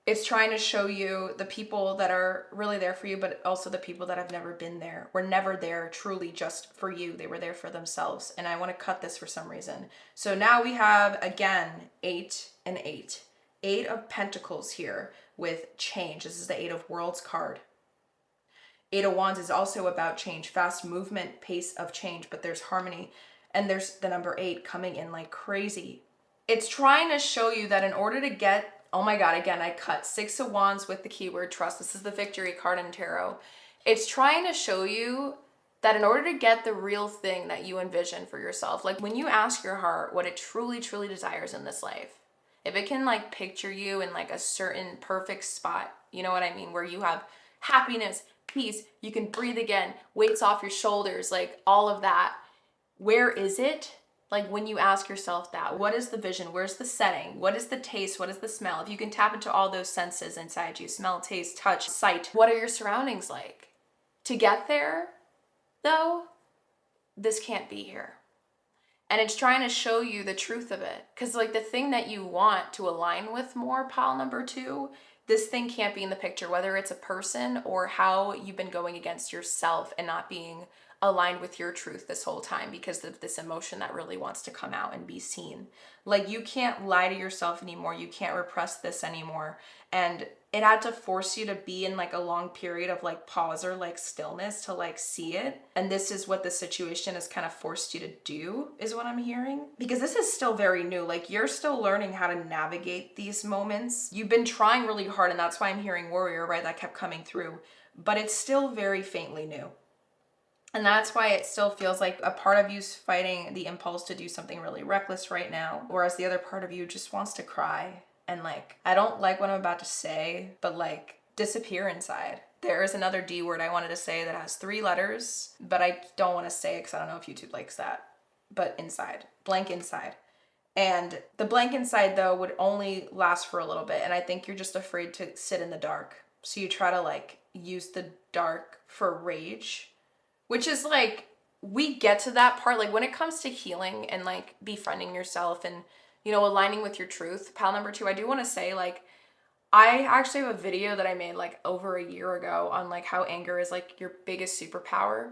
It's trying to show you the people that are really there for you, but also the people that have never been there, were never there truly just for you. They were there for themselves. And I want to cut this for some reason. So now we have, again, 8 and 8. 8 of Pentacles here with change. This is the 8 of Worlds card. 8 of Wands is also about change, fast movement, pace of change, but there's harmony. And there's the number 8 coming in like crazy. It's trying to show you that in order to get, oh my God, again, I cut 6 of Wands with the keyword trust. This is the victory card in tarot. It's trying to show you that in order to get the real thing that you envision for yourself, like when you ask your heart what it truly, truly desires in this life, if it can like picture you in like a certain perfect spot, you know what I mean, where you have happiness, peace, you can breathe again, weights off your shoulders, like all of that. Where is it? Like when you ask yourself that, what is the vision? Where's the setting? What is the taste? What is the smell? If you can tap into all those senses inside you, smell, taste, touch, sight, what are your surroundings like? To get there, though, this can't be here. And it's trying to show you the truth of it. Because like the thing that you want to align with more, pile number 2, this thing can't be in the picture, whether it's a person or how you've been going against yourself and not being aligned with your truth this whole time because of this emotion that really wants to come out and be seen. Like you can't lie to yourself anymore. You can't repress this anymore. And it had to force you to be in like a long period of like pause or like stillness to like see it. And this is what the situation has kind of forced you to do, is what I'm hearing. Because this is still very new. Like you're still learning how to navigate these moments. You've been trying really hard, and that's why I'm hearing warrior, right? That kept coming through. But it's still very faintly new. And that's why it still feels like a part of you's fighting the impulse to do something really reckless right now, whereas the other part of you just wants to cry and like, I don't like what I'm about to say, but like disappear inside. There is another D word I wanted to say that has 3 letters, but I don't want to say it because I don't know if YouTube likes that. But inside, blank inside. And the blank inside though would only last for a little bit. And I think you're just afraid to sit in the dark. So you try to like use the dark for rage, which is like, we get to that part. Like when it comes to healing and like befriending yourself and, you know, aligning with your truth, pile number 2, I do want to say like, I actually have a video that I made like over a year ago on like how anger is like your biggest superpower.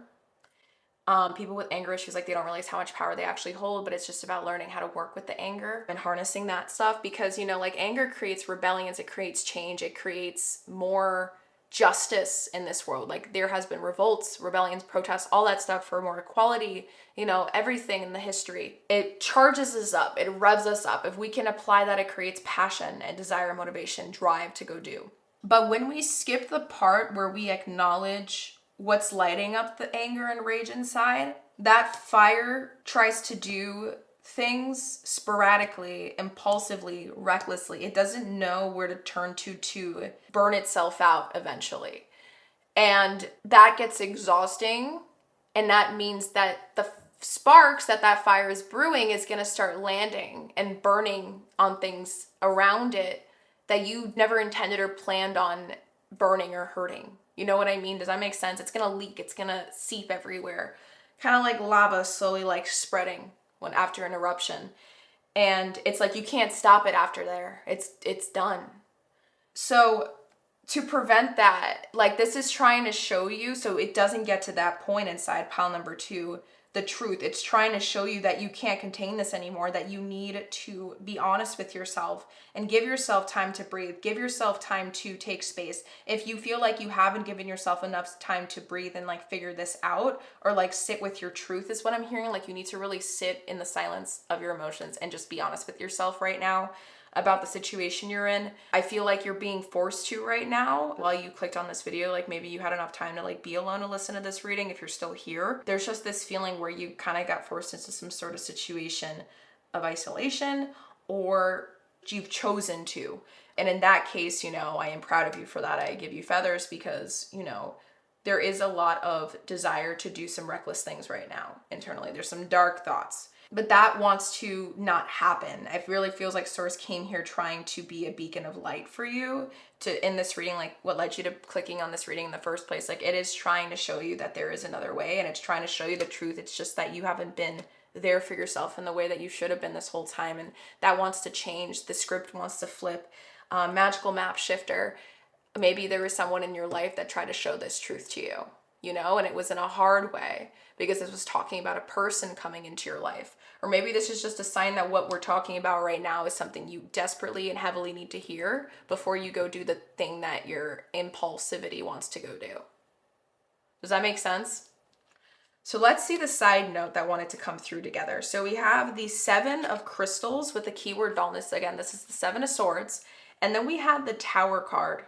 People with anger issues, like they don't realize how much power they actually hold, but it's just about learning how to work with the anger and harnessing that stuff because, you know, like anger creates rebellions, it creates change, it creates more justice in this world. Like there has been revolts, rebellions, protests, all that stuff for more equality, you know, everything in the history. It charges us up, it revs us up. If we can apply that, it creates passion and desire, motivation, drive to go do. But when we skip the part where we acknowledge what's lighting up the anger and rage inside, that fire tries to do things sporadically, impulsively, recklessly. It doesn't know where to turn to burn itself out eventually. And that gets exhausting. And that means that the sparks that fire is brewing is going to start landing and burning on things around it that you never intended or planned on burning or hurting. You know what I mean? Does that make sense? It's going to leak. It's going to seep everywhere. Kind of like lava slowly like spreading when after an eruption. And it's like you can't stop it after there. It's done. So to prevent that, like this is trying to show you so it doesn't get to that point inside pile number 2, the truth. It's trying to show you that you can't contain this anymore, that you need to be honest with yourself and give yourself time to breathe. Give yourself time to take space. If you feel like you haven't given yourself enough time to breathe and like figure this out or like sit with your truth is what I'm hearing. Like you need to really sit in the silence of your emotions and just be honest with yourself right now. about the situation you're in. I feel like you're being forced to right now while you clicked on this video. Like maybe you had enough time to like be alone and listen to this reading if you're still here. There's just this feeling where you kind of got forced into some sort of situation of isolation, or you've chosen to. And in that case, you know, I am proud of you for that. I give you feathers because, you know, there is a lot of desire to do some reckless things right now internally. There's some dark thoughts, but that wants to not happen. It really feels like Source came here trying to be a beacon of light for you to, in this reading, like what led you to clicking on this reading in the first place. Like it is trying to show you that there is another way, and it's trying to show you the truth. It's just that you haven't been there for yourself in the way that you should have been this whole time. And that wants to change. The script wants to flip. Magical map shifter. Maybe there was someone in your life that tried to show this truth to you, you know, and it was in a hard way because this was talking about a person coming into your life. Or maybe this is just a sign that what we're talking about right now is something you desperately and heavily need to hear before you go do the thing that your impulsivity wants to go do. Does that make sense? So let's see the side note that wanted to come through together. So we have the 7 of crystals with the keyword dullness. Again, this is the 7 of swords. And then we have the Tower card.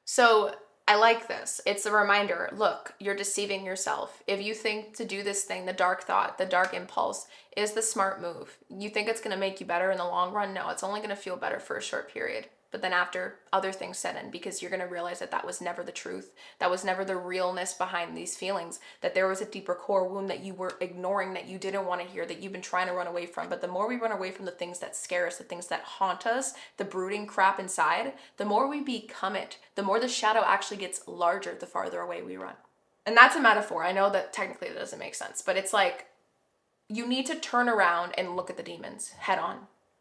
So I like this. It's a reminder, look, you're deceiving yourself. If you think to do this thing, the dark thought, the dark impulse is the smart move. You think it's going to make you better in the long run? No, it's only going to feel better for a short period. But then after, other things set in because you're going to realize that that was never the truth. That was never the realness behind these feelings. That there was a deeper core wound that you were ignoring, that you didn't want to hear, that you've been trying to run away from. But the more we run away from the things that scare us, the things that haunt us, the brooding crap inside, the more we become it. The more the shadow actually gets larger, the farther away we run. And that's a metaphor. I know that technically it doesn't make sense, but it's like you need to turn around and look at the demons head on.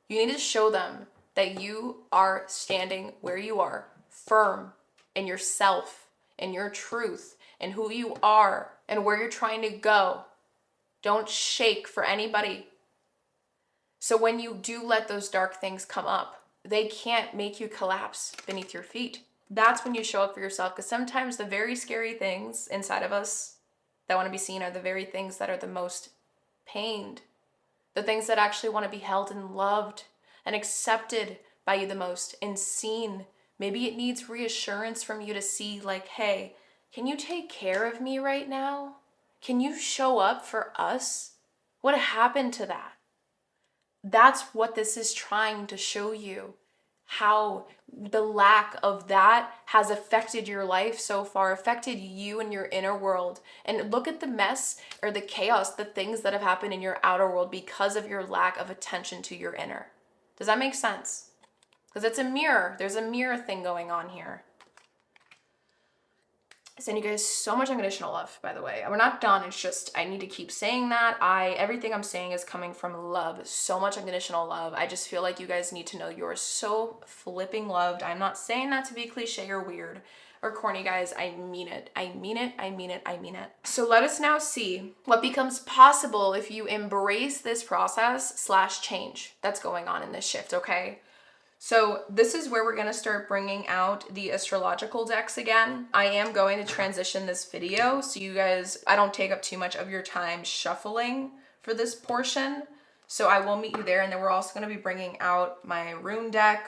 You need to show them that you are standing where you are, firm in yourself, in your truth, in who you are, and where you're trying to go. Don't shake for anybody. So when you do let those dark things come up, they can't make you collapse beneath your feet. That's when you show up for yourself, because sometimes the very scary things inside of us that want to be seen are the very things that are the most pained. The things that actually want to be held and loved and accepted by you the most and seen. Maybe it needs reassurance from you to see like, hey, can you take care of me right now? Can you show up for us? What happened to that? That's what this is trying to show you. How the lack of that has affected your life so far, affected you and your inner world. And look at the mess or the chaos, the things that have happened in your outer world because of your lack of attention to your inner. Does that make sense? Because it's a mirror. There's a mirror thing going on here. I send you guys so much unconditional love, by the way. We're not done. It's just I need to keep saying that. Everything I'm saying is coming from love. So much unconditional love. I just feel like you guys need to know you're so flipping loved. I'm not saying that to be cliche or weird or corny, guys. I mean it. I mean it. I mean it. I mean it. So let us now see what becomes possible if you embrace this process / change that's going on in this shift, okay? So this is where we're going to start bringing out the astrological decks again. I am going to transition this video so you guys, I don't take up too much of your time shuffling for this portion. So I will meet you there, and then we're also going to be bringing out my rune deck,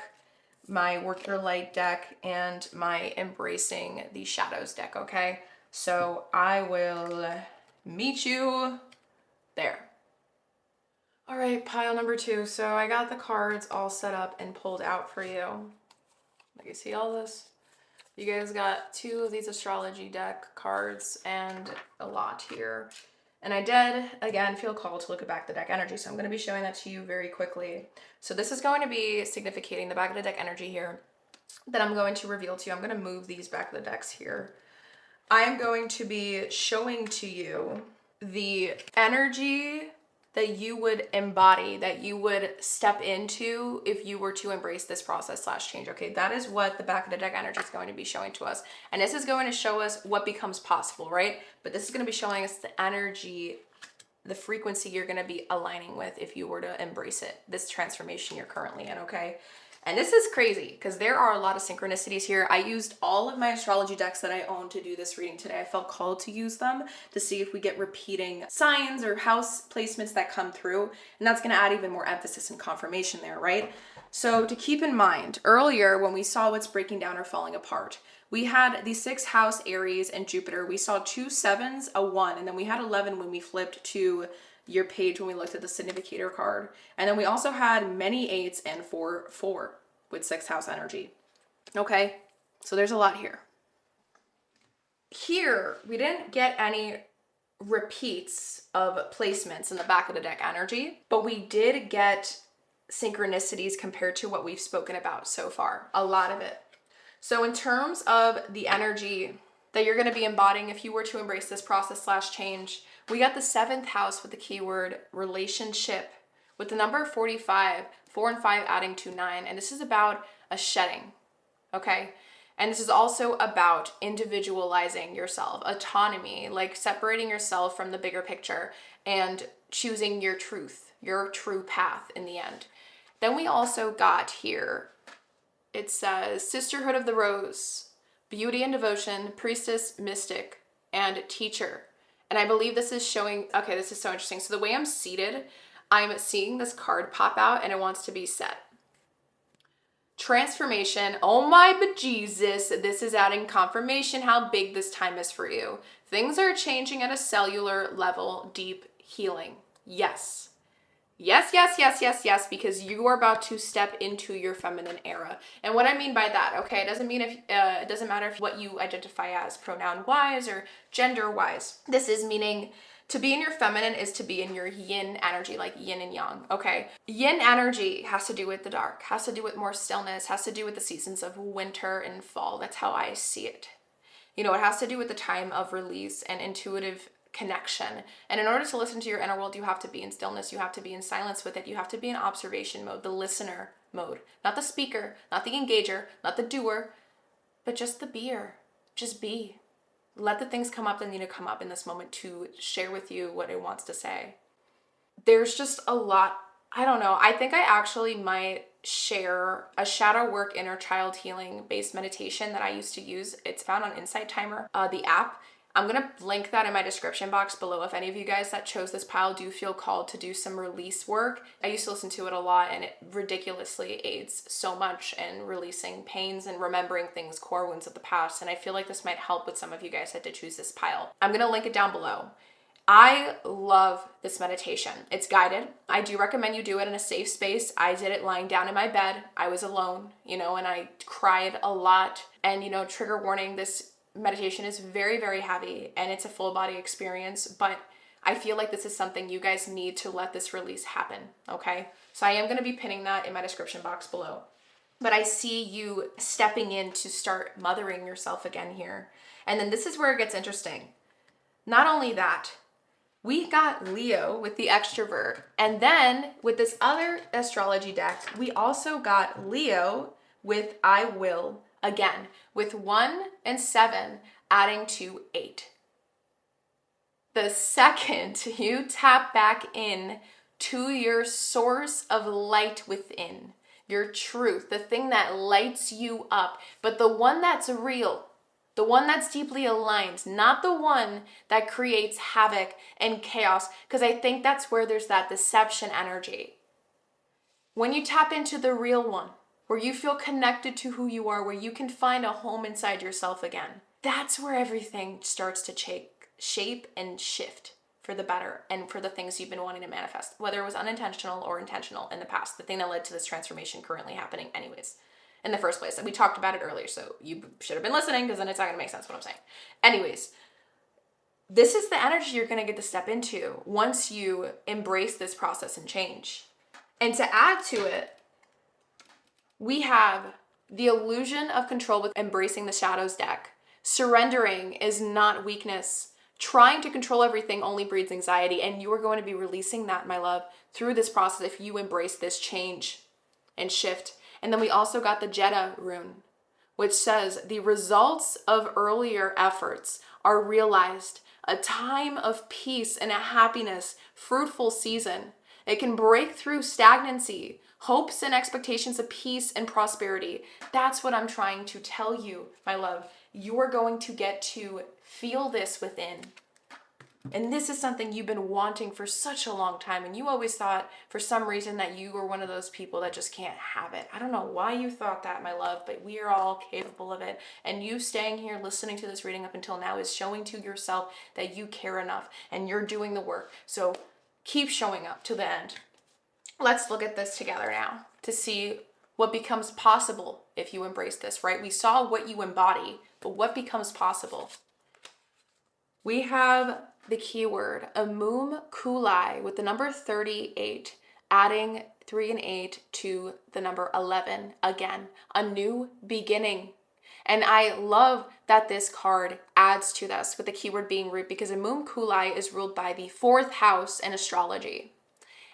my Work Your Light deck, and my Embracing the Shadows deck, okay? So I will meet you there. All right, pile number 2. So I got the cards all set up and pulled out for you. Like you see all this? You guys got 2 of these astrology deck cards and a lot here. And I did, again, feel called to look at back the deck energy. So I'm going to be showing that to you very quickly. So this is going to be significating the back of the deck energy here that I'm going to reveal to you. I'm going to move these back of the decks here. I am going to be showing to you the energy that you would embody, that you would step into if you were to embrace this process / change. Okay, that is what the back of the deck energy is going to be showing to us. And this is going to show us what becomes possible, right? But this is going to be showing us the energy, the frequency you're going to be aligning with if you were to embrace it, this transformation you're currently in, okay? And this is crazy because there are a lot of synchronicities here. I used all of my astrology decks that I own to do this reading today. I felt called to use them to see if we get repeating signs or house placements that come through. And that's going to add even more emphasis and confirmation there, right? So to keep in mind, earlier when we saw what's breaking down or falling apart, we had the 6th house, Aries, and Jupiter. We saw 2 7s, a 1, and then we had 11 when we flipped to your page when we looked at the significator card. And then we also had many 8s and 4 with 6th house energy. Okay, so there's a lot here. Here, we didn't get any repeats of placements in the back of the deck energy, but we did get synchronicities compared to what we've spoken about so far, a lot of it. So in terms of the energy that you're going to be embodying if you were to embrace this process / change, we got the 7th house with the keyword relationship with the number 45, 4 and 5 adding to 9. And this is about a shedding, okay? And this is also about individualizing yourself, autonomy, like separating yourself from the bigger picture and choosing your truth, your true path in the end. Then we also got here, it says Sisterhood of the Rose, Beauty and Devotion, Priestess, Mystic, and Teacher. And I believe this is showing, okay, this is so interesting. So the way I'm seated, I'm seeing this card pop out and it wants to be set. Transformation, oh my bejesus, this is adding confirmation how big this time is for you. Things are changing at a cellular level, deep healing. Yes. Yes, yes, yes, yes, yes, because you are about to step into your feminine era. And what I mean by that, okay, it doesn't mean if it doesn't matter if what you identify as pronoun-wise or gender-wise. This is meaning to be in your feminine is to be in your yin energy, like yin and yang, okay? Yin energy has to do with the dark, has to do with more stillness, has to do with the seasons of winter and fall. That's how I see it. You know, it has to do with the time of release and intuitive connection. And in order to listen to your inner world, you have to be in stillness. You have to be in silence with it. You have to be in observation mode, the listener mode, not the speaker, not the engager, not the doer, but just the beer. Just be. Let the things come up that need to come up in this moment to share with you what it wants to say. There's just a lot. I don't know. I think I actually might share a shadow work inner child healing based meditation that I used to use. It's found on Insight Timer, the app. I'm going to link that in my description box below. If any of you guys that chose this pile do feel called to do some release work, I used to listen to it a lot and it ridiculously aids so much in releasing pains and remembering things, core wounds of the past. And I feel like this might help with some of you guys that did choose this pile. I'm going to link it down below. I love this meditation. It's guided. I do recommend you do it in a safe space. I did it lying down in my bed. I was alone, and I cried a lot. And, trigger warning, this meditation is very, very heavy and it's a full body experience, but I feel like this is something you guys need to let this release happen, okay? So I am going to be pinning that in my description box below. But I see you stepping in to start mothering yourself again here. And then this is where it gets interesting. Not only that, we got Leo with the extrovert. And then with this other astrology deck, we also got Leo with I will again, with 1 and 7 adding to 8. The second you tap back in to your source of light within, your truth, the thing that lights you up, but the one that's real, the one that's deeply aligned, not the one that creates havoc and chaos, because I think that's where there's that deception energy. When you tap into the real one, where you feel connected to who you are, where you can find a home inside yourself again, that's where everything starts to shape and shift for the better and for the things you've been wanting to manifest, whether it was unintentional or intentional in the past, the thing that led to this transformation currently happening anyways, in the first place. And we talked about it earlier, so you should have been listening because then it's not going to make sense what I'm saying. Anyways, this is the energy you're going to get to step into once you embrace this process and change. And to add to it, we have the illusion of control with embracing the shadows deck. Surrendering is not weakness. Trying to control everything only breeds anxiety, and you are going to be releasing that, my love, through this process if you embrace this change and shift. And then we also got the Jeddah rune, which says the results of earlier efforts are realized. A time of peace and a happiness, fruitful season. It can break through stagnancy, hopes and expectations of peace and prosperity. That's what I'm trying to tell you, my love. You are going to get to feel this within. And this is something you've been wanting for such a long time. And you always thought for some reason that you were one of those people that just can't have it. I don't know why you thought that, my love, but we are all capable of it. And you staying here listening to this reading up until now is showing to yourself that you care enough and you're doing the work. So keep showing up to the end. Let's look at this together now to see what becomes possible if you embrace this, right? We saw what you embody, but what becomes possible? We have the keyword Amum Kulai with the number 38, adding 3 and 8 to the number 11. Again, a new beginning. And I love that this card adds to this with the keyword being root, because Amum Kulai is ruled by the 4th house in astrology.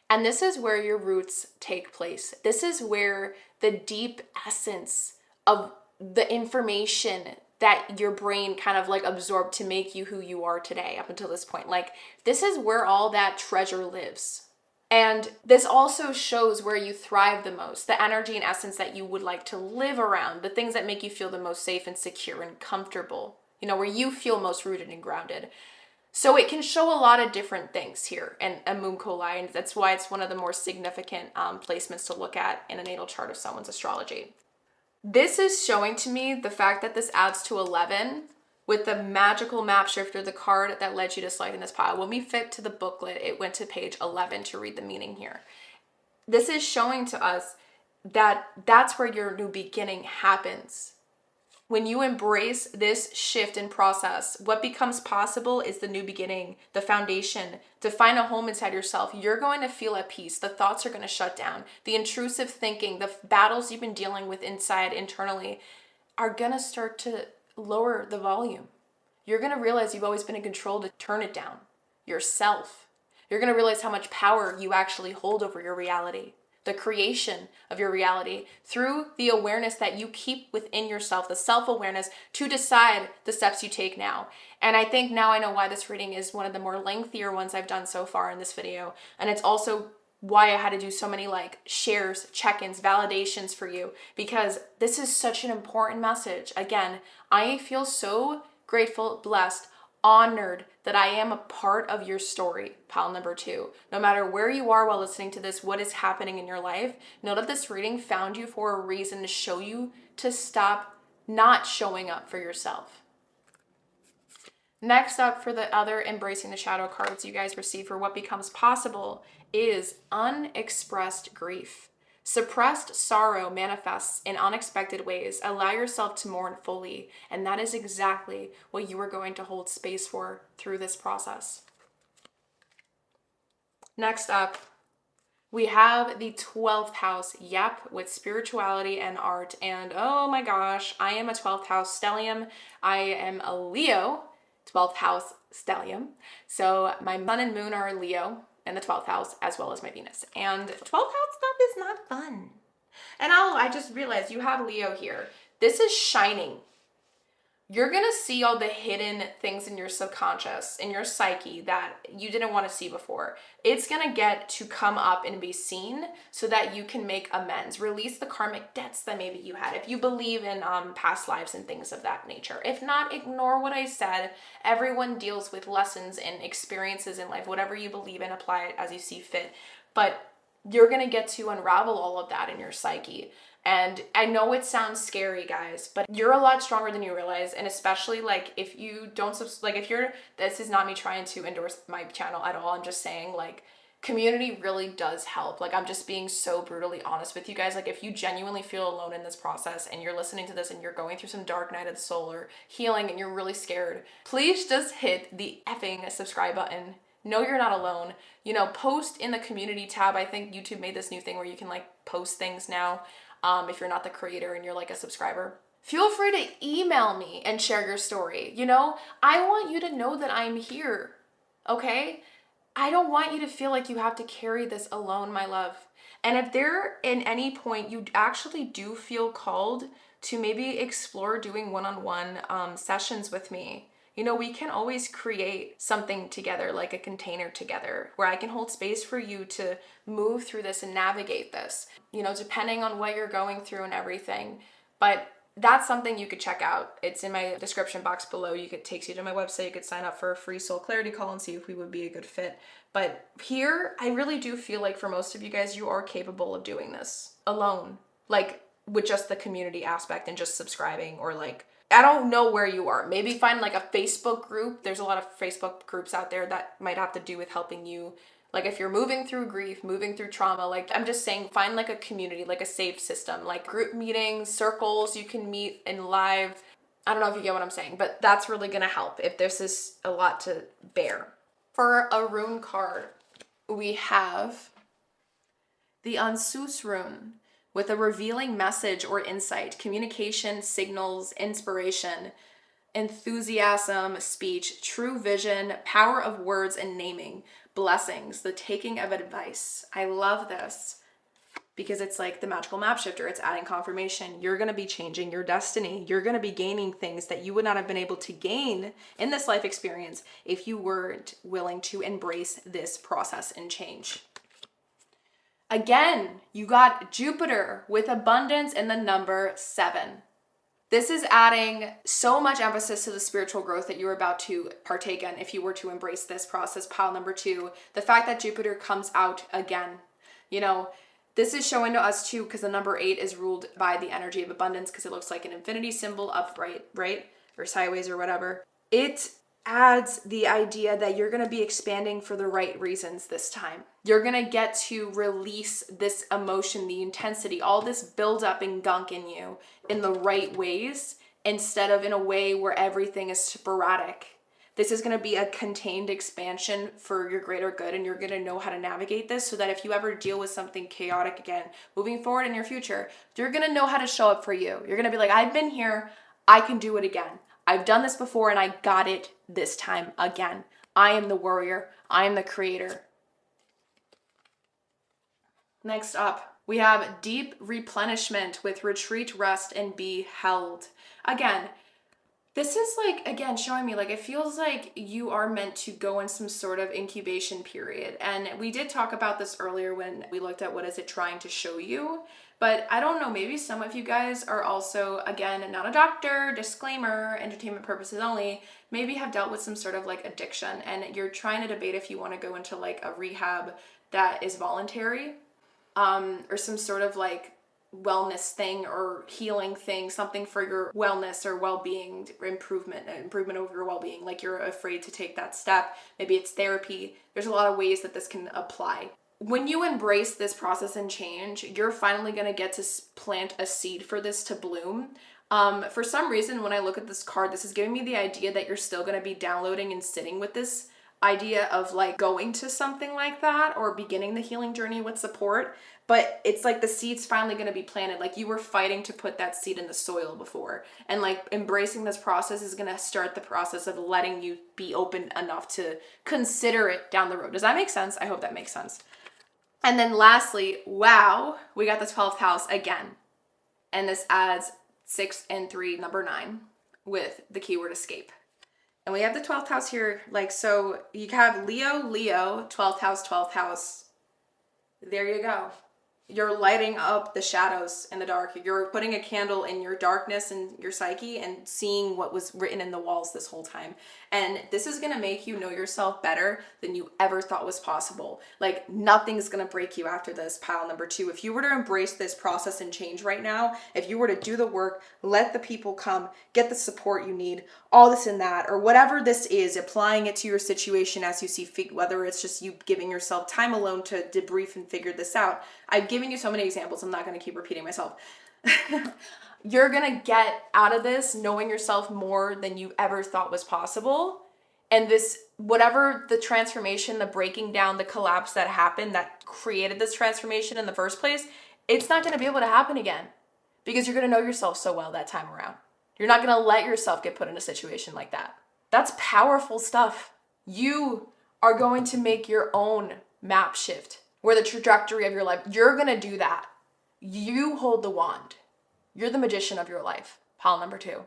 And this is where your roots take place. This is where the deep essence of the information that your brain kind of like absorbed to make you who you are today up until this point. Like, this is where all that treasure lives. And this also shows where you thrive the most, the energy and essence that you would like to live around, the things that make you feel the most safe and secure and comfortable, you know, where you feel most rooted and grounded. So it can show a lot of different things here in a moon Kulai, and that's why it's one of the more significant placements to look at in a natal chart of someone's astrology. This is showing to me the fact that this adds to 11 with the magical map shifter, the card that led you to slide in this pile. When we fit to the booklet, it went to page 11 to read the meaning here. This is showing to us that that's where your new beginning happens. When you embrace this shift and process, what becomes possible is the new beginning, the foundation, to find a home inside yourself. You're going to feel at peace. The thoughts are going to shut down. The intrusive thinking, the battles you've been dealing with inside, internally, are going to start to lower the volume. You're going to realize you've always been in control to turn it down yourself. You're going to realize how much power you actually hold over your reality, the creation of your reality, through the awareness that you keep within yourself, the self-awareness to decide the steps you take now. And I think now I know why this reading is one of the more lengthier ones I've done so far in this video. And it's also why I had to do so many like shares, check-ins, validations for you, because this is such an important message. Again, I feel so grateful, blessed, honored that I am a part of your story, pile number 2. No matter where you are while listening to this, what is happening in your life, know that this reading found you for a reason, to show you to stop not showing up for yourself. Next up, for the other Embracing the Shadow cards you guys receive for what becomes possible, is unexpressed grief. Suppressed sorrow manifests in unexpected ways. Allow yourself to mourn fully, and that is exactly what you are going to hold space for through this process. Next up, we have the 12th house, yep, with spirituality and art. And oh my gosh, I am a 12th house stellium. I am a Leo, 12th house stellium. So my sun and moon are Leo in the 12th house, as well as my Venus. And 12th house stuff is not fun. And I just realized you have Leo here. This is shining. You're going to see all the hidden things in your subconscious, in your psyche, that you didn't want to see before. It's going to get to come up and be seen so that you can make amends. Release the karmic debts that maybe you had, if you believe in past lives and things of that nature. If not, ignore what I said. Everyone deals with lessons and experiences in life. Whatever you believe in, apply it as you see fit. But you're going to get to unravel all of that in your psyche. And I know it sounds scary, guys, but you're a lot stronger than you realize. And especially like if you don't, this is not me trying to endorse my channel at all. I'm just saying, like, community really does help. Like, I'm just being so brutally honest with you guys. Like, if you genuinely feel alone in this process and you're listening to this and you're going through some dark night of the soul or healing and you're really scared, please just hit the effing subscribe button. No, you're not alone. You know, post in the community tab. I think YouTube made this new thing where you can like post things now. If you're not the creator and you're like a subscriber, feel free to email me and share your story. You know, I want you to know that I'm here. Okay? I don't want you to feel like you have to carry this alone, my love. And if there in any point you actually do feel called to maybe explore doing one-on-one sessions with me, you know, we can always create something together, like a container together, where I can hold space for you to move through this and navigate this, you know, depending on what you're going through and everything. But that's something you could check out. It's in my description box below. Takes you to my website. You could sign up for a free soul clarity call and see if we would be a good fit. But here, I really do feel like for most of you guys, you are capable of doing this alone, like with just the community aspect and just subscribing, or like, I don't know where you are. Maybe find like a Facebook group. There's a lot of Facebook groups out there that might have to do with helping you. Like if you're moving through grief, moving through trauma, like I'm just saying, find like a community, like a safe system, like group meetings, circles you can meet in live. I don't know if you get what I'm saying, but that's really gonna help if this is a lot to bear. For a rune card, we have the Ansus rune with a revealing message or insight, communication, signals, inspiration, enthusiasm, speech, true vision, power of words and naming, blessings, the taking of advice. I love this because it's like the magical map shifter. It's adding confirmation. You're going to be changing your destiny. You're going to be gaining things that you would not have been able to gain in this life experience if you weren't willing to embrace this process and change. Again, you got Jupiter with abundance in the number 7. This is adding so much emphasis to the spiritual growth that you're about to partake in if you were to embrace this process. Pile number 2, the fact that Jupiter comes out again. You know, this is showing to us too, because the number 8 is ruled by the energy of abundance, because it looks like an infinity symbol upright, right? Or sideways or whatever. It adds the idea that you're going to be expanding for the right reasons this time. You're going to get to release this emotion, the intensity, all this buildup and gunk in you in the right ways, instead of in a way where everything is sporadic. This is going to be a contained expansion for your greater good, and you're going to know how to navigate this so that if you ever deal with something chaotic again, moving forward in your future, you're going to know how to show up for you. You're going to be like, I've been here, I can do it again. I've done this before and I got it this time again. I am the warrior. I am the creator. Next up, we have deep replenishment with retreat, rest, and be held. Again, this is like, again, showing me like it feels like you are meant to go in some sort of incubation period. And we did talk about this earlier when we looked at what is it trying to show you. But I don't know, maybe some of you guys are also, again, not a doctor, disclaimer, entertainment purposes only, maybe have dealt with some sort of like addiction, and you're trying to debate if you want to go into like a rehab that is voluntary, or some sort of like wellness thing or healing thing, something for your wellness or well-being, improvement over your well-being, like you're afraid to take that step. Maybe it's therapy. There's a lot of ways that this can apply. When you embrace this process and change, you're finally going to get to plant a seed for this to bloom. For some reason, when I look at this card, this is giving me the idea that you're still going to be downloading and sitting with this idea of like going to something like that or beginning the healing journey with support. But it's like the seed's finally going to be planted. Like you were fighting to put that seed in the soil before. And like embracing this process is going to start the process of letting you be open enough to consider it down the road. Does that make sense? I hope that makes sense. And then lastly, wow, we got the 12th house again. And this adds 6 and 3, number 9, with the keyword escape. And we have the 12th house here. Like, so you have Leo, 12th house, 12th house. There you go. You're lighting up the shadows in the dark. You're putting a candle in your darkness and your psyche and seeing what was written in the walls this whole time. And this is going to make you know yourself better than you ever thought was possible. Like nothing's going to break you after this, pile number 2. If you were to embrace this process and change right now, if you were to do the work, let the people come, get the support you need, all this and that, or whatever this is, applying it to your situation as you see fit, whether it's just you giving yourself time alone to debrief and figure this out. I've given you so many examples, I'm not going to keep repeating myself. You're going to get out of this knowing yourself more than you ever thought was possible. And this, whatever the transformation, the breaking down, the collapse that happened that created this transformation in the first place, it's not going to be able to happen again because you're going to know yourself so well that time around. You're not going to let yourself get put in a situation like that. That's powerful stuff. You are going to make your own map shift where the trajectory of your life, you're going to do that. You hold the wand. You're the magician of your life. Pile number 2.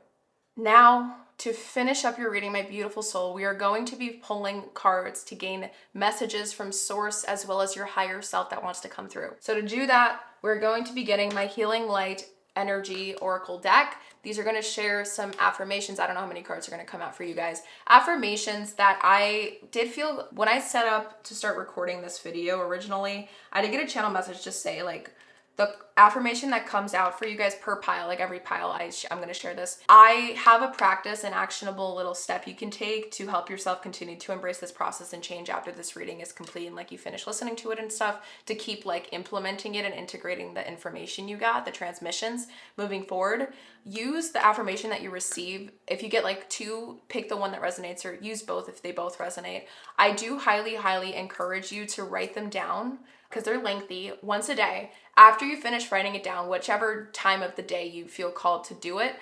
Now, to finish up your reading, my beautiful soul, we are going to be pulling cards to gain messages from source as well as your higher self that wants to come through. So to do that, we're going to be getting my healing light energy oracle deck. These are going to share some affirmations. I don't know how many cards are going to come out for you guys. Affirmations that I did feel when I set up to start recording this video originally, I did get a channel message just say like, the affirmation that comes out for you guys per pile, like every pile, I'm going to share this. I have a practice, an actionable little step you can take to help yourself continue to embrace this process and change after this reading is complete and like you finish listening to it and stuff, to keep like implementing it and integrating the information you got, the transmissions moving forward. Use the affirmation that you receive. If you get like two, pick the one that resonates, or use both if they both resonate. I do highly encourage you to write them down because they're lengthy, once a day. After you finish writing it down, whichever time of the day you feel called to do it,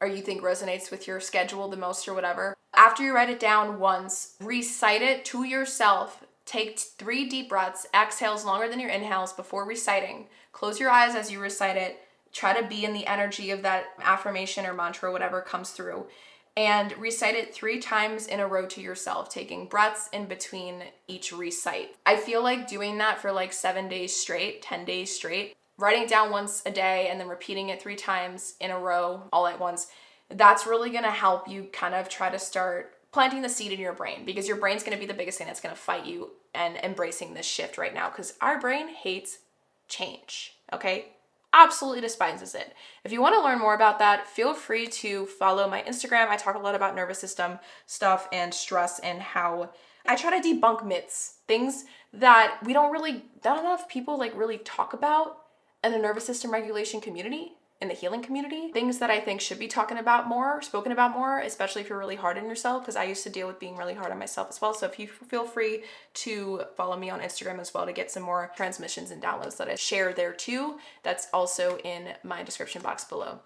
or you think resonates with your schedule the most or whatever, after you write it down once, recite it to yourself. Take 3 deep breaths, exhales longer than your inhales before reciting. Close your eyes as you recite it. Try to be in the energy of that affirmation or mantra, whatever comes through. And recite it 3 times in a row to yourself, taking breaths in between each recite. I feel like doing that for like 7 days straight, 10 days straight, writing it down once a day and then repeating it 3 times in a row all at once, that's really gonna help you kind of try to start planting the seed in your brain, because your brain's gonna be the biggest thing that's gonna fight you and embracing this shift right now, because our brain hates change, okay? Absolutely despises it. If you want to learn more about that, feel free to follow my Instagram. I talk a lot about nervous system stuff and stress and how I try to debunk myths, things that not enough people like really talk about in the nervous system regulation community, in the healing community, things that I think should be spoken about more, especially if you're really hard on yourself, because I used to deal with being really hard on myself as well. So if you feel free to follow me on Instagram as well to get some more transmissions and downloads that I share there too. That's also in my description box below.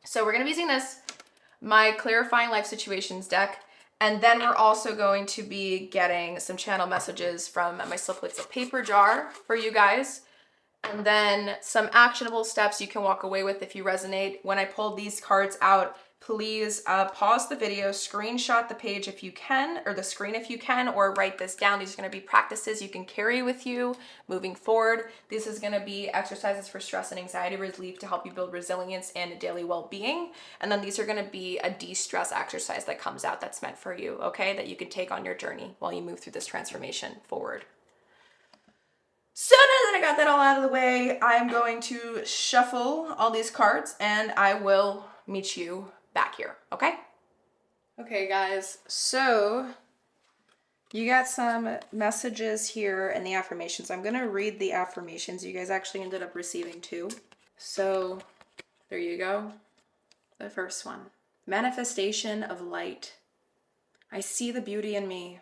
So we're going to be using this, my Clarifying Life Situations deck. And then we're also going to be getting some channel messages from my Slipwits of Paper jar for you guys. And then some actionable steps you can walk away with if you resonate. When I pulled these cards out, please pause the video, screenshot the page if you can, or the screen if you can, or write this down. These are going to be practices you can carry with you moving forward. This is going to be exercises for stress and anxiety relief to help you build resilience and daily well-being. And then these are going to be a de-stress exercise that comes out that's meant for you, okay, that you can take on your journey while you move through this transformation forward. So now that I got that all out of the way, I'm going to shuffle all these cards and I will meet you back here, okay? Okay, guys, so you got some messages here in the affirmations. I'm going to read the affirmations. You guys actually ended up receiving 2. So there you go. The first one. Manifestation of light. I see the beauty in me.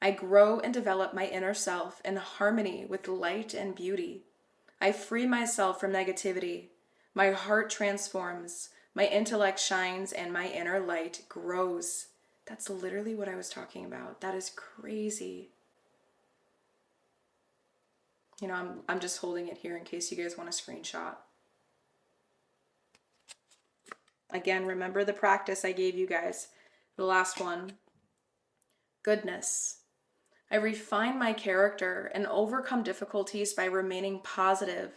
I grow and develop my inner self in harmony with light and beauty. I free myself from negativity. My heart transforms. My intellect shines and my inner light grows. That's literally what I was talking about. That is crazy. You know, I'm just holding it here in case you guys want a screenshot. Again, remember the practice I gave you guys. The last one. Goodness. I refine my character and overcome difficulties by remaining positive.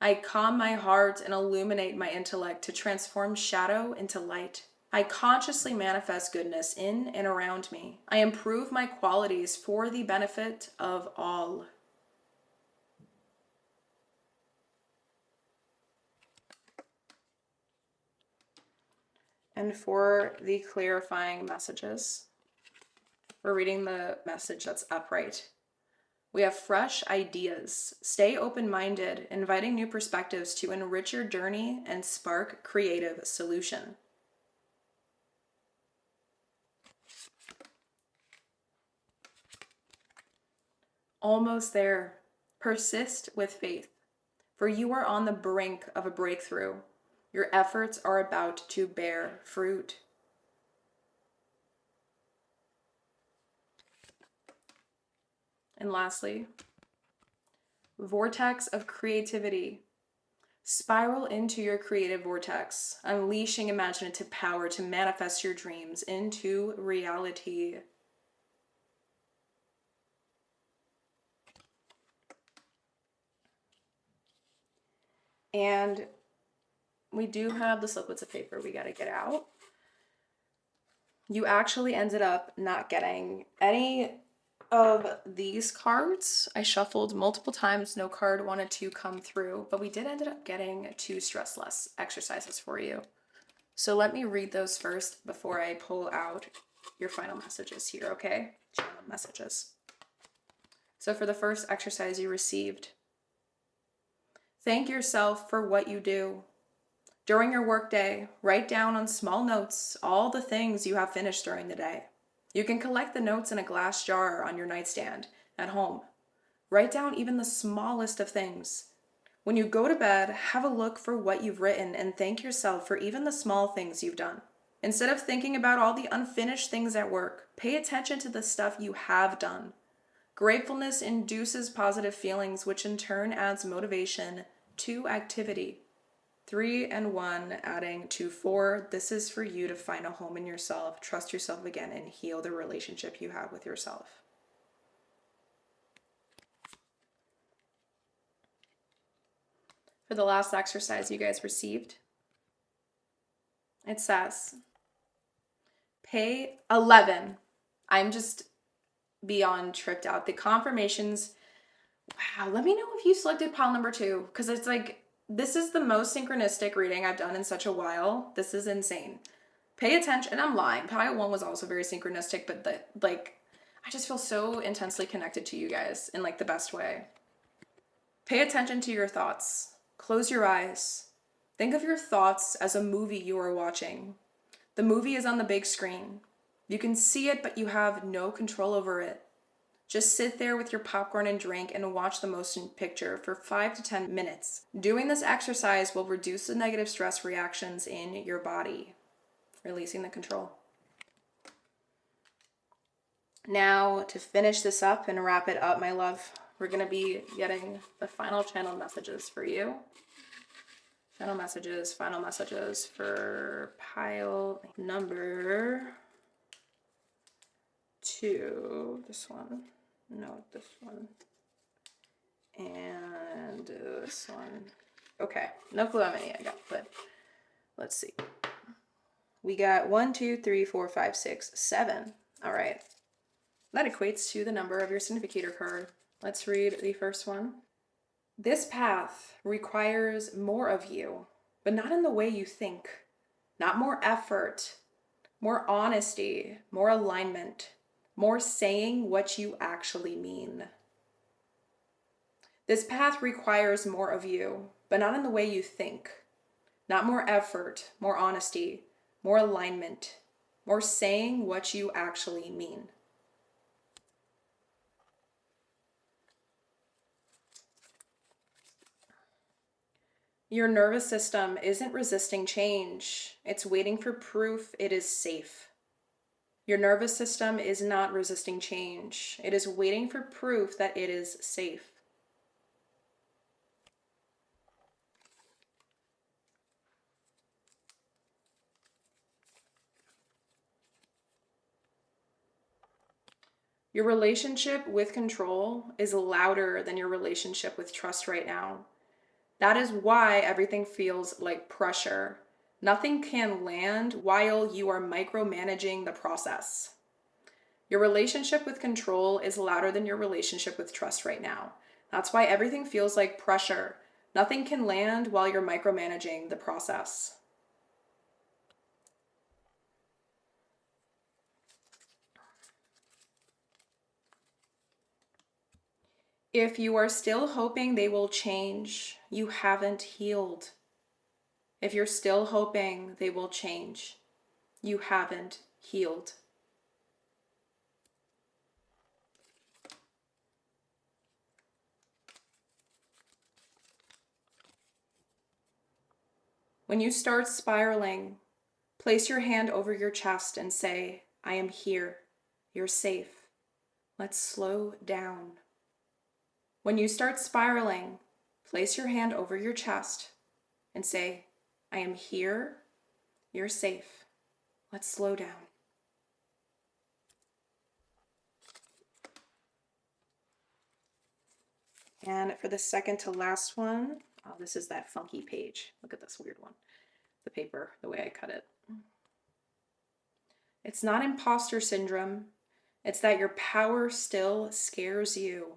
I calm my heart and illuminate my intellect to transform shadow into light. I consciously manifest goodness in and around me. I improve my qualities for the benefit of all. And for the clarifying messages, we're reading the message that's upright. We have fresh ideas. Stay open-minded, inviting new perspectives to enrich your journey and spark creative solution. Almost there. Persist with faith, for you are on the brink of a breakthrough. Your efforts are about to bear fruit. And lastly, vortex of creativity. Spiral into your creative vortex, unleashing imaginative power to manifest your dreams into reality. And we do have the sliplets of paper we got to get out. You actually ended up not getting any of these cards. I shuffled multiple times. No card wanted to come through, but we did end up getting 2 stress less exercises for you. So let me read those first before I pull out your final messages here, okay? Channel messages. So for the first exercise you received, thank yourself for what you do. During your workday, write down on small notes all the things you have finished during the day. You can collect the notes in a glass jar on your nightstand at home. Write down even the smallest of things. When you go to bed, have a look for what you've written and thank yourself for even the small things you've done. Instead of thinking about all the unfinished things at work, pay attention to the stuff you have done. Gratefulness induces positive feelings, which in turn adds motivation to activity. 3 and 1 adding to 4. This is for you to find a home in yourself, trust yourself again, and heal the relationship you have with yourself. For the last exercise you guys received, it says, pay 11. I'm just beyond tripped out. The confirmations, wow, let me know if you selected pile number 2, because it's like, this is the most synchronistic reading I've done in such a while. This is insane. Pay attention, and I'm lying. Pile 1 was also very synchronistic, but I just feel so intensely connected to you guys in like the best way. Pay attention to your thoughts. Close your eyes. Think of your thoughts as a movie you are watching. The movie is on the big screen. You can see it, but you have no control over it. Just sit there with your popcorn and drink and watch the motion picture for 5 to 10 minutes. Doing this exercise will reduce the negative stress reactions in your body, releasing the control. Now, to finish this up and wrap it up, my love, we're going to be getting the final channel messages for you. Final messages for pile number 2. This one. No, this one. And this one. Okay, no clue how many I got, but let's see. We got 1, 2, 3, 4, 5, 6, 7. All right. That equates to the number of your significator card. Let's read the first one. This path requires more of you, but not in the way you think. Not more effort, more honesty, more alignment, more saying what you actually mean. This path requires more of you, but not in the way you think. Not more effort, more honesty, more alignment, more saying what you actually mean. Your nervous system isn't resisting change. It's waiting for proof it is safe. Your nervous system is not resisting change. It is waiting for proof that it is safe. Your relationship with control is louder than your relationship with trust right now. That is why everything feels like pressure. Nothing can land while you are micromanaging the process. Your relationship with control is louder than your relationship with trust right now. That's why everything feels like pressure. Nothing can land while you're micromanaging the process. If you are still hoping they will change, you haven't healed. If you're still hoping they will change, you haven't healed. When you start spiraling, place your hand over your chest and say, I am here. You're safe. Let's slow down. When you start spiraling, place your hand over your chest and say, I am here. You're safe. Let's slow down. And for the second to last one, oh, this is that funky page. Look at this weird one. paper the way I cut it. It's not imposter syndrome. It's that your power still scares you.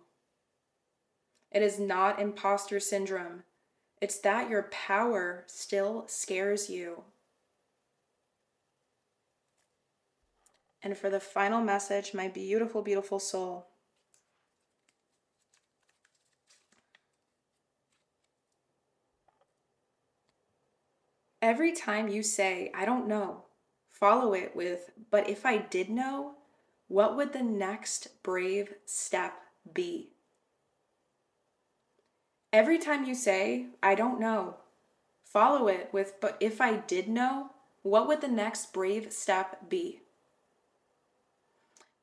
It is not imposter syndrome. It's that your power still scares you. And for the final message, my beautiful, beautiful soul, every time you say, I don't know, follow it with, but if I did know, what would the next brave step be? Every time you say, I don't know, follow it with, but if I did know, what would the next brave step be?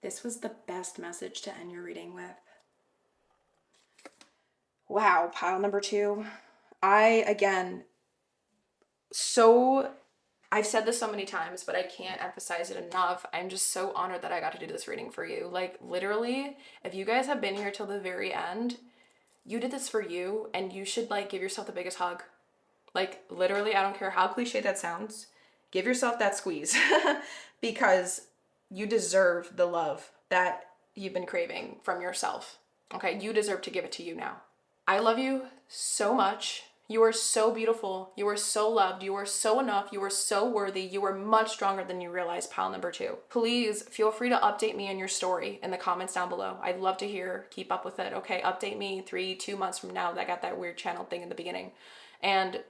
This was the best message to end your reading with. Wow, pile number 2. I've said this so many times, but I can't emphasize it enough. I'm just so honored that I got to do this reading for you. Like, literally, if you guys have been here till the very end, you did this for you, and you should, like, give yourself the biggest hug. Like, literally, I don't care how cliche that sounds, give yourself that squeeze because you deserve the love that you've been craving from yourself. Okay, you deserve to give it to you now. I love you so much. You are so beautiful. You are so loved. You are so enough. You are so worthy. You are much stronger than you realize, pile number 2. Please feel free to update me on your story in the comments down below. I'd love to hear, keep up with it. Okay, update me 2 months from now. I got that weird channel thing in the beginning. And,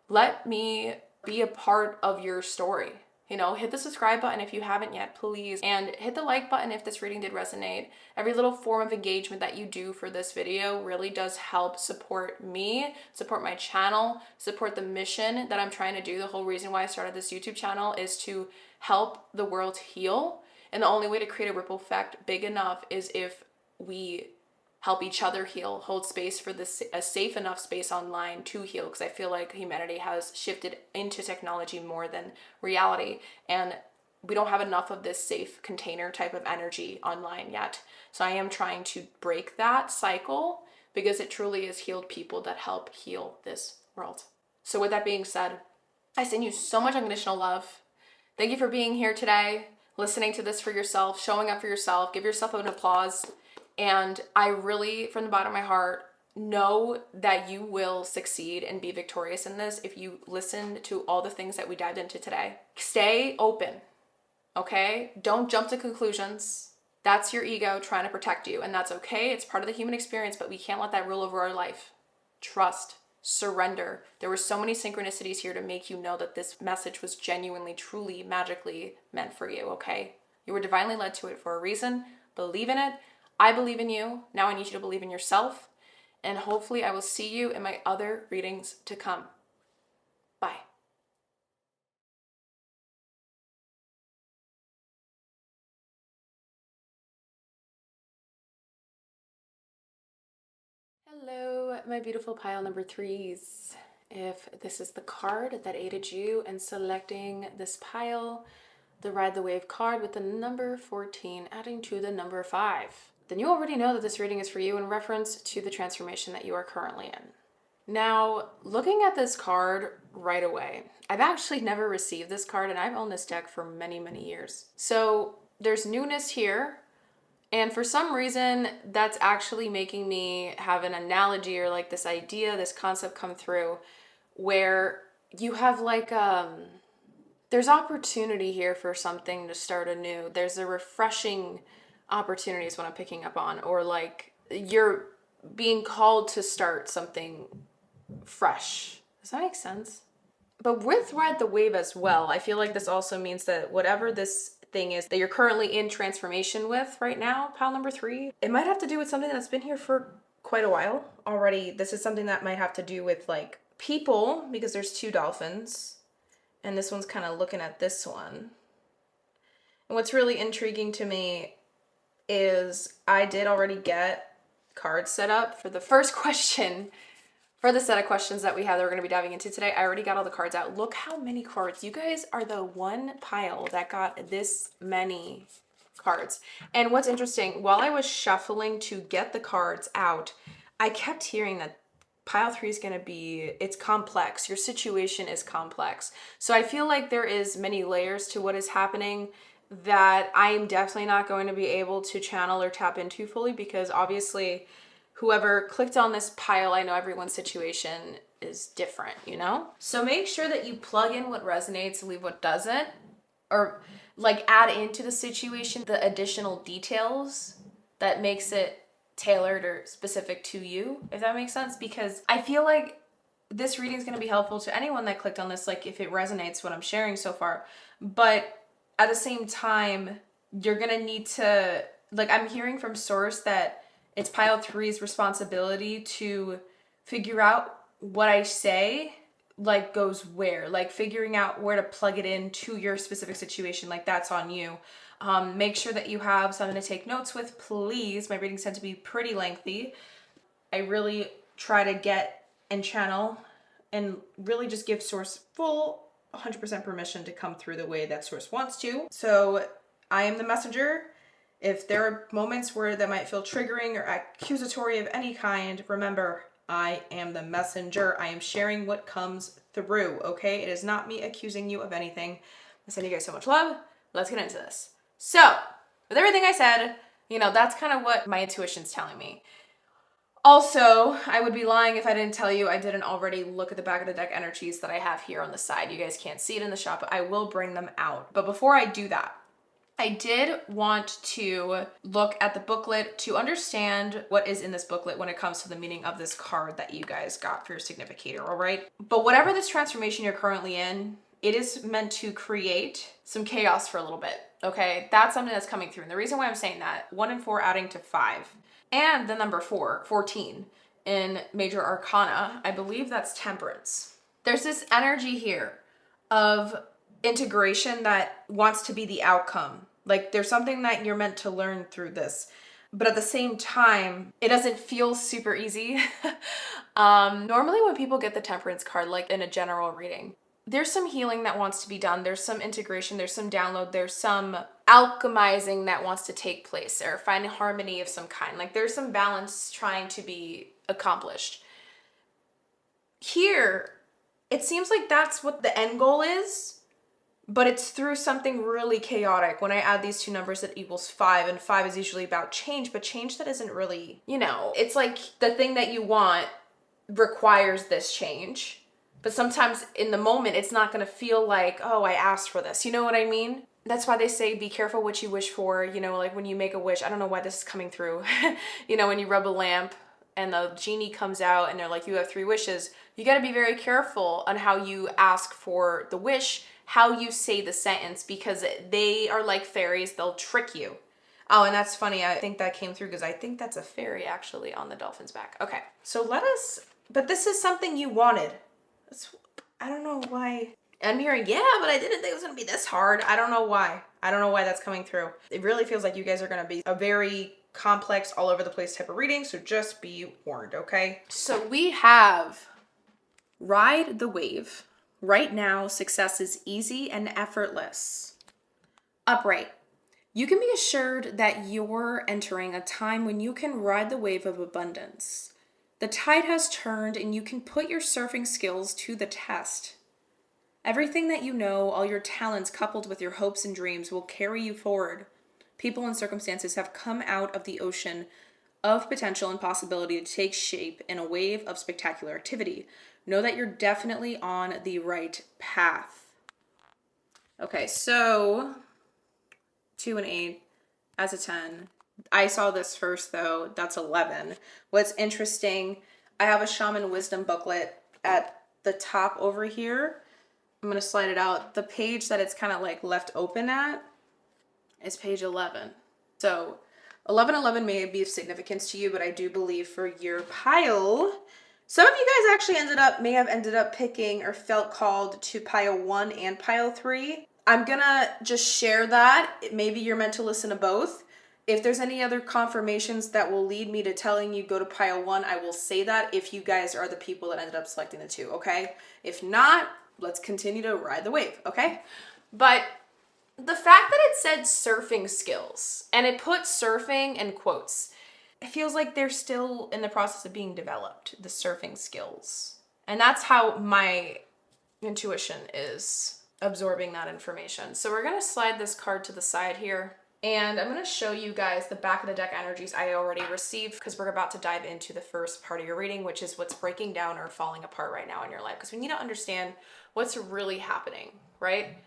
let me be a part of your story. Hit the subscribe button if you haven't yet, please. And hit the like button if this reading did resonate. Every little form of engagement that you do for this video really does help support me, support my channel, support the mission that I'm trying to do. The whole reason why I started this YouTube channel is to help the world heal. And the only way to create a ripple effect big enough is if we help each other heal, hold space for a safe enough space online to heal, because I feel like humanity has shifted into technology more than reality, and we don't have enough of this safe container type of energy online yet. So I am trying to break that cycle, because it truly is healed people that help heal this world. So with that being said, I send you so much unconditional love. Thank you for being here today, listening to this for yourself, showing up for yourself. Give yourself an applause. And I really, from the bottom of my heart, know that you will succeed and be victorious in this if you listen to all the things that we dived into today. Stay open, okay? Don't jump to conclusions. That's your ego trying to protect you, and that's okay. It's part of the human experience, but we can't let that rule over our life. Trust, surrender. There were so many synchronicities here to make you know that this message was genuinely, truly, magically meant for you, okay? You were divinely led to it for a reason. Believe in it. I believe in you. Now I need you to believe in yourself. And hopefully I will see you in my other readings to come. Bye. Hello, my beautiful pile number 3s. If this is the card that aided you in selecting this pile, the Ride the Wave card with the number 14 adding to the number 5, then you already know that this reading is for you in reference to the transformation that you are currently in. Now, looking at this card right away, I've actually never received this card, and I've owned this deck for many, many years. So there's newness here, and for some reason, that's actually making me have an analogy or like this idea, this concept come through where you have like, there's opportunity here for something to start anew. There's a refreshing opportunity is what I'm picking up on, or like you're being called to start something fresh. Does that make sense? But with Ride the Wave as well, I feel like this also means that whatever this thing is that you're currently in transformation with right now, pile number 3, it might have to do with something that's been here for quite a while already. This is something that might have to do with like people, because there's 2 dolphins. And this one's kind of looking at this one. And what's really intriguing to me is I did already get cards set up for the first question for the set of questions that we have that we're going to be diving into today. I already got all the cards out. Look how many cards. You guys are the one pile that got this many cards. And what's interesting, while I was shuffling to get the cards out, I kept hearing that pile 3 is going to be, it's complex. Your situation is complex. So I feel like there is many layers to what is happening that I am definitely not going to be able to channel or tap into fully, because obviously whoever clicked on this pile, I know everyone's situation is different, you know? So make sure that you plug in what resonates, leave what doesn't, or like add into the situation the additional details that makes it tailored or specific to you, if that makes sense. Because I feel like this reading is going to be helpful to anyone that clicked on this, like if it resonates what I'm sharing so far. But at the same time, you're going to need to, like, I'm hearing from source that it's pile 3's responsibility to figure out what I say like goes where, like figuring out where to plug it into your specific situation, like that's on you. Make sure that you have something to take notes with, please. My readings tend to be pretty lengthy. I really try to get and channel and really just give source full 100% permission to come through the way that source wants to. So I am the messenger. If there are moments where that might feel triggering or accusatory of any kind, remember, I am the messenger. I am sharing what comes through, okay? It is not me accusing you of anything. I send you guys so much love. Let's get into this. So, with everything I said, you know, that's kind of what my intuition's telling me. Also, I would be lying if I didn't tell you I didn't already look at the back of the deck energies that I have here on the side. You guys can't see it in the shop, but I will bring them out. But before I do that, I did want to look at the booklet to understand what is in this booklet when it comes to the meaning of this card that you guys got for your significator, all right? But whatever this transformation you're currently in, it is meant to create some chaos for a little bit, okay? That's something that's coming through. And the reason why I'm saying that, 1 and 4 adding to 5, and the number 4, 14, in Major Arcana, I believe that's Temperance. There's this energy here of integration that wants to be the outcome. Like there's something that you're meant to learn through this. But at the same time, it doesn't feel super easy. Normally when people get the Temperance card, like in a general reading, there's some healing that wants to be done. There's some integration, there's some download, there's some alchemizing that wants to take place, or find harmony of some kind. Like there's some balance trying to be accomplished. Here, it seems like that's what the end goal is, but it's through something really chaotic. When I add these two numbers, it equals 5, and 5 is usually about change, but change that isn't really, you know, it's like the thing that you want requires this change, but sometimes in the moment, it's not going to feel like, oh, I asked for this. You know what I mean? That's why they say be careful what you wish for. You know, like when you make a wish, I don't know why this is coming through. You know, when you rub a lamp and the genie comes out and they're like, you have 3 wishes, you got to be very careful on how you ask for the wish, how you say the sentence, because they are like fairies. They'll trick you. Oh, and that's funny. I think that came through because I think that's a fairy actually on the dolphin's back. Okay, so but this is something you wanted. I don't know why. I'm hearing, yeah, but I didn't think it was going to be this hard. I don't know why. I don't know why that's coming through. It really feels like you guys are going to be a very complex, all over the place type of reading, so just be warned, okay? So we have Ride the Wave. Right now, success is easy and effortless. Upright. You can be assured that you're entering a time when you can ride the wave of abundance. The tide has turned and you can put your surfing skills to the test. Everything that you know, all your talents coupled with your hopes and dreams will carry you forward. People and circumstances have come out of the ocean of potential and possibility to take shape in a wave of spectacular activity. Know that you're definitely on the right path. Okay, so 2 and 8 as a 10. I saw this first though, that's 11. What's interesting, I have a Shaman Wisdom booklet at the top over here. I'm going to slide it out. The page that it's kind of like left open at is page 11. So 1111 may be of significance to you, but I do believe for your pile, some of you guys actually may have ended up picking or felt called to pile 1 and pile 3. I'm going to just share that. Maybe you're meant to listen to both. If there's any other confirmations that will lead me to telling you go to pile 1, I will say that if you guys are the people that ended up selecting the 2, okay? If not, let's continue to ride the wave, okay? But the fact that it said surfing skills, and it put surfing in quotes, it feels like they're still in the process of being developed, the surfing skills. And that's how my intuition is absorbing that information. So we're going to slide this card to the side here. And I'm going to show you guys the back of the deck energies I already received, because we're about to dive into the first part of your reading, which is what's breaking down or falling apart right now in your life. Because we need to understand what's really happening, right?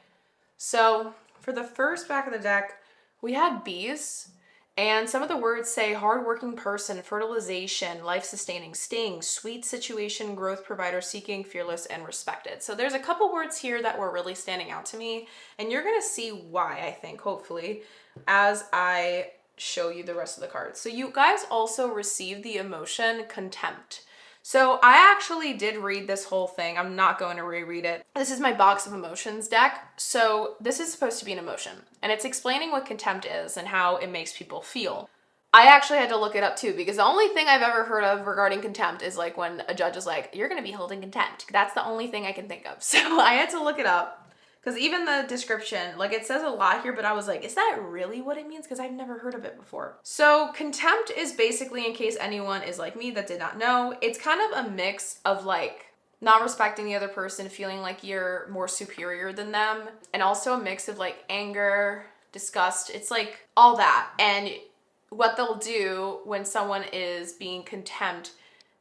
So for the first back of the deck, we had bees. And some of the words say hardworking person, fertilization, life-sustaining, sting, sweet situation, growth provider, seeking, fearless, and respected. So there's a couple words here that were really standing out to me. And you're going to see why, I think, hopefully, as I show you the rest of the cards. So you guys also received the emotion contempt. So I actually did read this whole thing. I'm not going to reread it. This is my box of emotions deck. So this is supposed to be an emotion, and it's explaining what contempt is and how it makes people feel. I actually had to look it up too, because the only thing I've ever heard of regarding contempt is like when a judge is like, you're going to be holding contempt. That's the only thing I can think of. So I had to look it up. Because even the description, like it says a lot here, but I was like, is that really what it means? Because I've never heard of it before. So contempt is basically, in case anyone is like me that did not know, it's kind of a mix of like not respecting the other person, feeling like you're more superior than them, and also a mix of like anger, disgust. It's like all that. And what they'll do when someone is being contempt,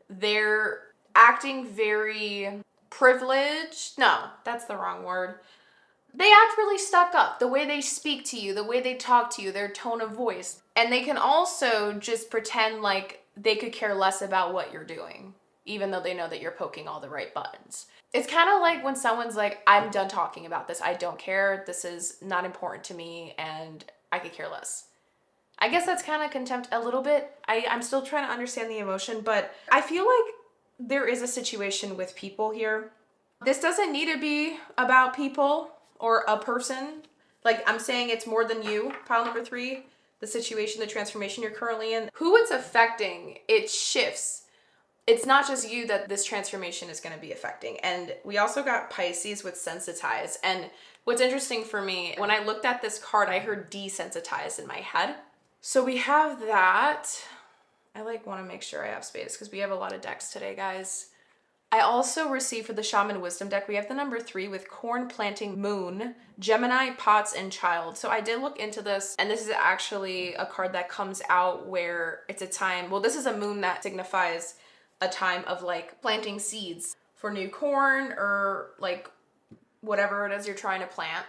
they're acting very privileged. No, that's the wrong word. They act really stuck up, the way they speak to you, the way they talk to you, their tone of voice. And they can also just pretend like they could care less about what you're doing, even though they know that you're poking all the right buttons. It's kind of like when someone's like, I'm done talking about this. I don't care. This is not important to me, and I could care less. I guess that's kind of contempt a little bit. I'm still trying to understand the emotion, but I feel like there is a situation with people here. This doesn't need to be about people or a person. Like I'm saying, it's more than you. Pile number 3, the situation, the transformation you're currently in. Who it's affecting, it shifts. It's not just you that this transformation is going to be affecting. And we also got Pisces with sensitize. And what's interesting for me, when I looked at this card, I heard desensitize in my head. So we have that. I like want to make sure I have space because we have a lot of decks today, guys. I also received for the Shaman Wisdom deck, we have the number 3 with corn, planting, moon, Gemini, pots, and child. So I did look into this, and this is actually a card that comes out where it's a time, well, this is a moon that signifies a time of like planting seeds for new corn or like whatever it is you're trying to plant.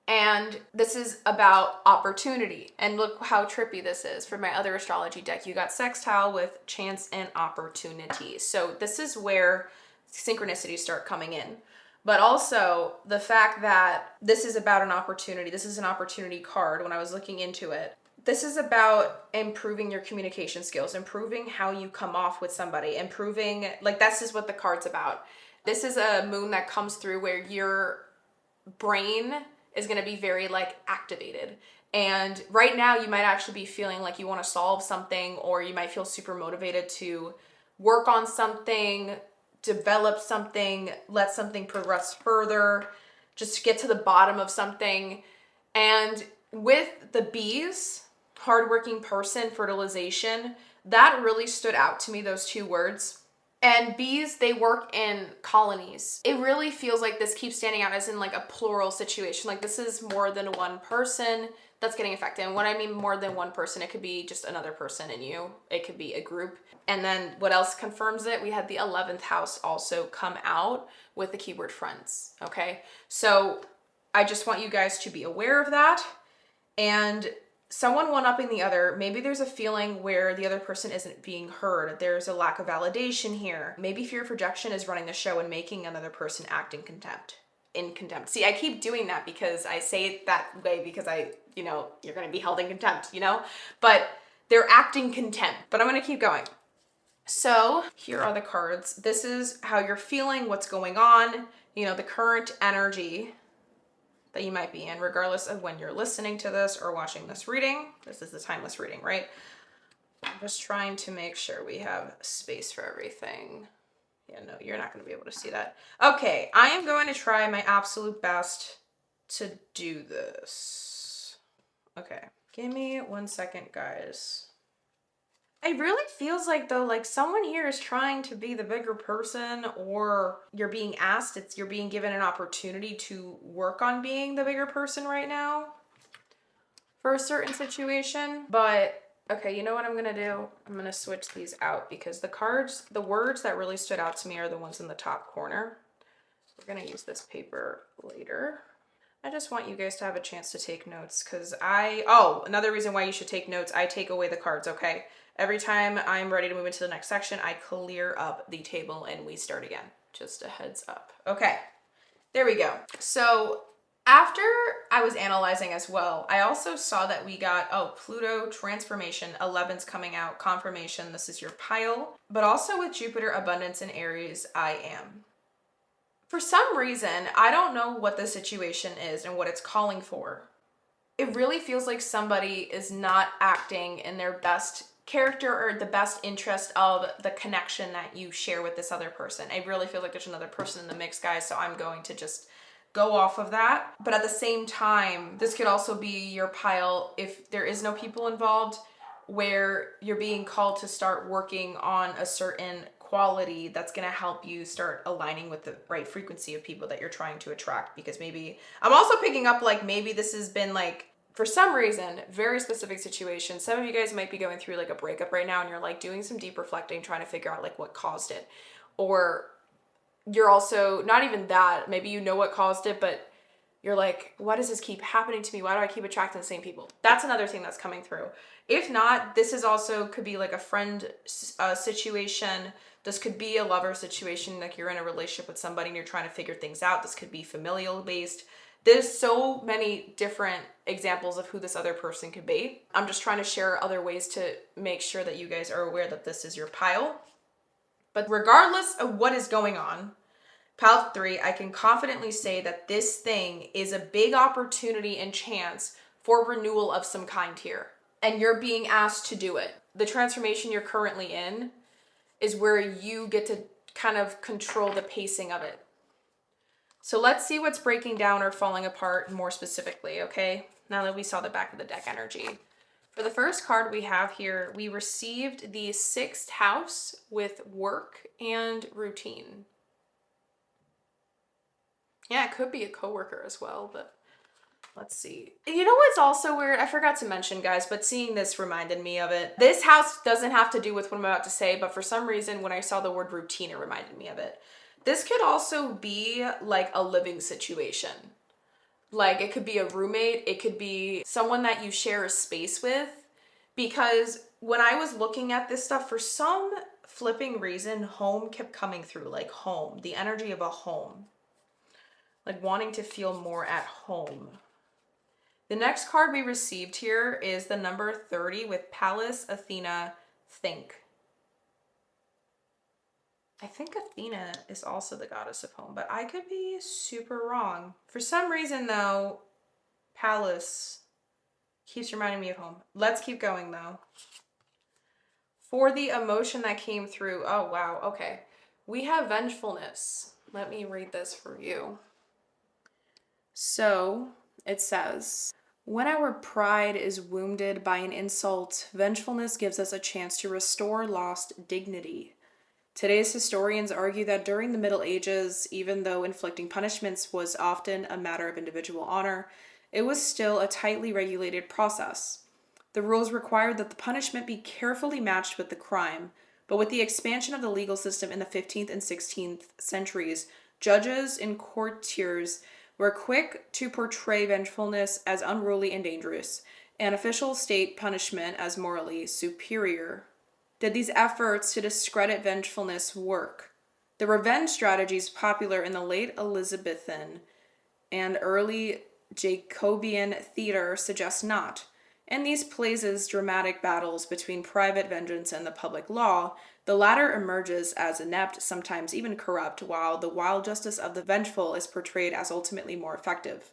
And this is about opportunity. And look how trippy this is. For my other astrology deck, you got sextile with chance and opportunity. So this is where synchronicities start coming in. But also the fact that this is about an opportunity. This is an opportunity card when I was looking into it. This is about improving your communication skills, improving how you come off with somebody, improving, like that's just what the card's about. This is a moon that comes through where your brain is going to be very like activated. And right now you might actually be feeling like you want to solve something, or you might feel super motivated to work on something, develop something, let something progress further, just get to the bottom of something. And with the bees, hardworking person, fertilization, that really stood out to me, those 2 words. And bees, they work in colonies. It really feels like this keeps standing out as in like a plural situation. Like this is more than one person that's getting affected. And when I mean more than one person, it could be just another person in you. It could be a group. And then what else confirms it? We had the 11th house also come out with the keyword friends. Okay. So I just want you guys to be aware of that. And someone one-upping the other, maybe there's a feeling where the other person isn't being heard. There's a lack of validation here. Maybe fear of projection is running the show and making another person act in contempt. See, I keep doing that because I say it that way because you're going to be held in contempt, But they're acting contempt. But I'm going to keep going. So here are the cards. This is how you're feeling, what's going on, the current energy that you might be in, regardless of when you're listening to this or watching this reading. This is the timeless reading, right? I'm just trying to make sure we have space for everything. Yeah, no, you're not going to be able to see that. Okay, I am going to try my absolute best to do this. Okay, give me 1 second, guys. It really feels like though, like someone here is trying to be the bigger person, or you're being asked, you're being given an opportunity to work on being the bigger person right now for a certain situation. But okay, you know what I'm gonna do? I'm gonna switch these out because the words that really stood out to me are the ones in the top corner. We're gonna use this paper later. I just want you guys to have a chance to take notes because another reason why you should take notes, I take away the cards, okay? Every time I'm ready to move into the next section, I clear up the table and we start again. Just a heads up. Okay, there we go. So after I was analyzing as well, I also saw that we got, Pluto transformation, 11's coming out, confirmation, this is your pile, but also with Jupiter abundance in Aries, I am. For some reason, I don't know what the situation is and what it's calling for. It really feels like somebody is not acting in their best character or the best interest of the connection that you share with this other person. I really feel like there's another person in the mix, guys, so I'm going to just go off of that. But at the same time, this could also be your pile if there is no people involved, where you're being called to start working on a certain quality that's going to help you start aligning with the right frequency of people that you're trying to attract. Because maybe I'm also picking up like maybe this has been like, for some reason, very specific situation. Some of you guys might be going through like a breakup right now and you're like doing some deep reflecting, trying to figure out like what caused it. Or you're also not even that, maybe you know what caused it, but you're like, why does this keep happening to me? Why do I keep attracting the same people? That's another thing that's coming through. If not, this is also could be like a friend situation. This could be a lover situation, like you're in a relationship with somebody and you're trying to figure things out. This could be familial based. There's so many different examples of who this other person could be. I'm just trying to share other ways to make sure that you guys are aware that this is your pile. But regardless of what is going on, Pile 3, I can confidently say that this thing is a big opportunity and chance for renewal of some kind here. And you're being asked to do it. The transformation you're currently in is where you get to kind of control the pacing of it. So let's see what's breaking down or falling apart more specifically, okay? Now that we saw the back of the deck energy. For the first card we have here, we received the 6th house with work and routine. Yeah, it could be a coworker as well, but let's see. You know what's also weird? I forgot to mention, guys, but seeing this reminded me of it. This house doesn't have to do with what I'm about to say, but for some reason, when I saw the word routine, it reminded me of it. This could also be like a living situation. Like it could be a roommate, it could be someone that you share a space with. Because when I was looking at this stuff, for some flipping reason, home kept coming through, like home, the energy of a home. Like wanting to feel more at home. The next card we received here is the number 30 with Pallas, Athena, Think. I think Athena is also the goddess of home, but I could be super wrong. For some reason though, Pallas keeps reminding me of home. Let's keep going though. For the emotion that came through, oh wow, okay. We have vengefulness. Let me read this for you. So it says, when our pride is wounded by an insult, vengefulness gives us a chance to restore lost dignity. Today's historians argue that during the Middle Ages, even though inflicting punishments was often a matter of individual honor, it was still a tightly regulated process. The rules required that the punishment be carefully matched with the crime, but with the expansion of the legal system in the 15th and 16th centuries, judges and courtiers were quick to portray vengefulness as unruly and dangerous, and official state punishment as morally superior. Did these efforts to discredit vengefulness work? The revenge strategies popular in the late Elizabethan and early Jacobean theater suggest not. In these plays' dramatic battles between private vengeance and the public law, the latter emerges as inept, sometimes even corrupt, while the wild justice of the vengeful is portrayed as ultimately more effective.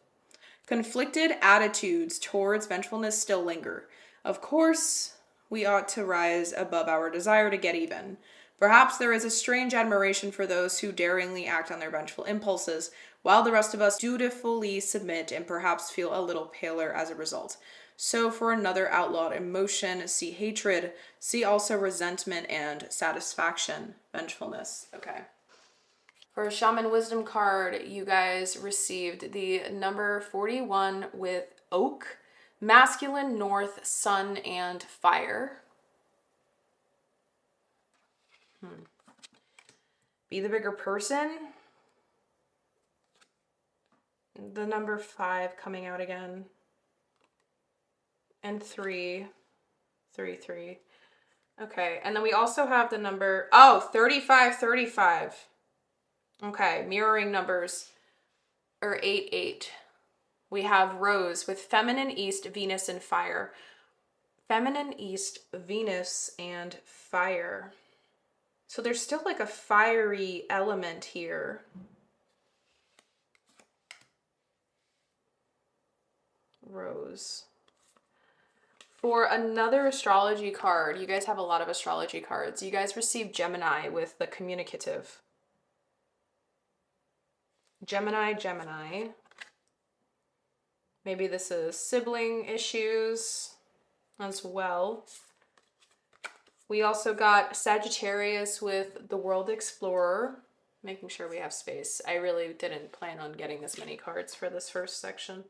Conflicted attitudes towards vengefulness still linger. Of course, we ought to rise above our desire to get even. Perhaps there is a strange admiration for those who daringly act on their vengeful impulses, while the rest of us dutifully submit and perhaps feel a little paler as a result. So for another outlawed emotion, see hatred, see also resentment and satisfaction, vengefulness. Okay. For a Shaman Wisdom card, you guys received the number 41 with Oak, Masculine, North, Sun, and Fire. Be the bigger person. The number 5 coming out again. And 3. 3, 3. Okay, and then we also have the number, 35, 35. Okay, mirroring numbers, or 8, 8. We have Rose with Feminine East, Venus, and Fire. Feminine East, Venus, and Fire. So there's still like a fiery element here. Rose. For another astrology card, you guys have a lot of astrology cards. You guys received Gemini with the communicative. Gemini, Gemini. Maybe this is sibling issues as well. We also got Sagittarius with the World Explorer, making sure we have space. I really didn't plan on getting this many cards for this first section.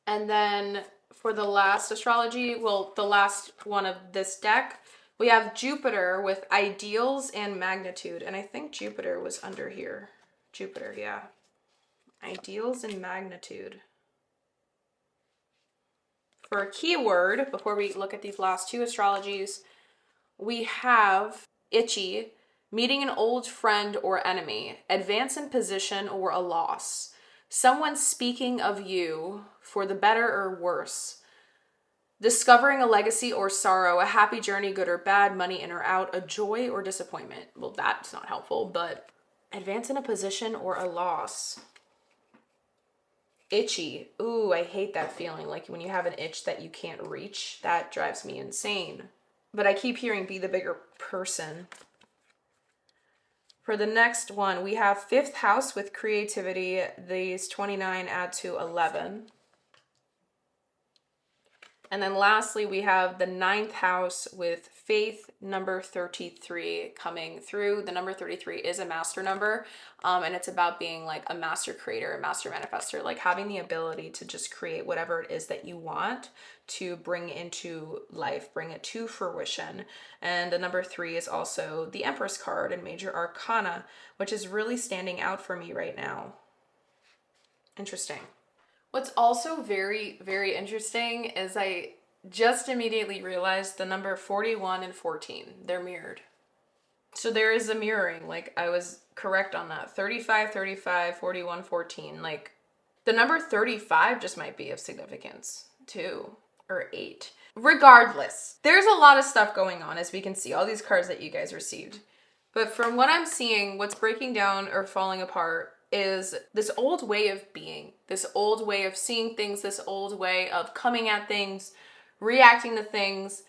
And then for the last astrology, well, the last one of this deck, we have Jupiter with Ideals and Magnitude. And I think Jupiter was under here. Jupiter, yeah. Ideals and Magnitude. For a keyword, before we look at these last two astrologies, we have Itchy, meeting an old friend or enemy, advance in position or a loss, someone speaking of you for the better or worse, discovering a legacy or sorrow, a happy journey, good or bad, money in or out, a joy or disappointment. Well, that's not helpful, but advance in a position or a loss. Itchy. Ooh, I hate that feeling. Like when you have an itch that you can't reach, that drives me insane. But I keep hearing be the bigger person. For the next one, we have 5th house with creativity. These 29 add to 11. And then lastly, we have the 9th house with faith, number 33 coming through. The number 33 is a master number, and it's about being like a master creator, a master manifester, like having the ability to just create whatever it is that you want to bring into life, bring it to fruition. And the number 3 is also the Empress card in Major Arcana, which is really standing out for me right now. Interesting. What's also very, very interesting is I just immediately realized the number 41 and 14, they're mirrored. So there is a mirroring, like I was correct on that. 35, 35, 41, 14. Like the number 35 just might be of significance too, or 8. Regardless, there's a lot of stuff going on, as we can see, all these cards that you guys received. But from what I'm seeing, what's breaking down or falling apart is this old way of being, this old way of seeing things, this old way of coming at things, reacting to things,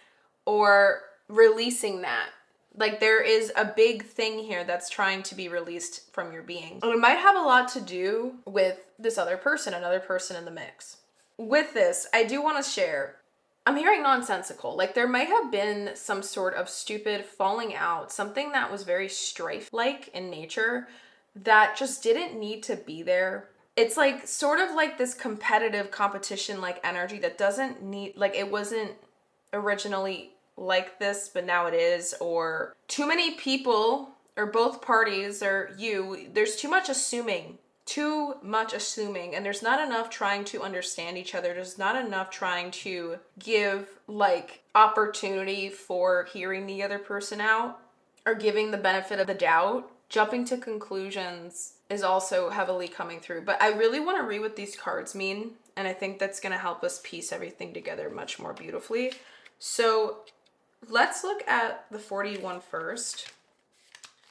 or releasing that. Like there is a big thing here that's trying to be released from your being. And it might have a lot to do with this other person, another person in the mix. With this, I do want to share, I'm hearing nonsensical. Like there might have been some sort of stupid falling out, something that was very strife-like in nature that just didn't need to be there. It's like sort of like this competitive competition like energy that doesn't need, like it wasn't originally like this, but now it is, or too many people or both parties or you, there's too much assuming, and there's not enough trying to understand each other. There's not enough trying to give like opportunity for hearing the other person out or giving the benefit of the doubt. Jumping to conclusions is also heavily coming through. But I really want to read what these cards mean, and I think that's going to help us piece everything together much more beautifully. So let's look at the 41 first,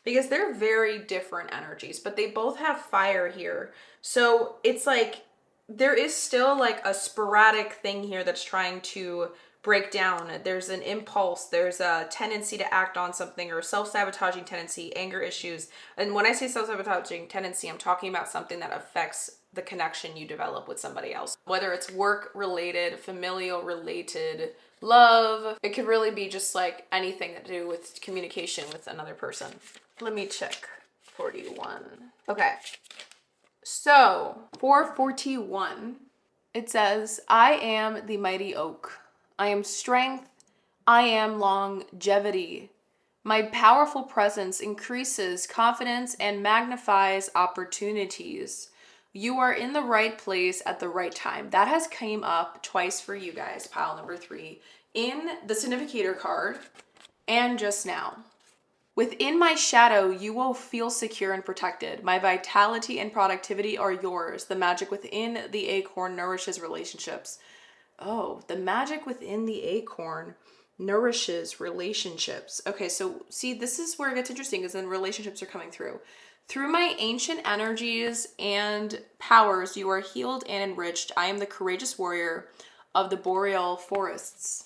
because they're very different energies, but they both have fire here. So it's like there is still like a sporadic thing here that's trying to break down. There's an impulse. There's a tendency to act on something, or self-sabotaging tendency, anger issues. And when I say self-sabotaging tendency, I'm talking about something that affects the connection you develop with somebody else. Whether it's work related, familial related, love. It could really be just like anything to do with communication with another person. Let me check 41. Okay. So, 441, it says, I am the mighty oak. I am strength. I am longevity. My powerful presence increases confidence and magnifies opportunities. You are in the right place at the right time. That has came up twice for you guys, pile number 3, in the significator card and just now. Within my shadow, you will feel secure and protected. My vitality and productivity are yours. The magic within the acorn nourishes relationships. Oh, the magic within the acorn nourishes relationships. Okay, so see, this is where it gets interesting, because then relationships are coming through. Through my ancient energies and powers, you are healed and enriched. I am the courageous warrior of the boreal forests.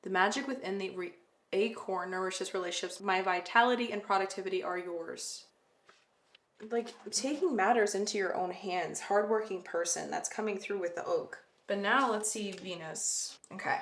The magic within the acorn nourishes relationships. My vitality and productivity are yours. Like, taking matters into your own hands. Hardworking person. That's coming through with the oak. But now let's see Venus. Okay.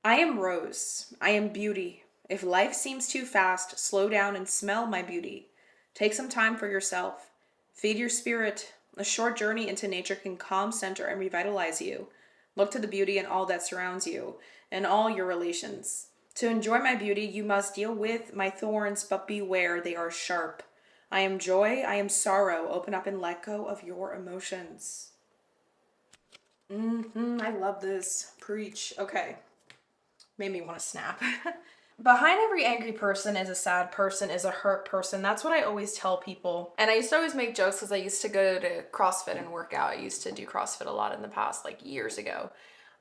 I am rose. I am beauty. If life seems too fast, slow down and smell my beauty. Take some time for yourself. Feed your spirit. A short journey into nature can calm, center, and revitalize you. Look to the beauty in all that surrounds you, in all your relations. To enjoy my beauty, you must deal with my thorns, but beware, they are sharp. I am joy, I am sorrow. Open up and let go of your emotions. I love this. Preach. Okay. Made me want to snap. Behind every angry person is a sad person, is a hurt person. That's what I always tell people. And I used to always make jokes because I used to go to CrossFit and work out. I used to do CrossFit a lot in the past, like years ago.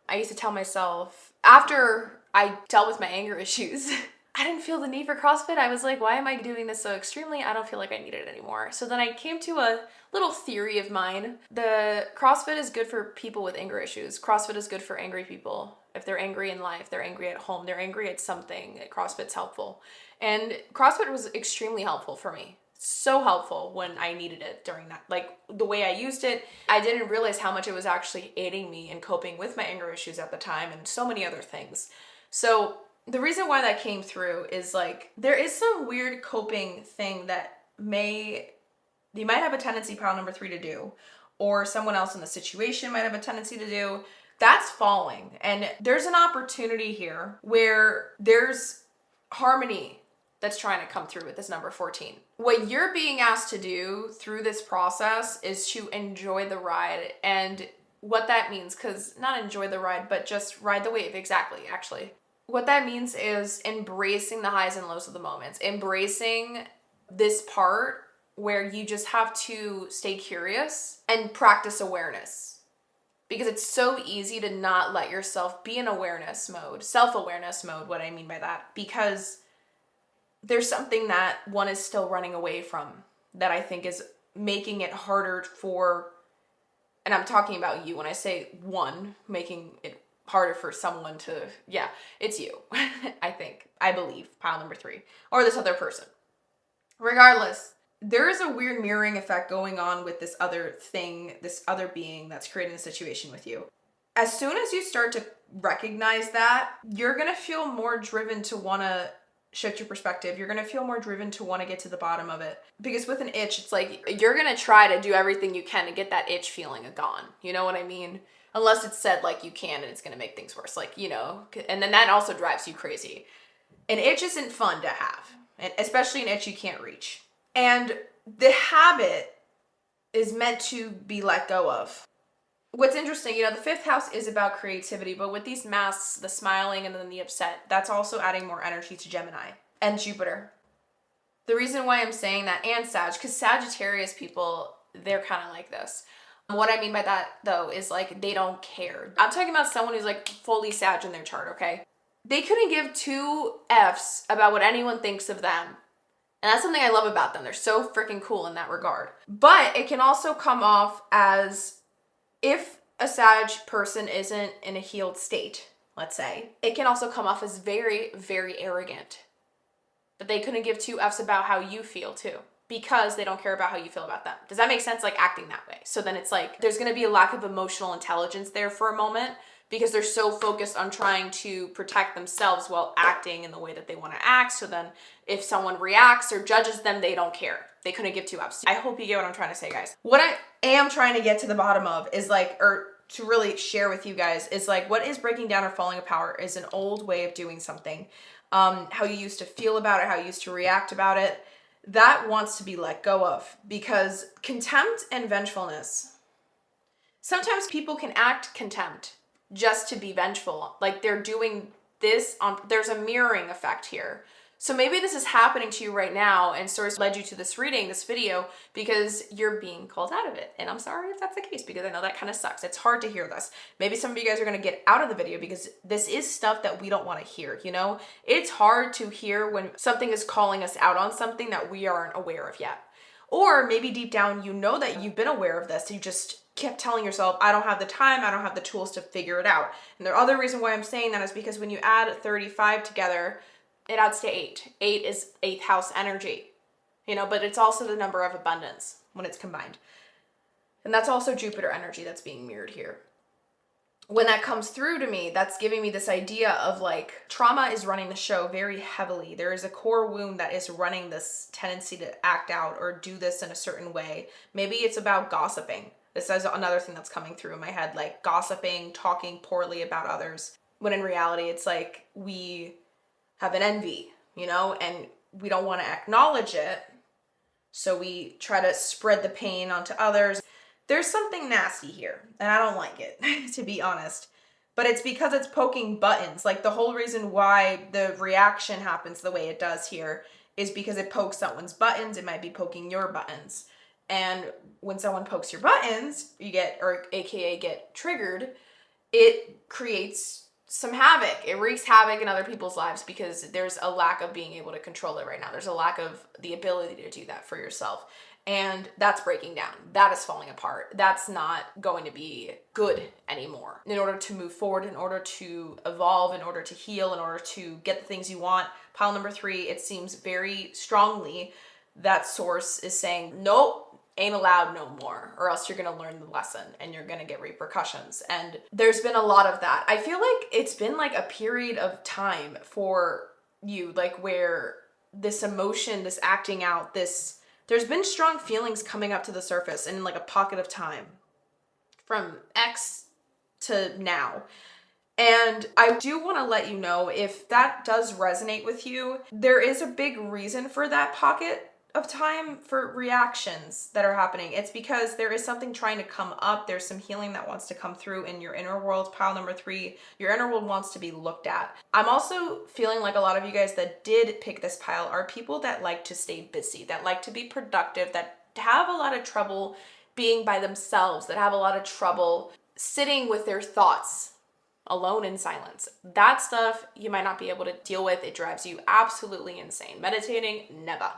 I used to tell myself, after I dealt with my anger issues, I didn't feel the need for CrossFit. I was like, why am I doing this so extremely? I don't feel like I need it anymore. So then I came to a little theory of mine. The CrossFit is good for people with anger issues. CrossFit is good for angry people. If they're angry in life, they're angry at home, they're angry at something, CrossFit's helpful. And CrossFit was extremely helpful for me. So helpful when I needed it during that. Like, the way I used it, I didn't realize how much it was actually aiding me in coping with my anger issues at the time and so many other things. So the reason why that came through is, like, there is some weird coping thing that you might have a tendency, pile number 3, to do, or someone else in the situation might have a tendency to do. That's falling. And there's an opportunity here where there's harmony that's trying to come through with this number 14. What you're being asked to do through this process is to enjoy the ride. And what that means, because not enjoy the ride, but just ride the wave. Exactly, actually. What that means is embracing the highs and lows of the moments, embracing this part where you just have to stay curious and practice awareness. Because it's so easy to not let yourself be in awareness mode, self-awareness mode, what I mean by that. Because there's something that one is still running away from that I think is making it harder for, and I'm talking about you when I say one, making it harder for someone to, yeah, it's you, I believe, pile number 3, or this other person. Regardless, there is a weird mirroring effect going on with this other thing, this other being that's creating a situation with you. As soon as you start to recognize that, you're going to feel more driven to want to shift your perspective. You're going to feel more driven to want to get to the bottom of it. Because with an itch, it's like you're going to try to do everything you can to get that itch feeling gone. You know what I mean? Unless it's said like you can and it's going to make things worse. Like, you know, and then that also drives you crazy. An itch isn't fun to have, and especially an itch you can't reach. And the habit is meant to be let go of. What's interesting, you know, the 5th house is about creativity, but with these masks, the smiling and then the upset, that's also adding more energy to Gemini and Jupiter. The reason why I'm saying that, and Sag, because Sagittarius people, they're kind of like this. What I mean by that, though, is like they don't care. I'm talking about someone who's like fully Sag in their chart, okay? They couldn't give 2 Fs about what anyone thinks of them. And that's something I love about them. They're so freaking cool in that regard. But it can also come off as if a Sag person isn't in a healed state, let's say, it can also come off as very, very arrogant. That they couldn't give two F's about how you feel too, because they don't care about how you feel about them. Does that make sense? Like acting that way. So then it's like there's going to be a lack of emotional intelligence there for a moment because they're so focused on trying to protect themselves while acting in the way that they want to act. So then if someone reacts or judges them, they don't care. They couldn't give two F's. I hope you get what I'm trying to say, guys. What I am trying to get to the bottom of is like, or to really share with you guys, is like what is breaking down or falling apart is an old way of doing something. How you used to feel about it, how you used to react about it, that wants to be let go of, because contempt and vengefulness, sometimes people can act contempt just to be vengeful. Like they're doing this on, there's a mirroring effect here. So maybe this is happening to you right now and source led you to this reading, this video, because you're being called out of it. And I'm sorry if that's the case, because I know that kind of sucks. It's hard to hear this. Maybe some of you guys are going to get out of the video because this is stuff that we don't want to hear, you know? It's hard to hear when something is calling us out on something that we aren't aware of yet. Or maybe deep down, you know that you've been aware of this. You just kept telling yourself, I don't have the time, I don't have the tools to figure it out. And the other reason why I'm saying that is because when you add 35 together, it adds to 8. 8 is 8th house energy, you know, but it's also the number of abundance when it's combined. And that's also Jupiter energy that's being mirrored here. When that comes through to me, that's giving me this idea of like trauma is running the show very heavily. There is a core wound that is running this tendency to act out or do this in a certain way. Maybe it's about gossiping. This is another thing that's coming through in my head, like gossiping, talking poorly about others. When in reality, it's like we have an envy, you know, and we don't want to acknowledge it. So we try to spread the pain onto others. There's something nasty here, and I don't like it, to be honest. But it's because it's poking buttons. Like the whole reason why the reaction happens the way it does here is because it pokes someone's buttons. It might be poking your buttons. And when someone pokes your buttons, you get, or AKA get triggered, it creates some havoc. It wreaks havoc in other people's lives because there's a lack of being able to control it right now. There's a lack of the ability to do that for yourself. And that's breaking down. That is falling apart. That's not going to be good anymore. In order to move forward, in order to evolve, in order to heal, in order to get the things you want, pile number 3, it seems very strongly that source is saying, nope, ain't allowed no more, or else you're gonna learn the lesson and you're gonna get repercussions. And there's been a lot of that. I feel like it's been like a period of time for you, like where this emotion, this acting out, there's been strong feelings coming up to the surface in like a pocket of time from X to now. And I do want to let you know, if that does resonate with you, there is a big reason for that pocket of time for reactions that are happening. It's because there is something trying to come up. There's some healing that wants to come through in your inner world. Pile number 3, your inner world wants to be looked at. I'm also feeling like a lot of you guys that did pick this pile are people that like to stay busy, that like to be productive, that have a lot of trouble being by themselves, that have a lot of trouble sitting with their thoughts alone in silence. That stuff you might not be able to deal with. It drives you absolutely insane. Meditating, never.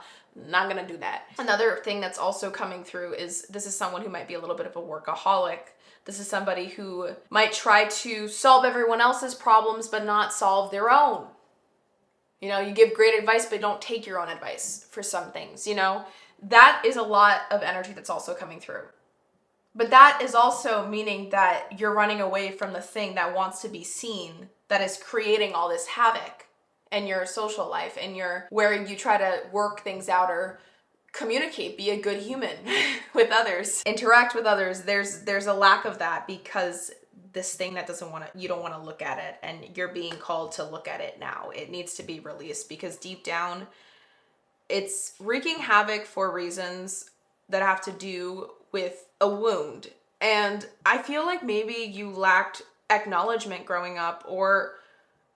Not gonna do that. Another thing that's also coming through is this is someone who might be a little bit of a workaholic. This is somebody who might try to solve everyone else's problems but not solve their own. You know, you give great advice but don't take your own advice for some things, you know? That is a lot of energy that's also coming through. But that is also meaning that you're running away from the thing that wants to be seen, that is creating all this havoc in your social life, and where you try to work things out or communicate, be a good human with others, interact with others. There's a lack of that because this thing that you don't want to look at it, and you're being called to look at it now. It needs to be released because deep down, it's wreaking havoc for reasons that have to do with a wound. And I feel like maybe you lacked acknowledgement growing up, or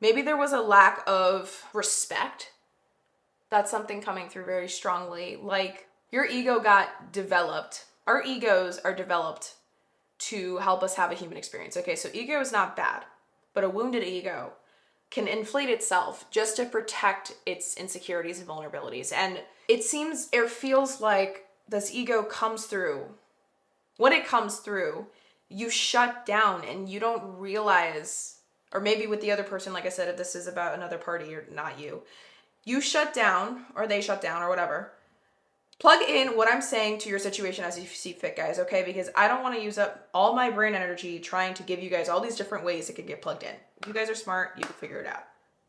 maybe there was a lack of respect. That's something coming through very strongly. Like your ego got developed. Our egos are developed to help us have a human experience. Okay, so ego is not bad, but a wounded ego can inflate itself just to protect its insecurities and vulnerabilities. And it feels like this ego comes through. When it comes through, you shut down and you don't realize, or maybe with the other person, like I said, if this is about another party or not you, you shut down or they shut down or whatever. Plug in what I'm saying to your situation as you see fit, guys, okay? Because I don't want to use up all my brain energy trying to give you guys all these different ways it could get plugged in. You guys are smart. You can figure it out.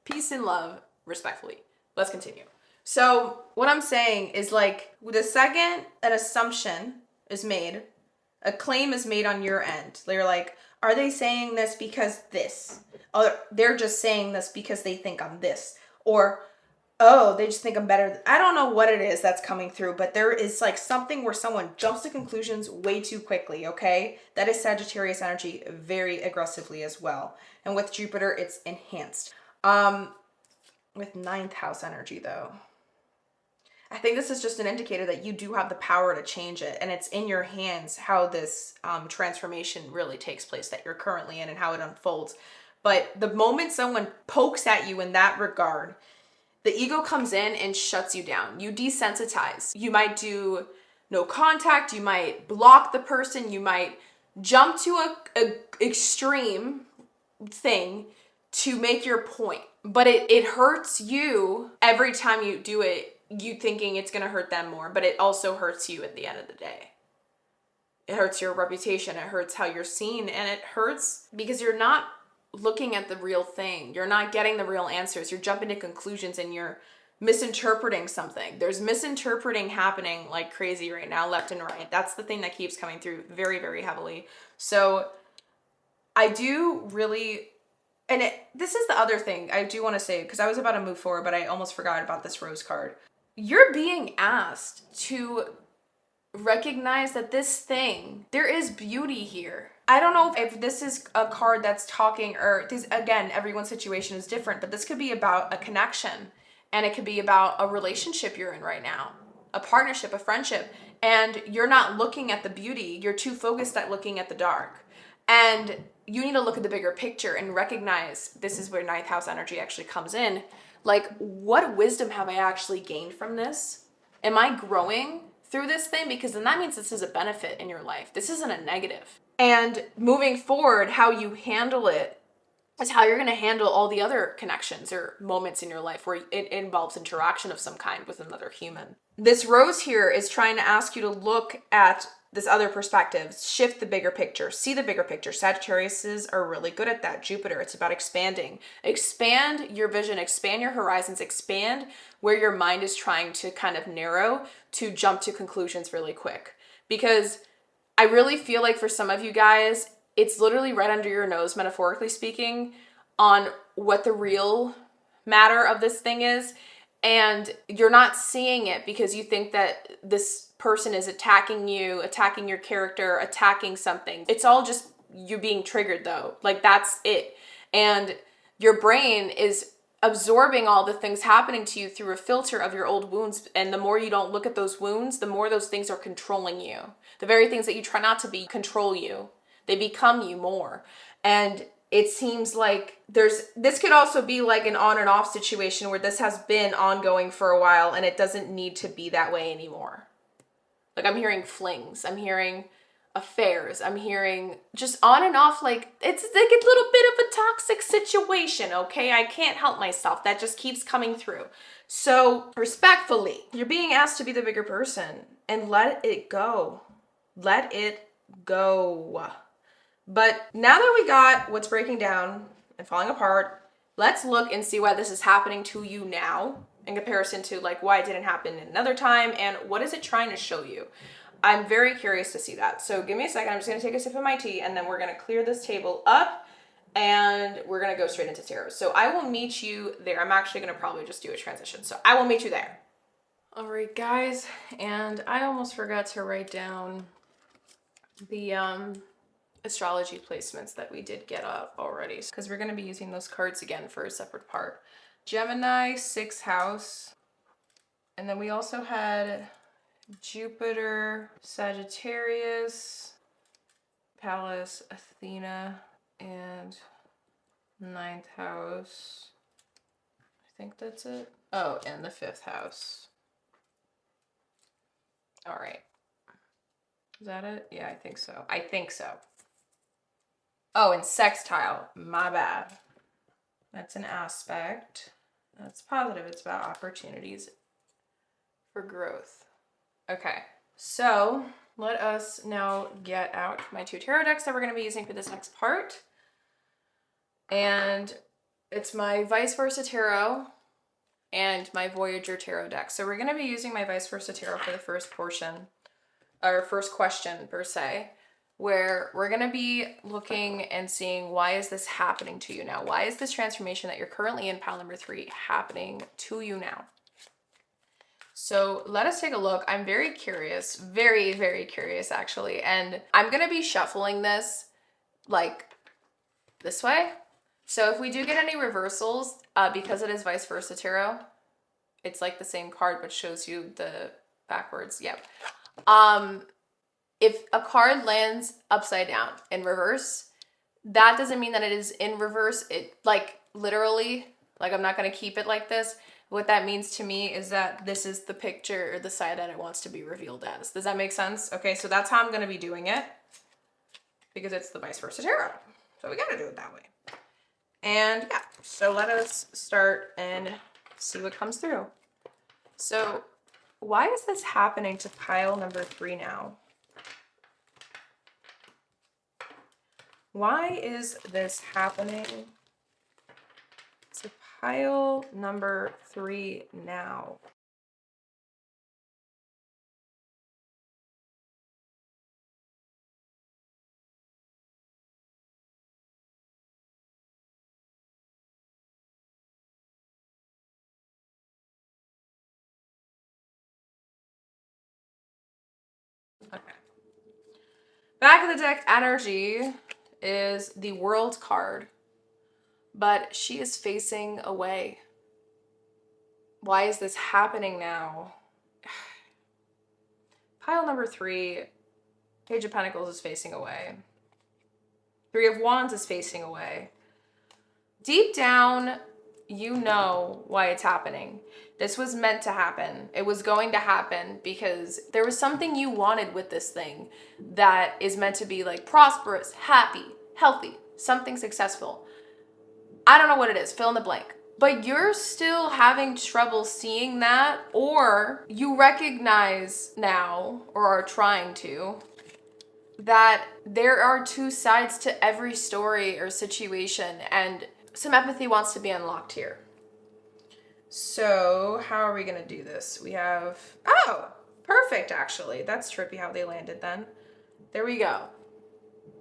Peace and love, respectfully. Let's continue. So what I'm saying is, like, the second an assumption is made, a claim is made on your end. They're like, are they saying this because this? Or they're just saying this because they think I'm this. Or, oh, they just think I'm better. I don't know what it is that's coming through, but there is like something where someone jumps to conclusions way too quickly, okay? That is Sagittarius energy very aggressively as well. And with Jupiter, it's enhanced. With ninth house energy though, I think this is just an indicator that you do have the power to change it, and it's in your hands how this transformation really takes place that you're currently in and how it unfolds. But the moment someone pokes at you in that regard, the ego comes in and shuts you down. You desensitize. You might do no contact. You might block the person. You might jump to a extreme thing to make your point. But it hurts you every time you do it, you thinking it's going to hurt them more. But it also hurts you at the end of the day. It hurts your reputation. It hurts how you're seen. And it hurts because you're not looking at the real thing. You're not getting the real answers. You're jumping to conclusions and you're misinterpreting something. There's misinterpreting happening like crazy right now, left and right. That's the thing that keeps coming through very, very heavily. So I do really, and this is the other thing I do want to say, because I was about to move forward, but I almost forgot about this rose card. You're being asked to recognize that this thing, there is beauty here. I don't know if this is a card that's talking, or this, again, everyone's situation is different, but this could be about a connection, and it could be about a relationship you're in right now, a partnership, a friendship, and you're not looking at the beauty. You're too focused at looking at the dark. And you need to look at the bigger picture and recognize this is where ninth house energy actually comes in. Like, what wisdom have I actually gained from this? Am I growing through this thing? Because then that means this is a benefit in your life. This isn't a negative. And moving forward, how you handle it is how you're going to handle all the other connections or moments in your life where it involves interaction of some kind with another human. This rose here is trying to ask you to look at this other perspective, shift the bigger picture, see the bigger picture. Sagittariuses are really good at that. Jupiter, it's about expanding. Expand your vision, expand your horizons, expand where your mind is trying to kind of narrow to jump to conclusions really quick. Because I really feel like for some of you guys, it's literally right under your nose, metaphorically speaking, on what the real matter of this thing is. And you're not seeing it because you think that this person is attacking you, attacking your character, attacking something. It's all just you being triggered though. Like, that's it. And your brain is absorbing all the things happening to you through a filter of your old wounds. And the more you don't look at those wounds, the more those things are controlling you. The very things that you try not to be control you. They become you more. And it seems like this could also be like an on and off situation where this has been ongoing for a while and it doesn't need to be that way anymore. Like, I'm hearing flings, I'm hearing affairs, I'm hearing just on and off, like it's like a little bit of a toxic situation, okay? I can't help myself. That just keeps coming through. So respectfully, you're being asked to be the bigger person and let it go. Let it go. But now that we got what's breaking down and falling apart, let's look and see why this is happening to you now in comparison to like why it didn't happen another time and what is it trying to show you. I'm very curious to see that. So give me a second. I'm just going to take a sip of my tea and then we're going to clear this table up and we're going to go straight into tarot. So I will meet you there. I'm actually going to probably just do a transition. So I will meet you there. All right, guys. And I almost forgot to write down the astrology placements that we did get up already, because we're going to be using those cards again for a separate part. Gemini, 6th house. And then we also had Jupiter, Sagittarius, Pallas, Athena, and 9th house. I think that's it. Oh, and the 5th house. All right. Is that it? Yeah, I think so. Oh, and sextile. My bad. That's an aspect. That's positive. It's about opportunities for growth. Okay, so let us now get out my 2 tarot decks that we're going to be using for this next part. And it's my Vice Versa Tarot and my Voyager Tarot deck. So we're going to be using my Vice Versa Tarot for the first portion, or first question per se, where we're going to be looking and seeing, why is this happening to you now? Why is this transformation that you're currently in, pile number 3, happening to you now? So let us take a look. I'm very curious, very, very curious actually. And I'm going to be shuffling this like this way. So if we do get any reversals, because it is Vice Versa Tarot, it's like the same card but shows you the backwards. Yep. If a card lands upside down in reverse, that doesn't mean that it is in reverse. It like literally, like I'm not going to keep it like this. What that means to me is that this is the picture or the side that it wants to be revealed as. Does that make sense? Okay, so that's how I'm going to be doing it because it's the Vice Versa Tarot. So we got to do it that way. And yeah, so let us start and see what comes through. So why is this happening to pile number 3 now? Why is this happening to pile number 3 now? Okay. Back of the deck energy is the World card, but she is facing away. Why is this happening now? Pile number 3, Page of Pentacles is facing away. 3 of Wands is facing away. Deep down, you know why it's happening. This was meant to happen. It was going to happen because there was something you wanted with this thing that is meant to be like prosperous, happy, healthy, something successful. I don't know what it is, fill in the blank. But you're still having trouble seeing that, or you recognize now, or are trying to, that there are 2 sides to every story or situation, and some empathy wants to be unlocked here. So how are we going to do this? We have, oh, perfect actually. That's trippy how they landed then. There we go.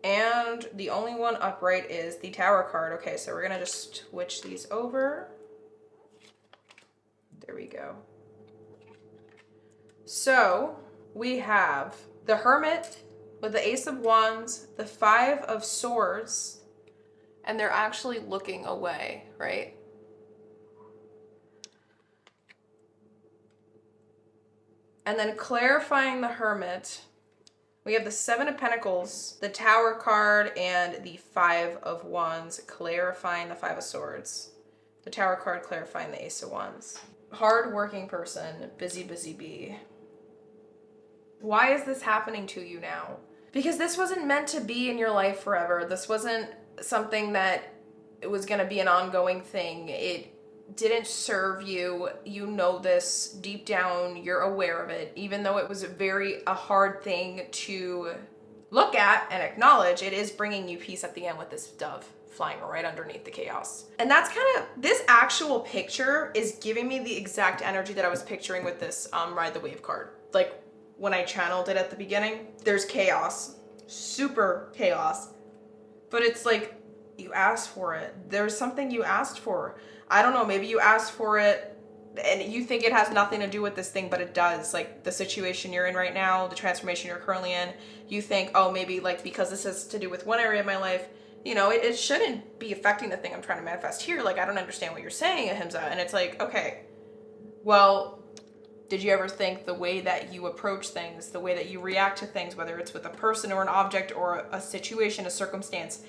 And the only one upright is the Tower card. Okay, so we're going to just switch these over. There we go. So we have the Hermit with the Ace of Wands, the 5 of Swords, and they're actually looking away, right? And then clarifying the Hermit, we have the 7 of Pentacles, the Tower card, and the 5 of Wands, clarifying the 5 of Swords. The Tower card clarifying the Ace of Wands. Hard-working person, busy, busy bee. Why is this happening to you now? Because this wasn't meant to be in your life forever. This wasn't something that it was going to be an ongoing thing. It didn't serve you. You know this deep down. You're aware of it. Even though it was a hard thing to look at and acknowledge, it is bringing you peace at the end with this dove flying right underneath the chaos. And that's kind of, this actual picture is giving me the exact energy that I was picturing with this Ride the Wave card. Like when I channeled it at the beginning, there's chaos, super chaos, but it's like, you asked for it. There's something you asked for. I don't know, maybe you asked for it and you think it has nothing to do with this thing, but it does. Like the situation you're in right now, the transformation you're currently in, you think, oh, maybe like because this has to do with one area of my life, you know, it shouldn't be affecting the thing I'm trying to manifest here. Like, I don't understand what you're saying, Ahimsa. And it's like, okay, well, did you ever think the way that you approach things, the way that you react to things, whether it's with a person or an object or a situation, a circumstance,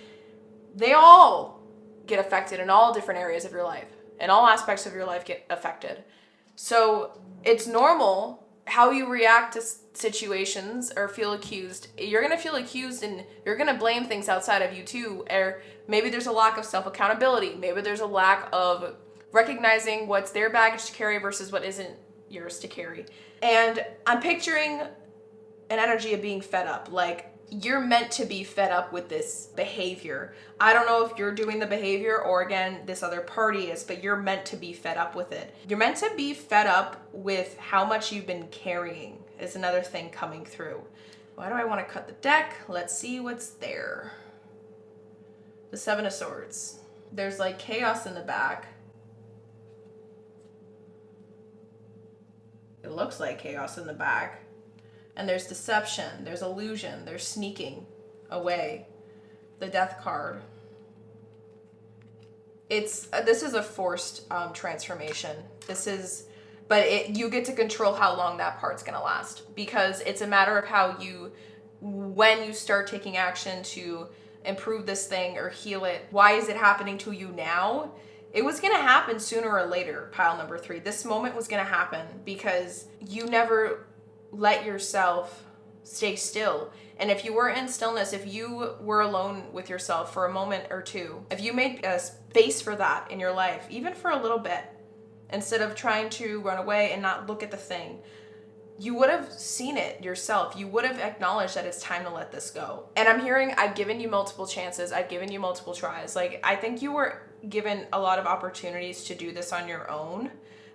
they all get affected in all different areas of your life, and all aspects of your life get affected. So it's normal how you react to situations or feel accused, you're going to feel accused and you're going to blame things outside of you too. Or maybe there's a lack of self-accountability. Maybe there's a lack of recognizing what's their baggage to carry versus what isn't yours to carry. And I'm picturing an energy of being fed up. Like, you're meant to be fed up with this behavior. I don't know if you're doing the behavior or, again, this other party is, but you're meant to be fed up with it. You're meant to be fed up with how much you've been carrying is another thing coming through. Why do I want to cut the deck? Let's see what's there. The Seven of Swords. There's like chaos in the back. It looks like chaos in the back. And there's deception, there's illusion, there's sneaking away. The Death card. This is a forced transformation. You get to control how long that part's gonna last, because it's a matter of when you start taking action to improve this thing or heal it. Why is it happening to you now? It was gonna happen sooner or later, pile number 3. This moment was gonna happen because you never let yourself stay still. And if you were in stillness, if you were alone with yourself for a moment or two, if you made a space for that in your life, even for a little bit, instead of trying to run away and not look at the thing, you would have seen it yourself. You would have acknowledged that it's time to let this go. And I'm hearing, I've given you multiple chances. I've given you multiple tries. Like, I think you were given a lot of opportunities to do this on your own.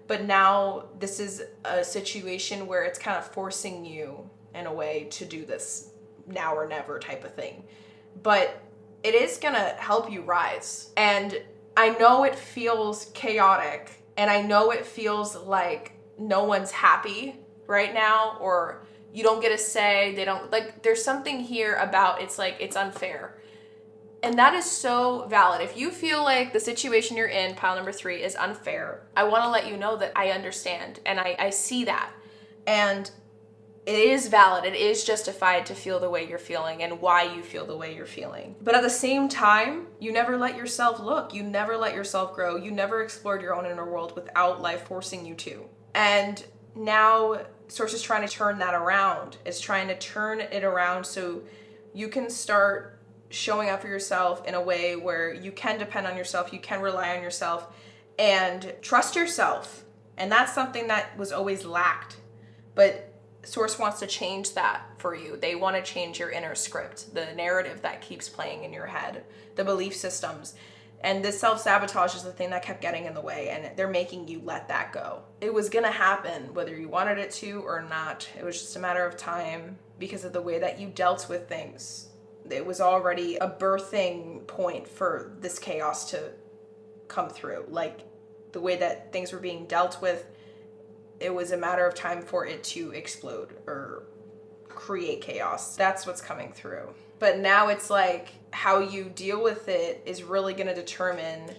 But now this is a situation where it's kind of forcing you in a way to do this now or never type of thing. But it is gonna help you rise. And I know it feels chaotic, and I know it feels like no one's happy right now, or you don't get a say, there's something here about it's unfair. And that is so valid. If you feel like the situation you're in, pile number 3, is unfair, I want to let you know that I understand and I see that. And it is valid. It is justified to feel the way you're feeling and why you feel the way you're feeling. But at the same time, you never let yourself look. You never let yourself grow. You never explored your own inner world without life forcing you to. And now Source is trying to turn that around. It's trying to turn it around so you can start showing up for yourself in a way where you can depend on yourself, you can rely on yourself, and trust yourself. And that's something that was always lacked. But Source wants to change that for you. They want to change your inner script, the narrative that keeps playing in your head, the belief systems. And this self-sabotage is the thing that kept getting in the way, and they're making you let that go. It was gonna happen whether you wanted it to or not. It was just a matter of time because of the way that you dealt with things. It was already a birthing point for this chaos to come through. Like, the way that things were being dealt with, it was a matter of time for it to explode or create chaos. That's what's coming through. But now it's like how you deal with it is really going to determine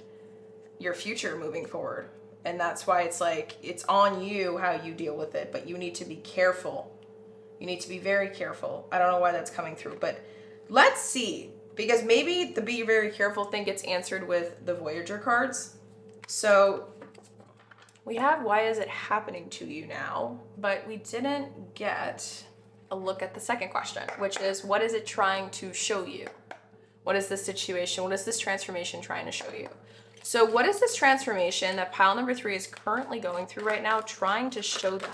your future moving forward. And that's why it's like, it's on you how you deal with it, but you need to be careful. You need to be very careful. I don't know why that's coming through, but let's see, because maybe the be very careful thing gets answered with the Voyager cards. So we have why is it happening to you now, but we didn't get a look at the second question, which is what is it trying to show you? What is this situation? What is this transformation trying to show you? So what is this transformation that pile number 3 is currently going through right now trying to show them?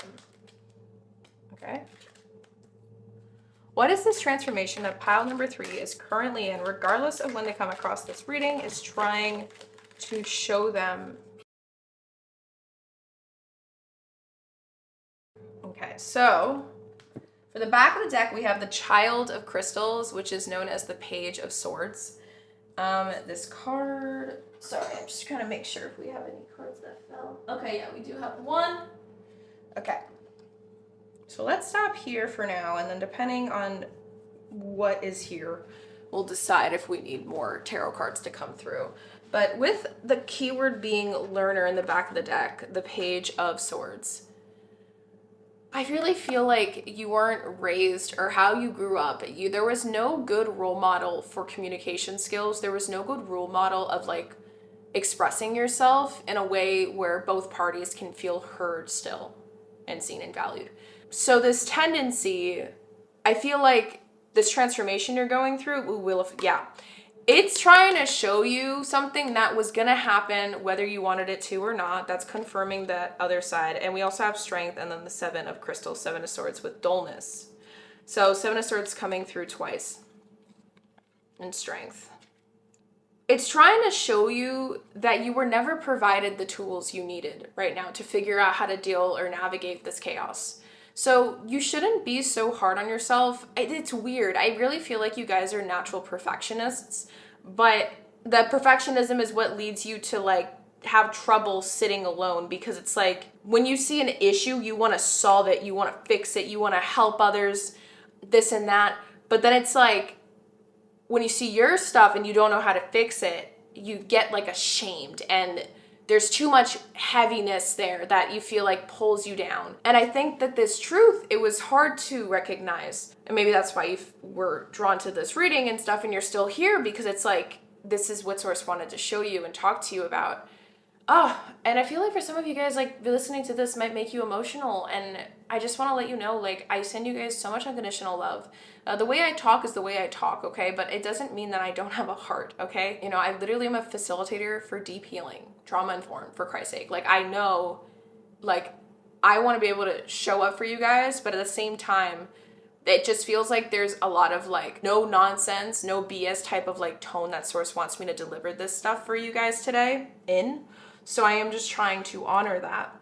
Okay. What is this transformation that pile number 3 is currently in, regardless of when they come across this reading, is trying to show them? Okay, so for the back of the deck, we have the Child of Crystals, which is known as the Page of Swords. This card, sorry, I'm just trying to make sure if we have any cards that fell. Okay, yeah, we do have one. Okay. So let's stop here for now, and then depending on what is here, we'll decide if we need more tarot cards to come through. But with the keyword being learner in the back of the deck, the Page of Swords, I really feel like you weren't raised, or how you grew up. There was no good role model for communication skills. There was no good role model of like expressing yourself in a way where both parties can feel heard still and seen and valued. So this tendency, I feel like this transformation you're going through, it's trying to show you something that was going to happen whether you wanted it to or not. That's confirming that other side. And we also have strength, and then the 7 of crystals, 7 of swords with dullness. So 7 of swords coming through twice in strength. It's trying to show you that you were never provided the tools you needed right now to figure out how to deal or navigate this chaos. So you shouldn't be so hard on yourself. It's weird. I really feel like you guys are natural perfectionists, but the perfectionism is what leads you to like have trouble sitting alone, because it's like when you see an issue, you want to solve it, you want to fix it, you want to help others, this and that. But then it's like when you see your stuff and you don't know how to fix it, you get like ashamed, and there's too much heaviness there that you feel like pulls you down. And I think that this truth, it was hard to recognize. And maybe that's why you were drawn to this reading and stuff, and you're still here, because it's like, this is what Source wanted to show you and talk to you about. Oh, and I feel like for some of you guys, like, listening to this might make you emotional, and I just want to let you know, like, I send you guys so much unconditional love. The way I talk is the way I talk, okay? But it doesn't mean that I don't have a heart, okay? You know, I literally am a facilitator for deep healing, trauma-informed, for Christ's sake. Like, I know, like, I want to be able to show up for you guys, but at the same time, it just feels like there's a lot of like no nonsense, no BS type of like tone that Source wants me to deliver this stuff for you guys today in. So I am just trying to honor that.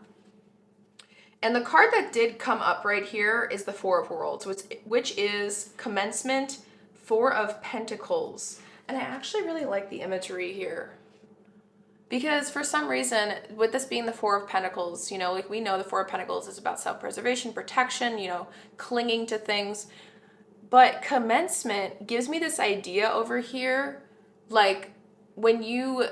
And the card that did come up right here is the 4 of Worlds, which is commencement, 4 of Pentacles. And I actually really like the imagery here, because for some reason, with this being the 4 of Pentacles, you know, like we know the 4 of Pentacles is about self-preservation, protection, you know, clinging to things. But commencement gives me this idea over here, like when you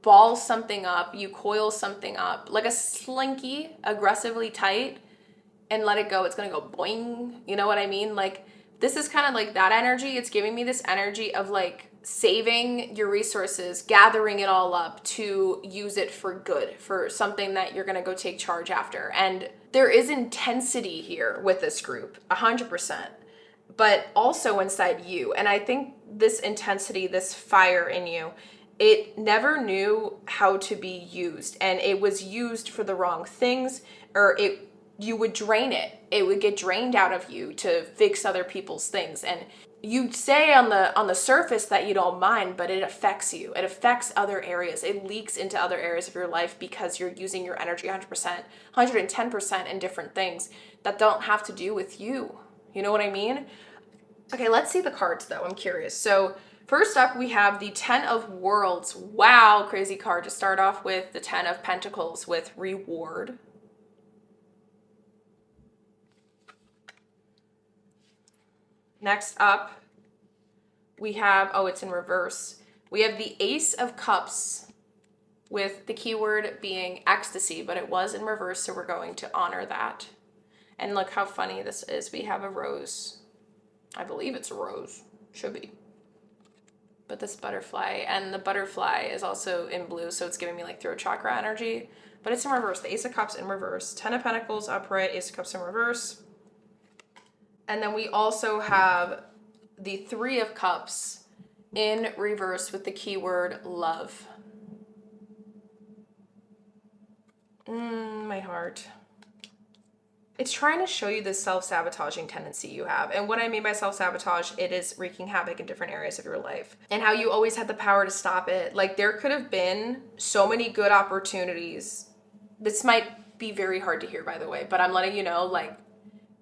ball something up, you coil something up, like a slinky, aggressively tight, and let it go, it's gonna go boing. You know what I mean? Like, this is kind of like that energy. It's giving me this energy of like saving your resources, gathering it all up to use it for good, for something that you're gonna go take charge after. And there is intensity here with this group, 100%, but also inside you. And I think this intensity, this fire in you, it never knew how to be used, and it was used for the wrong things, or you would drain it. It would get drained out of you to fix other people's things. And you say on the surface that you don't mind, but it affects you. It affects other areas. It leaks into other areas of your life because you're using your energy 100%, 110% in different things that don't have to do with you. You know what I mean? Okay, let's see the cards though. I'm curious. So first up, we have the 10 of Worlds. Wow, crazy card to start off with. The 10 of Pentacles with reward. Next up, we have, oh, it's in reverse. We have the Ace of Cups with the keyword being ecstasy, but it was in reverse, so we're going to honor that. And look how funny this is. We have a rose. I believe it's a rose. Should be. But this butterfly, and the butterfly is also in blue, so it's giving me like throat chakra energy, but it's in reverse. The Ace of Cups in reverse, 10 of Pentacles upright, Ace of Cups in reverse. And then we also have the 3 of Cups in reverse with the keyword love. My heart. It's trying to show you this self-sabotaging tendency you have. And what I mean by self-sabotage, it is wreaking havoc in different areas of your life. And how you always had the power to stop it. Like, there could have been so many good opportunities. This might be very hard to hear, by the way, but I'm letting you know, like,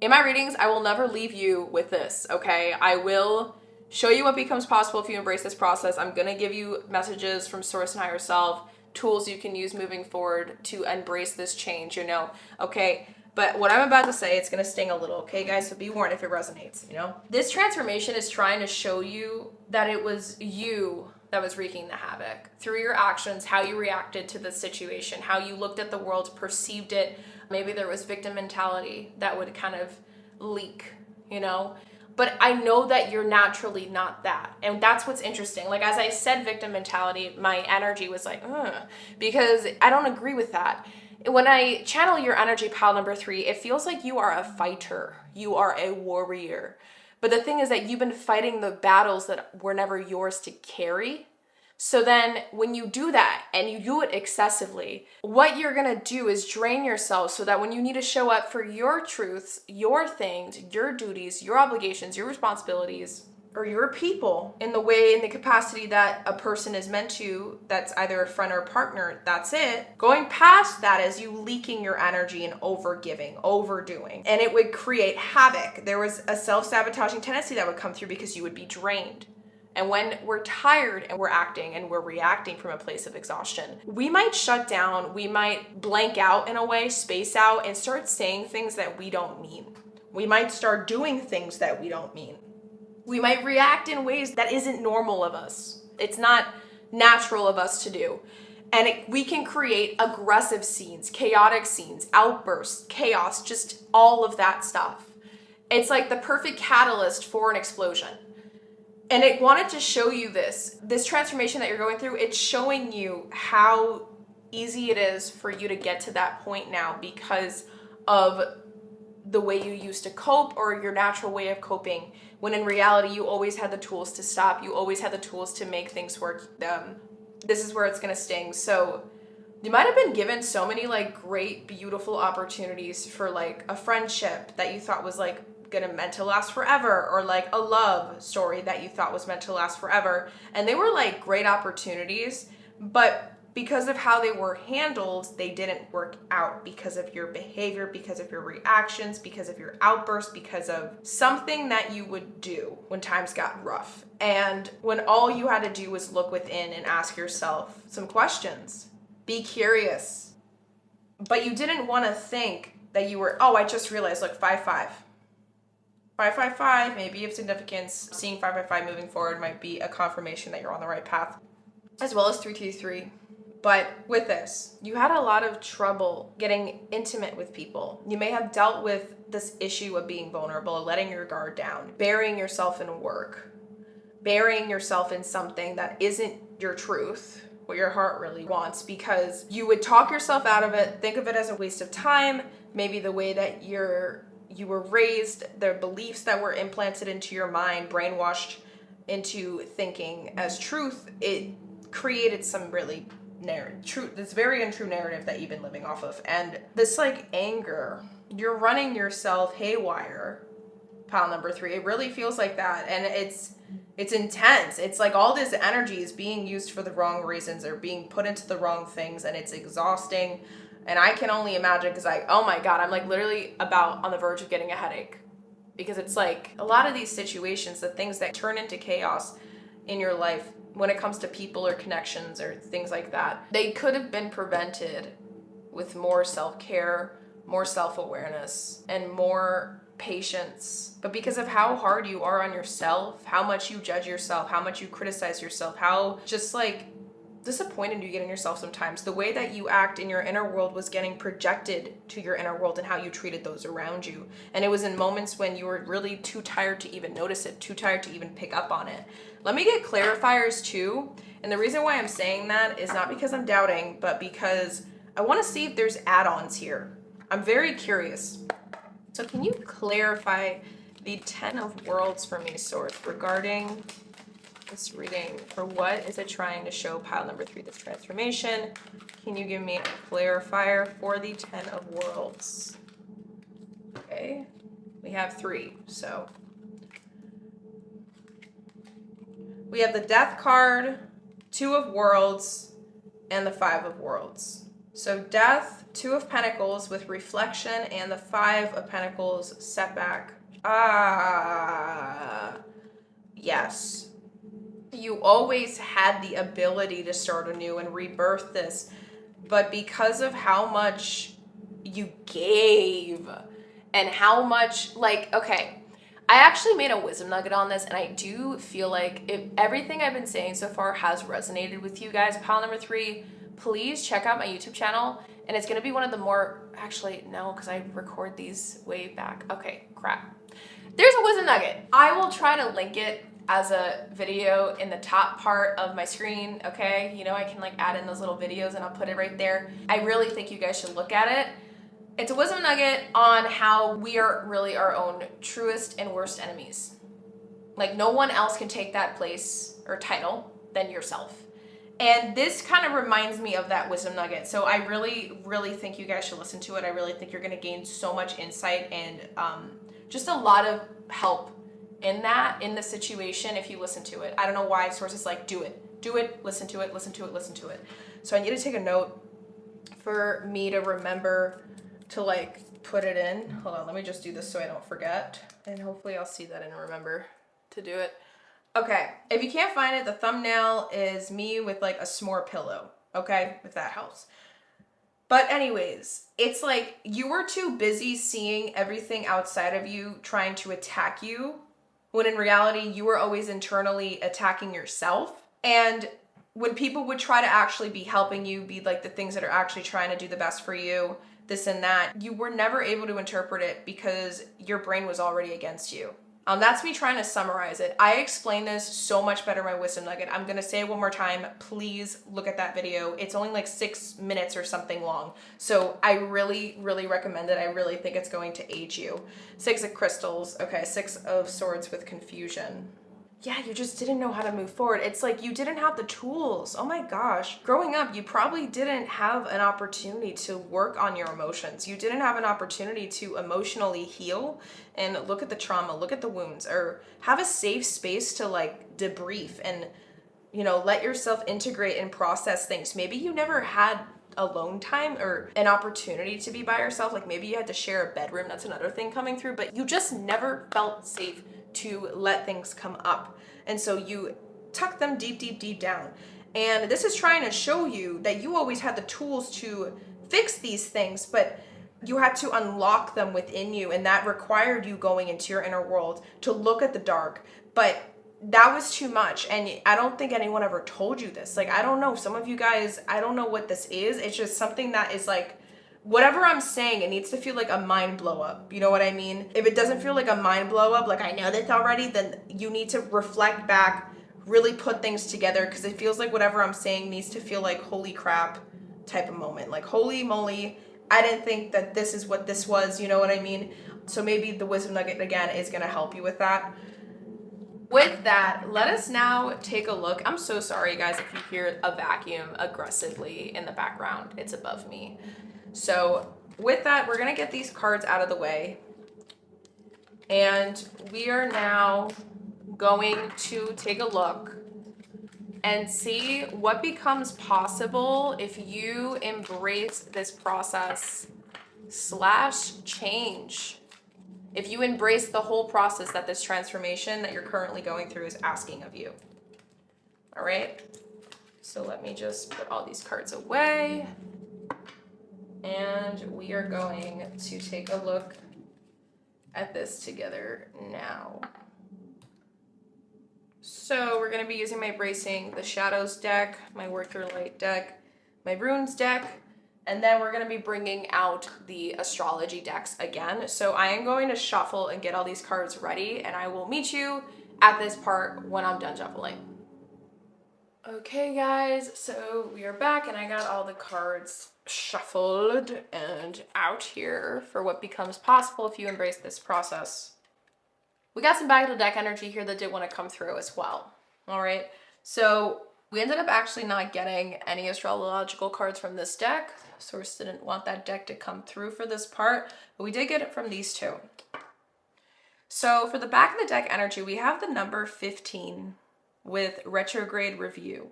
in my readings, I will never leave you with this, okay? I will show you what becomes possible if you embrace this process. I'm gonna give you messages from Source and Higher Self, tools you can use moving forward to embrace this change, you know, okay? But what I'm about to say, it's going to sting a little, okay, guys? So be warned if it resonates, you know? This transformation is trying to show you that it was you that was wreaking the havoc through your actions, how you reacted to the situation, how you looked at the world, perceived it. Maybe there was victim mentality that would kind of leak, you know? But I know that you're naturally not that. And that's what's interesting. Like, as I said victim mentality, my energy was like, because I don't agree with that. When I channel your energy, pile number 3, it feels like you are a fighter. You are a warrior. But the thing is that you've been fighting the battles that were never yours to carry. So then when you do that and you do it excessively, what you're going to do is drain yourself so that when you need to show up for your truths, your things, your duties, your obligations, your responsibilities, or your people in the way, in the capacity that a person is meant to, that's either a friend or a partner, that's it. Going past that is you leaking your energy and overgiving, overdoing. And it would create havoc. There was a self-sabotaging tendency that would come through because you would be drained. And when we're tired and we're acting and we're reacting from a place of exhaustion, we might shut down, we might blank out in a way, space out, and start saying things that we don't mean. We might start doing things that we don't mean. We might react in ways that isn't normal of us. It's not natural of us to do. And we can create aggressive scenes, chaotic scenes, outbursts, chaos, just all of that stuff. It's like the perfect catalyst for an explosion. And it wanted to show you this transformation that you're going through. It's showing you how easy it is for you to get to that point now because of the way you used to cope or your natural way of coping, when in reality you always had the tools to stop. You always had the tools to make things work. This is where it's gonna sting. So you might have been given so many like great, beautiful opportunities for like a friendship that you thought was like meant to last forever, or like a love story that you thought was meant to last forever. And they were like great opportunities, but because of how they were handled, they didn't work out because of your behavior, because of your reactions, because of your outbursts, because of something that you would do when times got rough. And when all you had to do was look within and ask yourself some questions. Be curious. But you didn't want to think that you were, oh, I just realized, look, 5-5. 5-5-5 may be of significance. Seeing 5-5-5 moving forward might be a confirmation that you're on the right path, as well as 3-2-3. But with this, you had a lot of trouble getting intimate with people. You may have dealt with this issue of being vulnerable, letting your guard down, burying yourself in work, burying yourself in something that isn't your truth, what your heart really wants, because you would talk yourself out of it, think of it as a waste of time, maybe the way that you were raised, the beliefs that were implanted into your mind, brainwashed into thinking as truth, it created some really this very untrue narrative that you've been living off of. And this like anger, you're running yourself haywire, pile number 3. It really feels like that. And it's intense. It's like all this energy is being used for the wrong reasons or being put into the wrong things, and it's exhausting. And I can only imagine, because oh my God, I'm like literally about on the verge of getting a headache, because it's like a lot of these situations, the things that turn into chaos in your life when it comes to people or connections or things like that, they could have been prevented with more self-care, more self-awareness, and more patience. But because of how hard you are on yourself, how much you judge yourself, how much you criticize yourself, how just like disappointed you get in yourself sometimes, the way that you act in your inner world was getting projected to your inner world and how you treated those around you. And it was in moments when you were really too tired to even notice it, too tired to even pick up on it. Let me get clarifiers too. And the reason why I'm saying that is not because I'm doubting, but because I want to see if there's add-ons here. I'm very curious. So can you clarify the 10 of Worlds for me, Source, regarding this reading? For what is it trying to show, pile number 3, this transformation? Can you give me a clarifier for the 10 of Worlds? Okay, we have 3, so we have the Death card, 2 of Worlds, and the 5 of Worlds. So Death, 2 of Pentacles with reflection, and the 5 of Pentacles setback. Yes. You always had the ability to start anew and rebirth this, but because of how much you gave and how much, like, okay, I actually made a wisdom nugget on this, and I do feel like if everything I've been saying so far has resonated with you guys, pile number 3, please check out my YouTube channel. And it's going to be one of the more, actually, no, because I record these way back. Okay, crap. There's a wisdom nugget. I will try to link it as a video in the top part of my screen, okay? You know, I can like add in those little videos and I'll put it right there. I really think you guys should look at it. It's a wisdom nugget on how we are really our own truest and worst enemies. Like no one else can take that place or title than yourself. And this kind of reminds me of that wisdom nugget. So I really, really think you guys should listen to it. I really think you're going to gain so much insight and just a lot of help in the situation if you listen to it. I don't know why sources like do it, listen to it, listen to it, listen to it. So I need to take a note for me to remember to like put it in. Hold on, let me just do this so I don't forget. And hopefully I'll see that and remember to do it. Okay, if you can't find it, the thumbnail is me with like a s'more pillow, okay? If that helps. But anyways, it's like you were too busy seeing everything outside of you trying to attack you, when in reality, you were always internally attacking yourself. And when people would try to actually be helping you, be like the things that are actually trying to do the best for you, this and that, you were never able to interpret it because your brain was already against you. That's me trying to summarize it. I explain this so much better in my wisdom nugget. I'm going to say it one more time. Please look at that video. It's only like 6 minutes or something long. So I really, really recommend it. I really think it's going to aid you. 6 of crystals. Okay, 6 of swords with confusion. Yeah, you just didn't know how to move forward. It's like you didn't have the tools. Oh my gosh. Growing up, you probably didn't have an opportunity to work on your emotions. You didn't have an opportunity to emotionally heal and look at the trauma, look at the wounds, or have a safe space to like debrief and, you know, let yourself integrate and process things. Maybe you never had alone time or an opportunity to be by yourself. Like maybe you had to share a bedroom. That's another thing coming through, but you just never felt safe to let things come up. And so you tuck them deep, deep, deep down. And this is trying to show you that you always had the tools to fix these things, but you had to unlock them within you. And that required you going into your inner world to look at the dark. But that was too much. And I don't think anyone ever told you this. Like, I don't know. Some of you guys, I don't know what this is. It's just something that is like, whatever I'm saying, it needs to feel like a mind blow up. You know what I mean? If it doesn't feel like a mind blow up, like I know this already, then you need to reflect back, really put things together, because it feels like whatever I'm saying needs to feel like holy crap type of moment. Like holy moly, I didn't think that this is what this was. You know what I mean? So maybe the wisdom nugget again is going to help you with that. With that, let us now take a look. I'm so sorry, guys, if you hear a vacuum aggressively in the background. It's above me. So with that, we're going to get these cards out of the way. And we are now going to take a look and see what becomes possible if you embrace this process / change. If you embrace the whole process that this transformation that you're currently going through is asking of you. All right. So let me just put all these cards away. And we are going to take a look at this together now. So we're going to be using my Bracing the Shadows deck, my Worker Light deck, my Runes deck, and then we're going to be bringing out the astrology decks again. So I am going to shuffle and get all these cards ready, and I will meet you at this part when I'm done shuffling. Okay guys, so we are back and I got all the cards shuffled and out here for what becomes possible if you embrace this process. We got some back of the deck energy here that did want to come through as well. All right, so we ended up actually not getting any astrological cards from this deck. Source didn't want that deck to come through for this part, but we did get it from these two. So for the back of the deck energy, we have the number 15 with retrograde review.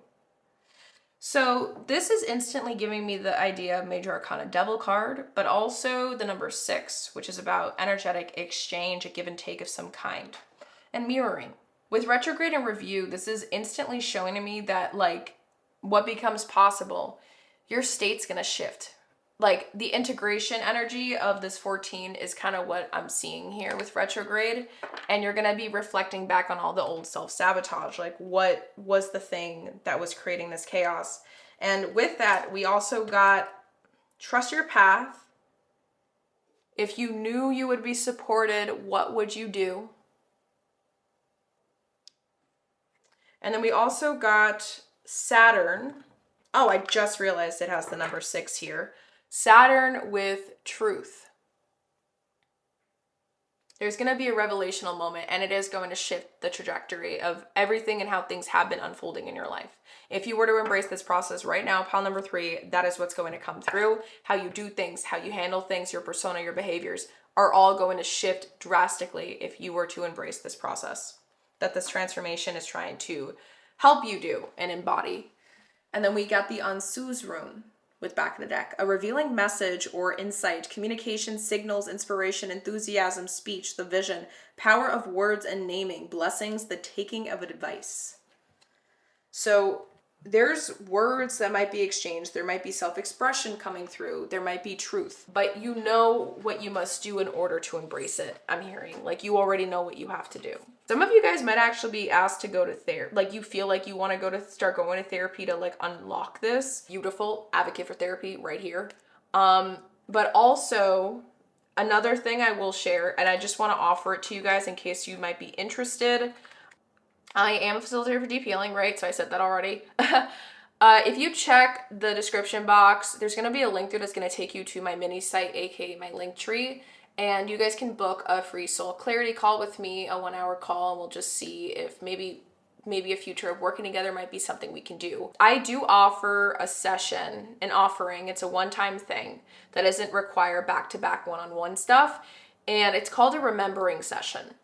So this is instantly giving me the idea of Major Arcana Devil card, but also the number 6, which is about energetic exchange, a give and take of some kind, and mirroring. With retrograde and review, this is instantly showing to me that like what becomes possible, your state's gonna shift. Like the integration energy of this 14 is kind of what I'm seeing here with retrograde. And you're going to be reflecting back on all the old self-sabotage. Like what was the thing that was creating this chaos? And with that, we also got trust your path. If you knew you would be supported, what would you do? And then we also got Saturn. Oh, I just realized it has the number 6 here. Saturn with truth. There's going to be a revelational moment, and it is going to shift the trajectory of everything and how things have been unfolding in your life. If you were to embrace this process right now, pile number 3, that is what's going to come through. How you do things, how you handle things, your persona, your behaviors are all going to shift drastically if you were to embrace this process that this transformation is trying to help you do and embody. And then we got the Ansu's rune with back of the deck. A revealing message or insight, communication, signals, inspiration, enthusiasm, speech, the vision, power of words and naming, blessings, the taking of advice. So there's words that might be exchanged. There might be self-expression coming through. There might be truth. But you know what you must do in order to embrace it, I'm hearing. Like, you already know what you have to do. Some of you guys might actually be asked to go to therapy. Like, you feel like you want to start going to therapy to, like, unlock this. Beautiful. Advocate for therapy right here. But also, another thing I will share, and I just want to offer it to you guys in case you might be interested. I am a facilitator for deep healing, right? So I said that already. If you check the description box, there's going to be a link there that's going to take you to my mini site, aka my link tree. And you guys can book a free soul clarity call with me, a 1-hour call, and we'll just see if maybe a future of working together might be something we can do. I do offer a session, an offering. It's a one-time thing that doesn't require back-to-back one-on-one stuff. And it's called a remembering session.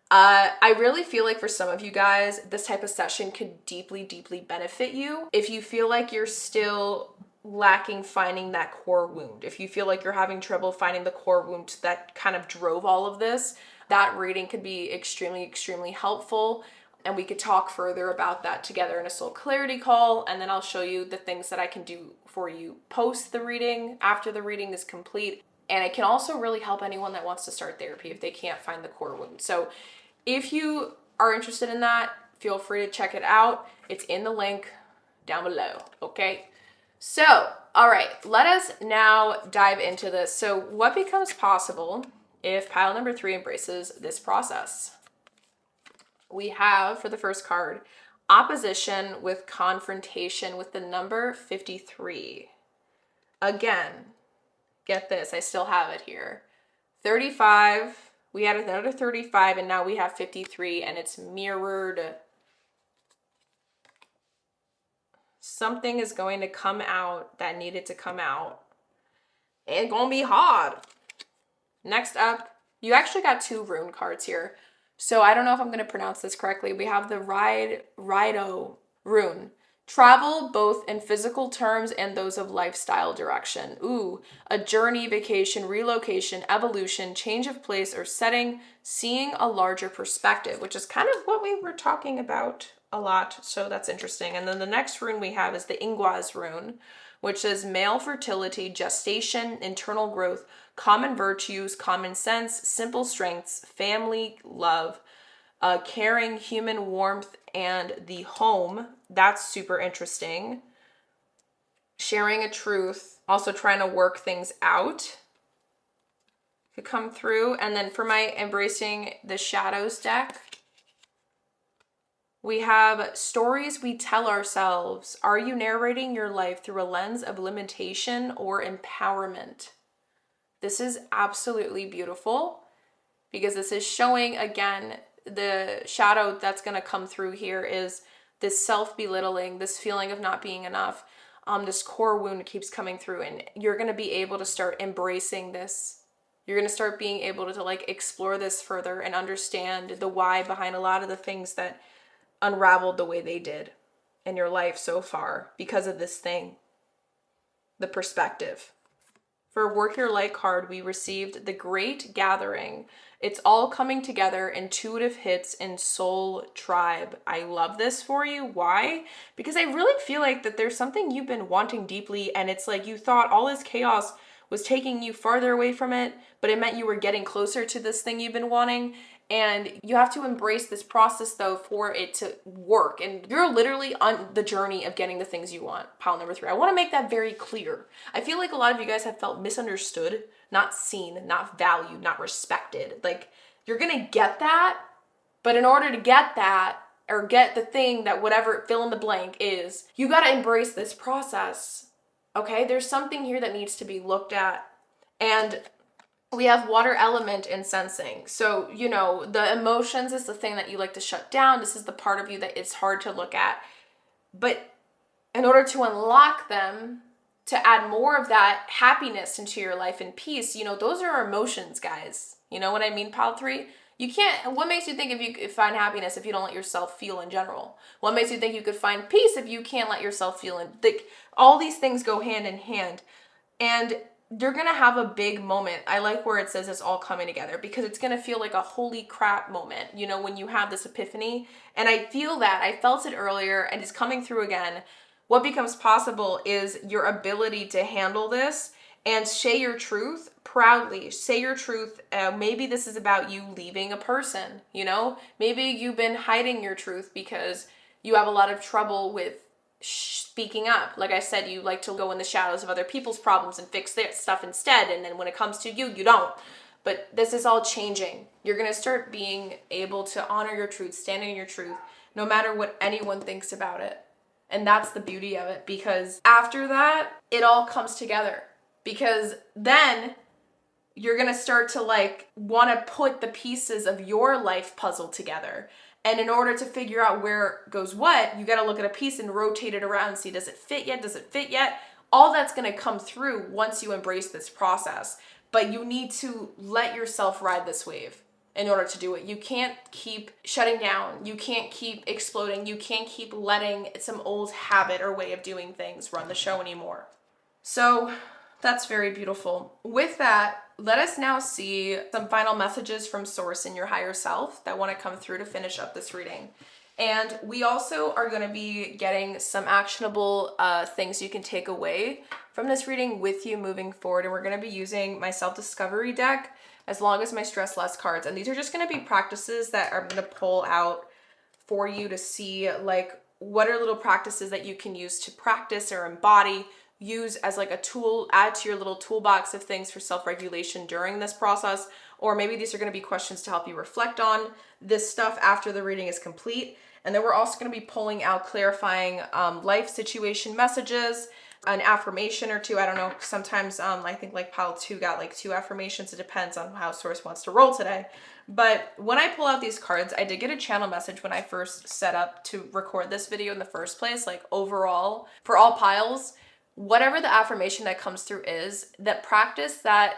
I really feel like for some of you guys, this type of session could deeply, deeply benefit you. If you feel like you're still lacking finding that core wound, if you feel like you're having trouble finding the core wound that kind of drove all of this, that reading could be extremely, extremely helpful. And we could talk further about that together in a soul clarity call. And then I'll show you the things that I can do for you post the reading, after the reading is complete. And it can also really help anyone that wants to start therapy if they can't find the core wound. So if you are interested in that, feel free to check it out. It's in the link down below, okay? So, all right, let us now dive into this. So what becomes possible if pile number 3 embraces this process? We have, for the first card, opposition with confrontation with the number 53. Again, get this, I still have it here. 35, we had another 35, and now we have 53, and it's mirrored. Something is going to come out that needed to come out. It's gonna be hard. Next up, you actually got 2 rune cards here. So I don't know if I'm going to pronounce this correctly. We have the Rido rune. Travel both in physical terms and those of lifestyle direction. Ooh, a journey, vacation, relocation, evolution, change of place or setting, seeing a larger perspective, which is kind of what we were talking about a lot. So that's interesting. And then the next rune we have is the Ingwaz rune, which says male fertility, gestation, internal growth, common virtues, common sense, simple strengths, family, love, caring, human warmth, and the home. That's super interesting. Sharing a truth, also trying to work things out could come through. And then for my embracing the shadows deck, we have stories we tell ourselves. Are you narrating your life through a lens of limitation or empowerment? This is absolutely beautiful because this is showing, again, the shadow that's going to come through here is this self-belittling, this feeling of not being enough. This core wound keeps coming through, and you're going to be able to start embracing this. You're going to start being able to like explore this further and understand the why behind a lot of the things that unraveled the way they did in your life so far because of this thing, the perspective. For Work Your Light card, we received the Great Gathering. It's all coming together, intuitive hits in Soul Tribe. I love this for you. Why? Because I really feel like that there's something you've been wanting deeply, and it's like you thought all this chaos was taking you farther away from it, but it meant you were getting closer to this thing you've been wanting. And you have to embrace this process, though, for it to work. And you're literally on the journey of getting the things you want. Pile number 3. I want to make that very clear. I feel like a lot of you guys have felt misunderstood, not seen, not valued, not respected. Like, you're going to get that. But in order to get that, or get the thing that whatever fill in the blank is, you got to embrace this process. Okay? There's something here that needs to be looked at. And we have water element in sensing. So, you know, the emotions is the thing that you like to shut down. This is the part of you that it's hard to look at. But in order to unlock them, to add more of that happiness into your life and peace, you know, those are emotions, guys. You know what I mean, pile 3? You can't, what makes you think if you could find happiness if you don't let yourself feel in general? What makes you think you could find peace if you can't let yourself feel in, like, all these things go hand in hand. And you're going to have a big moment. I like where it says it's all coming together, because it's going to feel like a holy crap moment, you know, when you have this epiphany. And I feel that, I felt it earlier and it's coming through again. What becomes possible is your ability to handle this and say your truth proudly. Say your truth. Maybe this is about you leaving a person, you know? Maybe you've been hiding your truth because you have a lot of trouble with speaking up. Like I said, you like to go in the shadows of other people's problems and fix their stuff instead. And then when it comes to you, you don't. But this is all changing. You're going to start being able to honor your truth, stand in your truth, no matter what anyone thinks about it. And that's the beauty of it, because after that, it all comes together. Because then you're going to start to like want to put the pieces of your life puzzle together. And in order to figure out where goes what, you got to look at a piece and rotate it around and see, does it fit yet? Does it fit yet? All that's going to come through once you embrace this process. But you need to let yourself ride this wave in order to do it. You can't keep shutting down. You can't keep exploding. You can't keep letting some old habit or way of doing things run the show anymore. So that's very beautiful. With that, let us now see some final messages from Source in your higher self that want to come through to finish up this reading. And we also are going to be getting some actionable things you can take away from this reading with you moving forward. And we're going to be using my self-discovery deck as long as my stress less cards. And these are just going to be practices that I'm going to pull out for you to see, like, what are little practices that you can use to practice or embody, use as like a tool, add to your little toolbox of things for self-regulation during this process. Or maybe these are going to be questions to help you reflect on this stuff after the reading is complete. And then we're also going to be pulling out clarifying life situation messages, an affirmation or two. I don't know. Sometimes I think like pile 2 got like 2 affirmations. It depends on how Source wants to roll today. But when I pull out these cards, I did get a channel message when I first set up to record this video in the first place. Like overall, for all piles, whatever the affirmation that comes through is, that practice that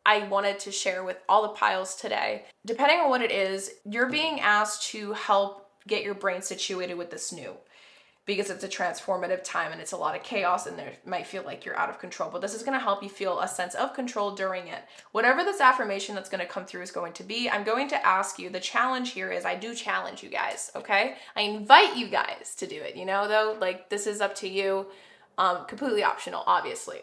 I wanted to share with all the piles today. Depending on what it is, you're being asked to help get your brain situated with this new, because it's a transformative time and it's a lot of chaos and there might feel like you're out of control, but this is going to help you feel a sense of control during it. Whatever this affirmation that's going to come through is going to be, I'm going to ask you, the challenge here is, I do challenge you guys, okay? I invite you guys to do it, you know, though, like this is up to you, completely optional, obviously.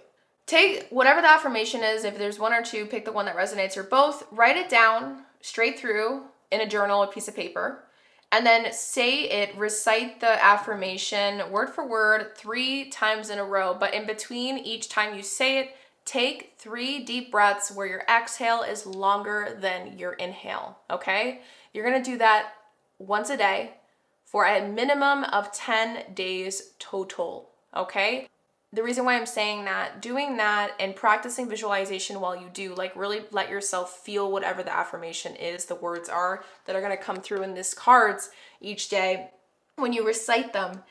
Take whatever the affirmation is, if there's one or two, pick the one that resonates, or both, write it down straight through in a journal, a piece of paper, and then say it, recite the affirmation word for word 3 times in a row. But in between each time you say it, take 3 deep breaths where your exhale is longer than your inhale, okay? You're gonna do that once a day for a minimum of 10 days total, okay? The reason why I'm saying that, doing that and practicing visualization while you do, like really let yourself feel whatever the affirmation is, the words are that are going to come through in these cards each day. When you recite them,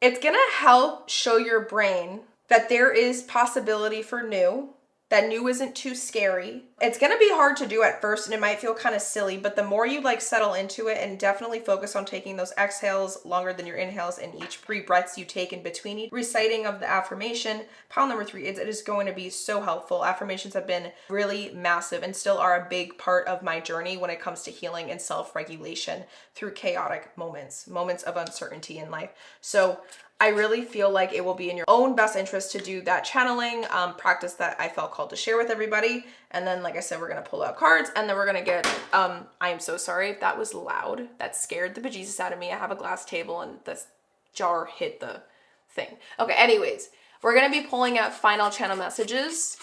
it's going to help show your brain that there is possibility for new, that new isn't too scary. It's going to be hard to do at first and it might feel kind of silly, but the more you like settle into it and definitely focus on taking those exhales longer than your inhales and each 3 breaths you take in between each reciting of the affirmation, pile number 3, it is going to be so helpful. Affirmations have been really massive and still are a big part of my journey when it comes to healing and self-regulation through chaotic moments of uncertainty in life. So I really feel like it will be in your own best interest to do that channeling practice that I felt called to share with everybody. And then, like I said, we're going to pull out cards and then we're going to get, I am so sorry if that was loud. That scared the bejesus out of me. I have a glass table and this jar hit the thing. Okay, anyways, we're going to be pulling out final channel messages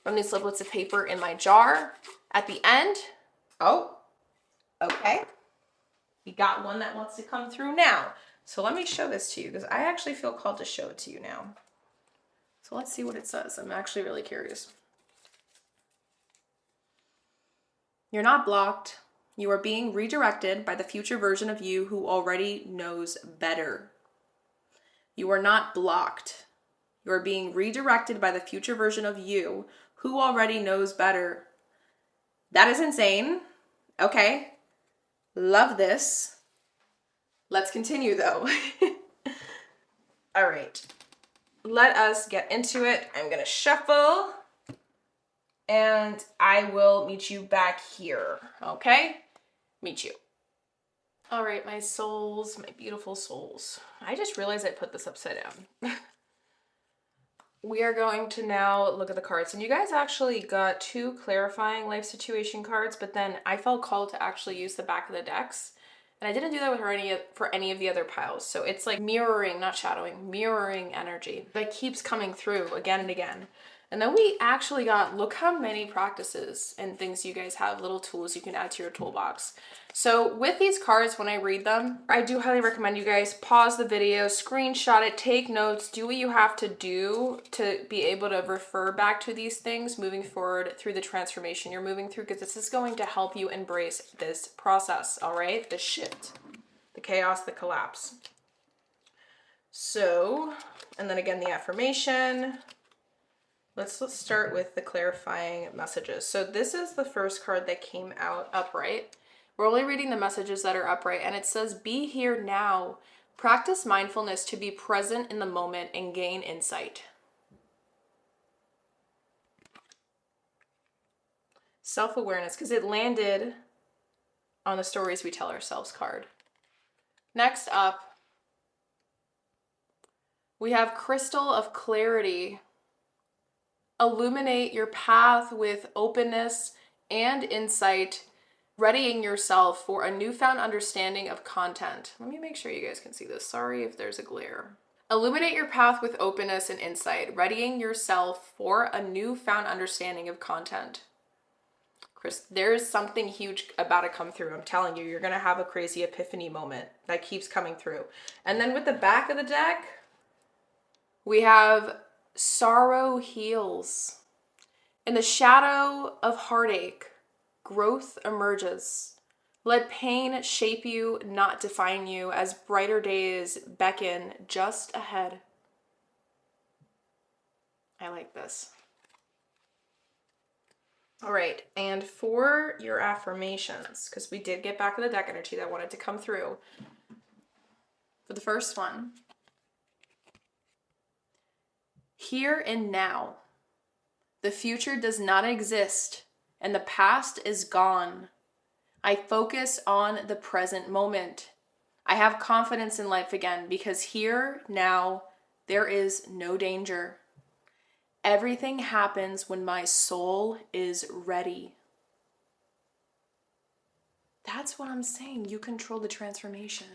from these sliplets of paper in my jar at the end. Oh, okay. We got one that wants to come through now. So let me show this to you because I actually feel called to show it to you now. So let's see what it says. I'm actually really curious. You're not blocked. You are being redirected by the future version of you who already knows better. You are not blocked. You are being redirected by the future version of you who already knows better. That is insane. Okay. Love this. Let's continue though. All right. Let us get into it. I'm going to shuffle and I will meet you back here. Okay? Meet you. All right, my souls, my beautiful souls. I just realized I put this upside down. We are going to now look at the cards. And you guys actually got 2 clarifying life situation cards, but then I felt called to actually use the back of the decks. And I didn't do that with for any of the other piles. So it's like mirroring, not shadowing, mirroring energy that keeps coming through again and again. And then we actually got, look how many practices and things you guys have, little tools you can add to your toolbox. So with these cards, when I read them, I do highly recommend you guys pause the video, screenshot it, take notes, do what you have to do to be able to refer back to these things moving forward through the transformation you're moving through, because this is going to help you embrace this process, all right? The shift, the chaos, the collapse. So, and then again, the affirmation. Let's start with the clarifying messages. So this is the first card that came out upright. We're only reading the messages that are upright, and it says, be here now. Practice mindfulness to be present in the moment and gain insight. Self-awareness, because it landed on the stories we tell ourselves card. Next up, we have Crystal of Clarity. Illuminate your path with openness and insight, readying yourself for a newfound understanding of content. Let me make sure you guys can see this. Sorry if there's a glare. Illuminate your path with openness and insight, readying yourself for a newfound understanding of content. Chris, there's something huge about to come through. I'm telling you, you're going to have a crazy epiphany moment that keeps coming through. And then with the back of the deck, we have sorrow heals. In the shadow of heartache, growth emerges. Let pain shape you, not define you, as brighter days beckon just ahead. I like this. All right, and for your affirmations, because we did get back to the deck energy that wanted to come through. For the first one, here and now. The future does not exist, and the past is gone. I focus on the present moment. I have confidence in life again because here, now, there is no danger. Everything happens when my soul is ready. That's what I'm saying. You control the transformation.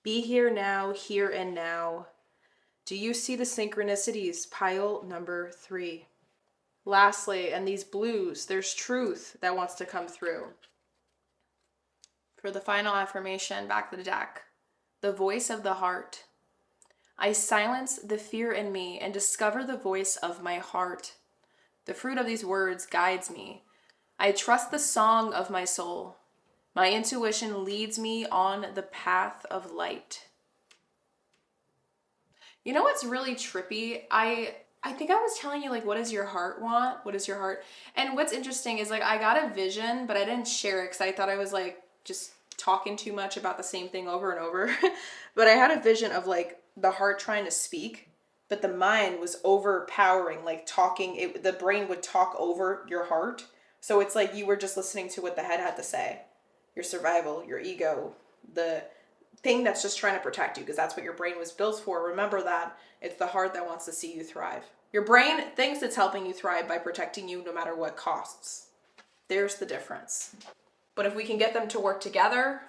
Be here now, here and now. Do you see the synchronicities? Pile number 3. Lastly, and these blues, there's truth that wants to come through. For the final affirmation, back to the deck, the voice of the heart. I silence the fear in me and discover the voice of my heart. The fruit of these words guides me. I trust the song of my soul. My intuition leads me on the path of light. You know what's really trippy? I think I was telling you, like, what does your heart want? What is your heart? And what's interesting is, like, I got a vision, but I didn't share it because I thought I was, like, just talking too much about the same thing over and over. But I had a vision of, like, the heart trying to speak, but the mind was overpowering, like, talking. The brain would talk over your heart. So it's like you were just listening to what the head had to say. Your survival, your ego, the thing that's just trying to protect you, because that's what your brain was built for. Remember that. It's the heart that wants to see you thrive. Your brain thinks it's helping you thrive by protecting you no matter what costs. There's the difference. But if we can get them to work together,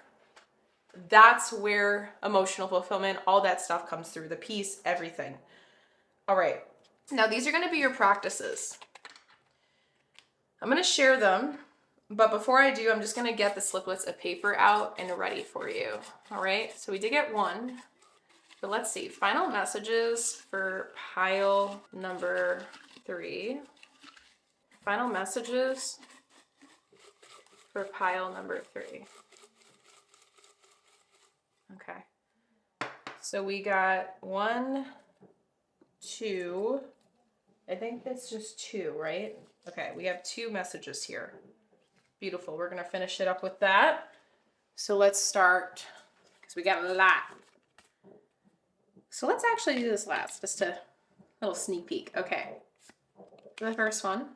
that's where emotional fulfillment, all that stuff comes through. The peace, everything. All right. Now these are going to be your practices. I'm going to share them But before I do, I'm just gonna get the sliplets of paper out and ready for you. All right, so we did get one, but let's see. Final messages for pile number 3. Final messages for pile number 3. Okay. So we got 1, 2. I think that's just 2, right? Okay, we have 2 messages here. Beautiful. We're going to finish it up with that. So let's start, because we got a lot. So let's actually do this last, just a little sneak peek. Okay. For the first one,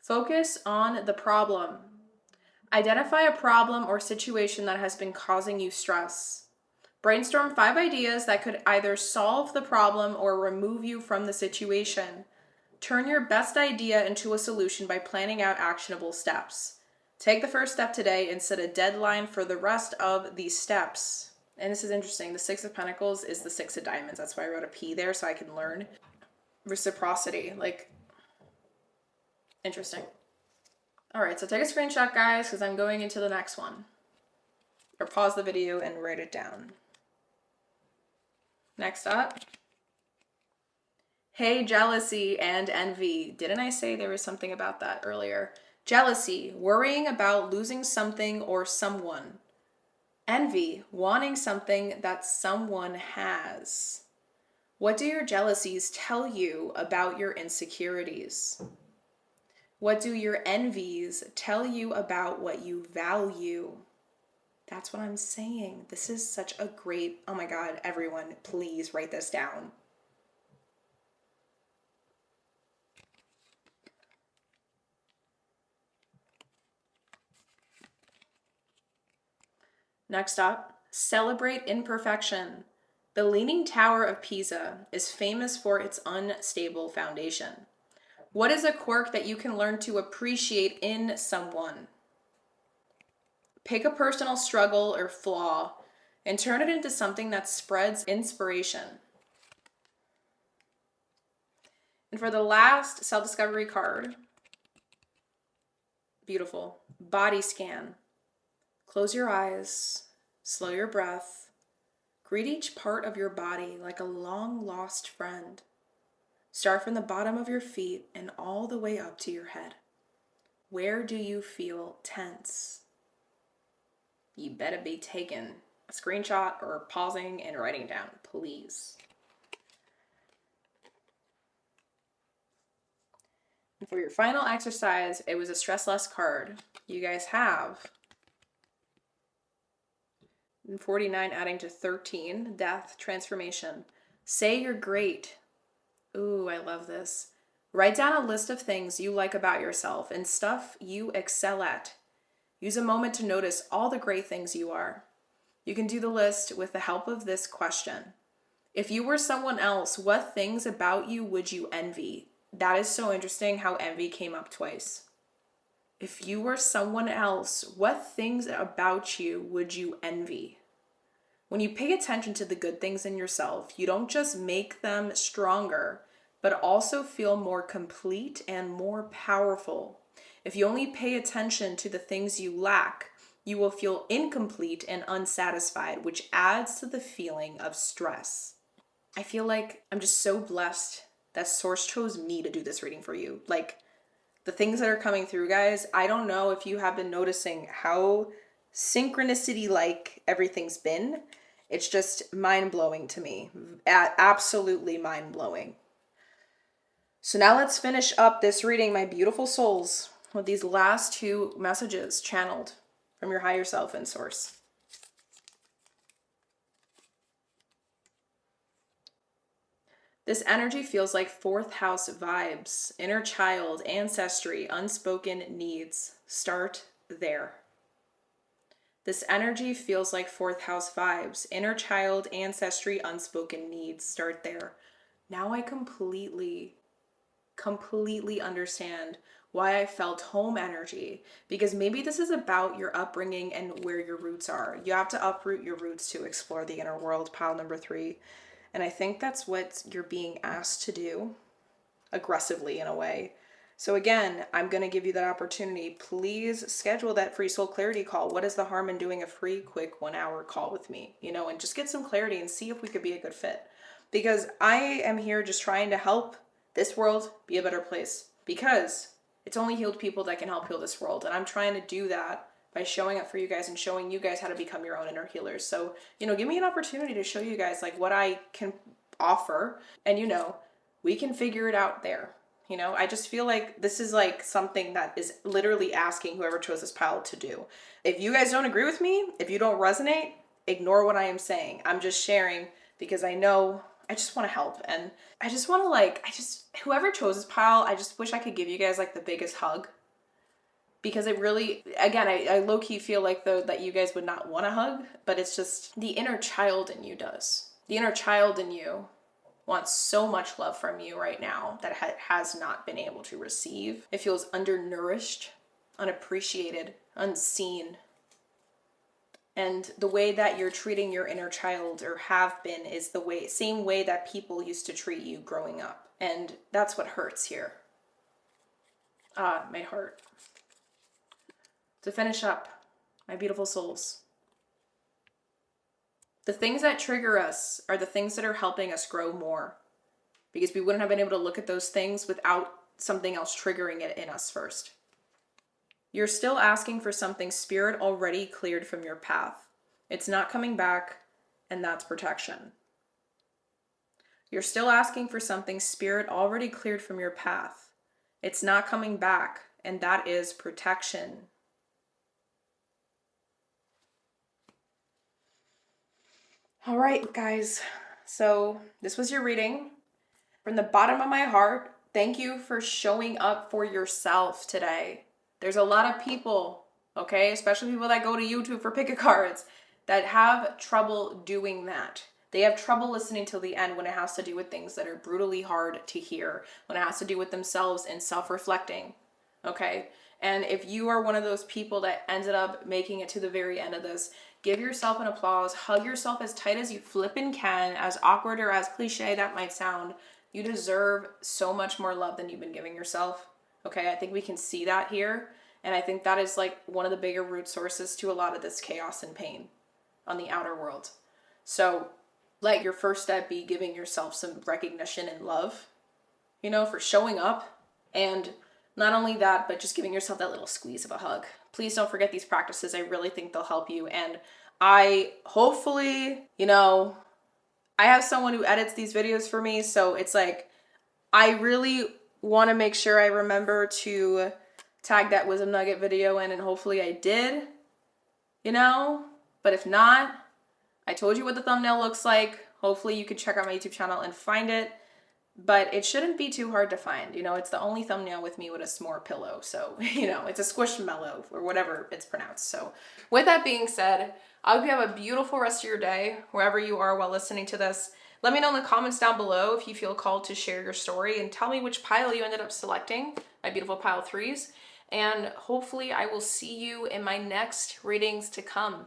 focus on the problem. Identify a problem or situation that has been causing you stress. Brainstorm 5 ideas that could either solve the problem or remove you from the situation. Turn your best idea into a solution by planning out actionable steps. Take the first step today and set a deadline for the rest of these steps. And this is interesting. The 6 of Pentacles is the 6 of Diamonds. That's why I wrote a P there so I can learn. Reciprocity. Like, interesting. All right, so take a screenshot, guys, because I'm going into the next one. Or pause the video and write it down. Next up. Hey, jealousy and envy. Didn't I say there was something about that earlier? Jealousy, worrying about losing something or someone. Envy, wanting something that someone has. What do your jealousies tell you about your insecurities? What do your envies tell you about what you value? That's what I'm saying. This is such a great, oh my God, everyone, please write this down. Next up, celebrate imperfection. The Leaning Tower of Pisa is famous for its unstable foundation. What is a quirk that you can learn to appreciate in someone? Pick a personal struggle or flaw and turn it into something that spreads inspiration. And for the last self-discovery card, beautiful, body scan. Close your eyes, slow your breath, greet each part of your body like a long-lost friend. Start from the bottom of your feet and all the way up to your head. Where do you feel tense? You better be taking a screenshot or pausing and writing down, please. And for your final exercise, it was a stress less card. You guys have 49 adding to 13, death, transformation. Say you're great. Ooh, I love this. Write down a list of things you like about yourself and stuff you excel at. Use a moment to notice all the great things you are. You can do the list with the help of this question. If you were someone else, what things about you would you envy? That is so interesting how envy came up twice. If you were someone else, what things about you would you envy? When you pay attention to the good things in yourself, you don't just make them stronger, but also feel more complete and more powerful. If you only pay attention to the things you lack, you will feel incomplete and unsatisfied, which adds to the feeling of stress. I feel like I'm just so blessed that Source chose me to do this reading for you. Like, the things that are coming through, guys, I don't know if you have been noticing how synchronicity-like everything's been. It's just mind-blowing to me. Absolutely mind-blowing. So now let's finish up this reading, my beautiful souls, with these last 2 messages channeled from your higher self and Source. This energy feels like 4th house vibes, inner child, ancestry, unspoken needs. Start there. This energy feels like 4th house vibes, inner child, ancestry, unspoken needs. Start there. Now I completely understand why I felt home energy, because maybe this is about your upbringing and where your roots are. You have to uproot your roots to explore the inner world, pile number 3. And I think that's what you're being asked to do, aggressively in a way. So again, I'm going to give you that opportunity. Please schedule that free soul clarity call. What is the harm in doing a free, quick 1 hour call with me, and just get some clarity and see if we could be a good fit. Because I am here just trying to help this world be a better place. Because it's only healed people that can help heal this world. And I'm trying to do that by showing up for you guys and showing you guys how to become your own inner healers. So, give me an opportunity to show you guys like what I can offer. And we can figure it out there. I just feel like this is like something that is literally asking whoever chose this pile to do. If you guys don't agree with me, if you don't resonate, ignore what I am saying. I'm just sharing because I know I just want to help. And I just want to whoever chose this pile, I just wish I could give you guys like the biggest hug. Because it really, again, I low-key feel like though that you guys would not want a hug, but it's just the inner child in you does. The inner child in you wants so much love from you right now that it has not been able to receive. It feels undernourished, unappreciated, unseen. And the way that you're treating your inner child or have been is the same way that people used to treat you growing up. And that's what hurts here. My heart. To finish up, my beautiful souls. The things that trigger us are the things that are helping us grow more, because we wouldn't have been able to look at those things without something else triggering it in us first. You're still asking for something spirit already cleared from your path. It's not coming back, and that's protection. You're still asking for something spirit already cleared from your path. It's not coming back, and that is protection. All right, guys. So this was your reading. From the bottom of my heart, thank you for showing up for yourself today. There's a lot of people, okay, especially people that go to YouTube for pick a cards, that have trouble doing that. They have trouble listening till the end when it has to do with things that are brutally hard to hear, when it has to do with themselves and self-reflecting, okay? And if you are one of those people that ended up making it to the very end of this, give yourself an applause, hug yourself as tight as you flippin' can, as awkward or as cliche that might sound. You deserve so much more love than you've been giving yourself. Okay, I think we can see that here. And I think that is like one of the bigger root sources to a lot of this chaos and pain on the outer world. So let your first step be giving yourself some recognition and love, for showing up. And not only that, but just giving yourself that little squeeze of a hug. Please don't forget these practices. I really think they'll help you. And I hopefully, I have someone who edits these videos for me. So it's like, I really want to make sure I remember to tag that wisdom nugget video in, and hopefully I did, but if not, I told you what the thumbnail looks like. Hopefully you could check out my YouTube channel and find it. But it shouldn't be too hard to find. It's the only thumbnail with me with a s'more pillow. So, it's a squishmallow or whatever it's pronounced. So with that being said, I hope you have a beautiful rest of your day, wherever you are while listening to this. Let me know in the comments down below if you feel called to share your story, and tell me which pile you ended up selecting, my beautiful pile 3s. And hopefully I will see you in my next readings to come.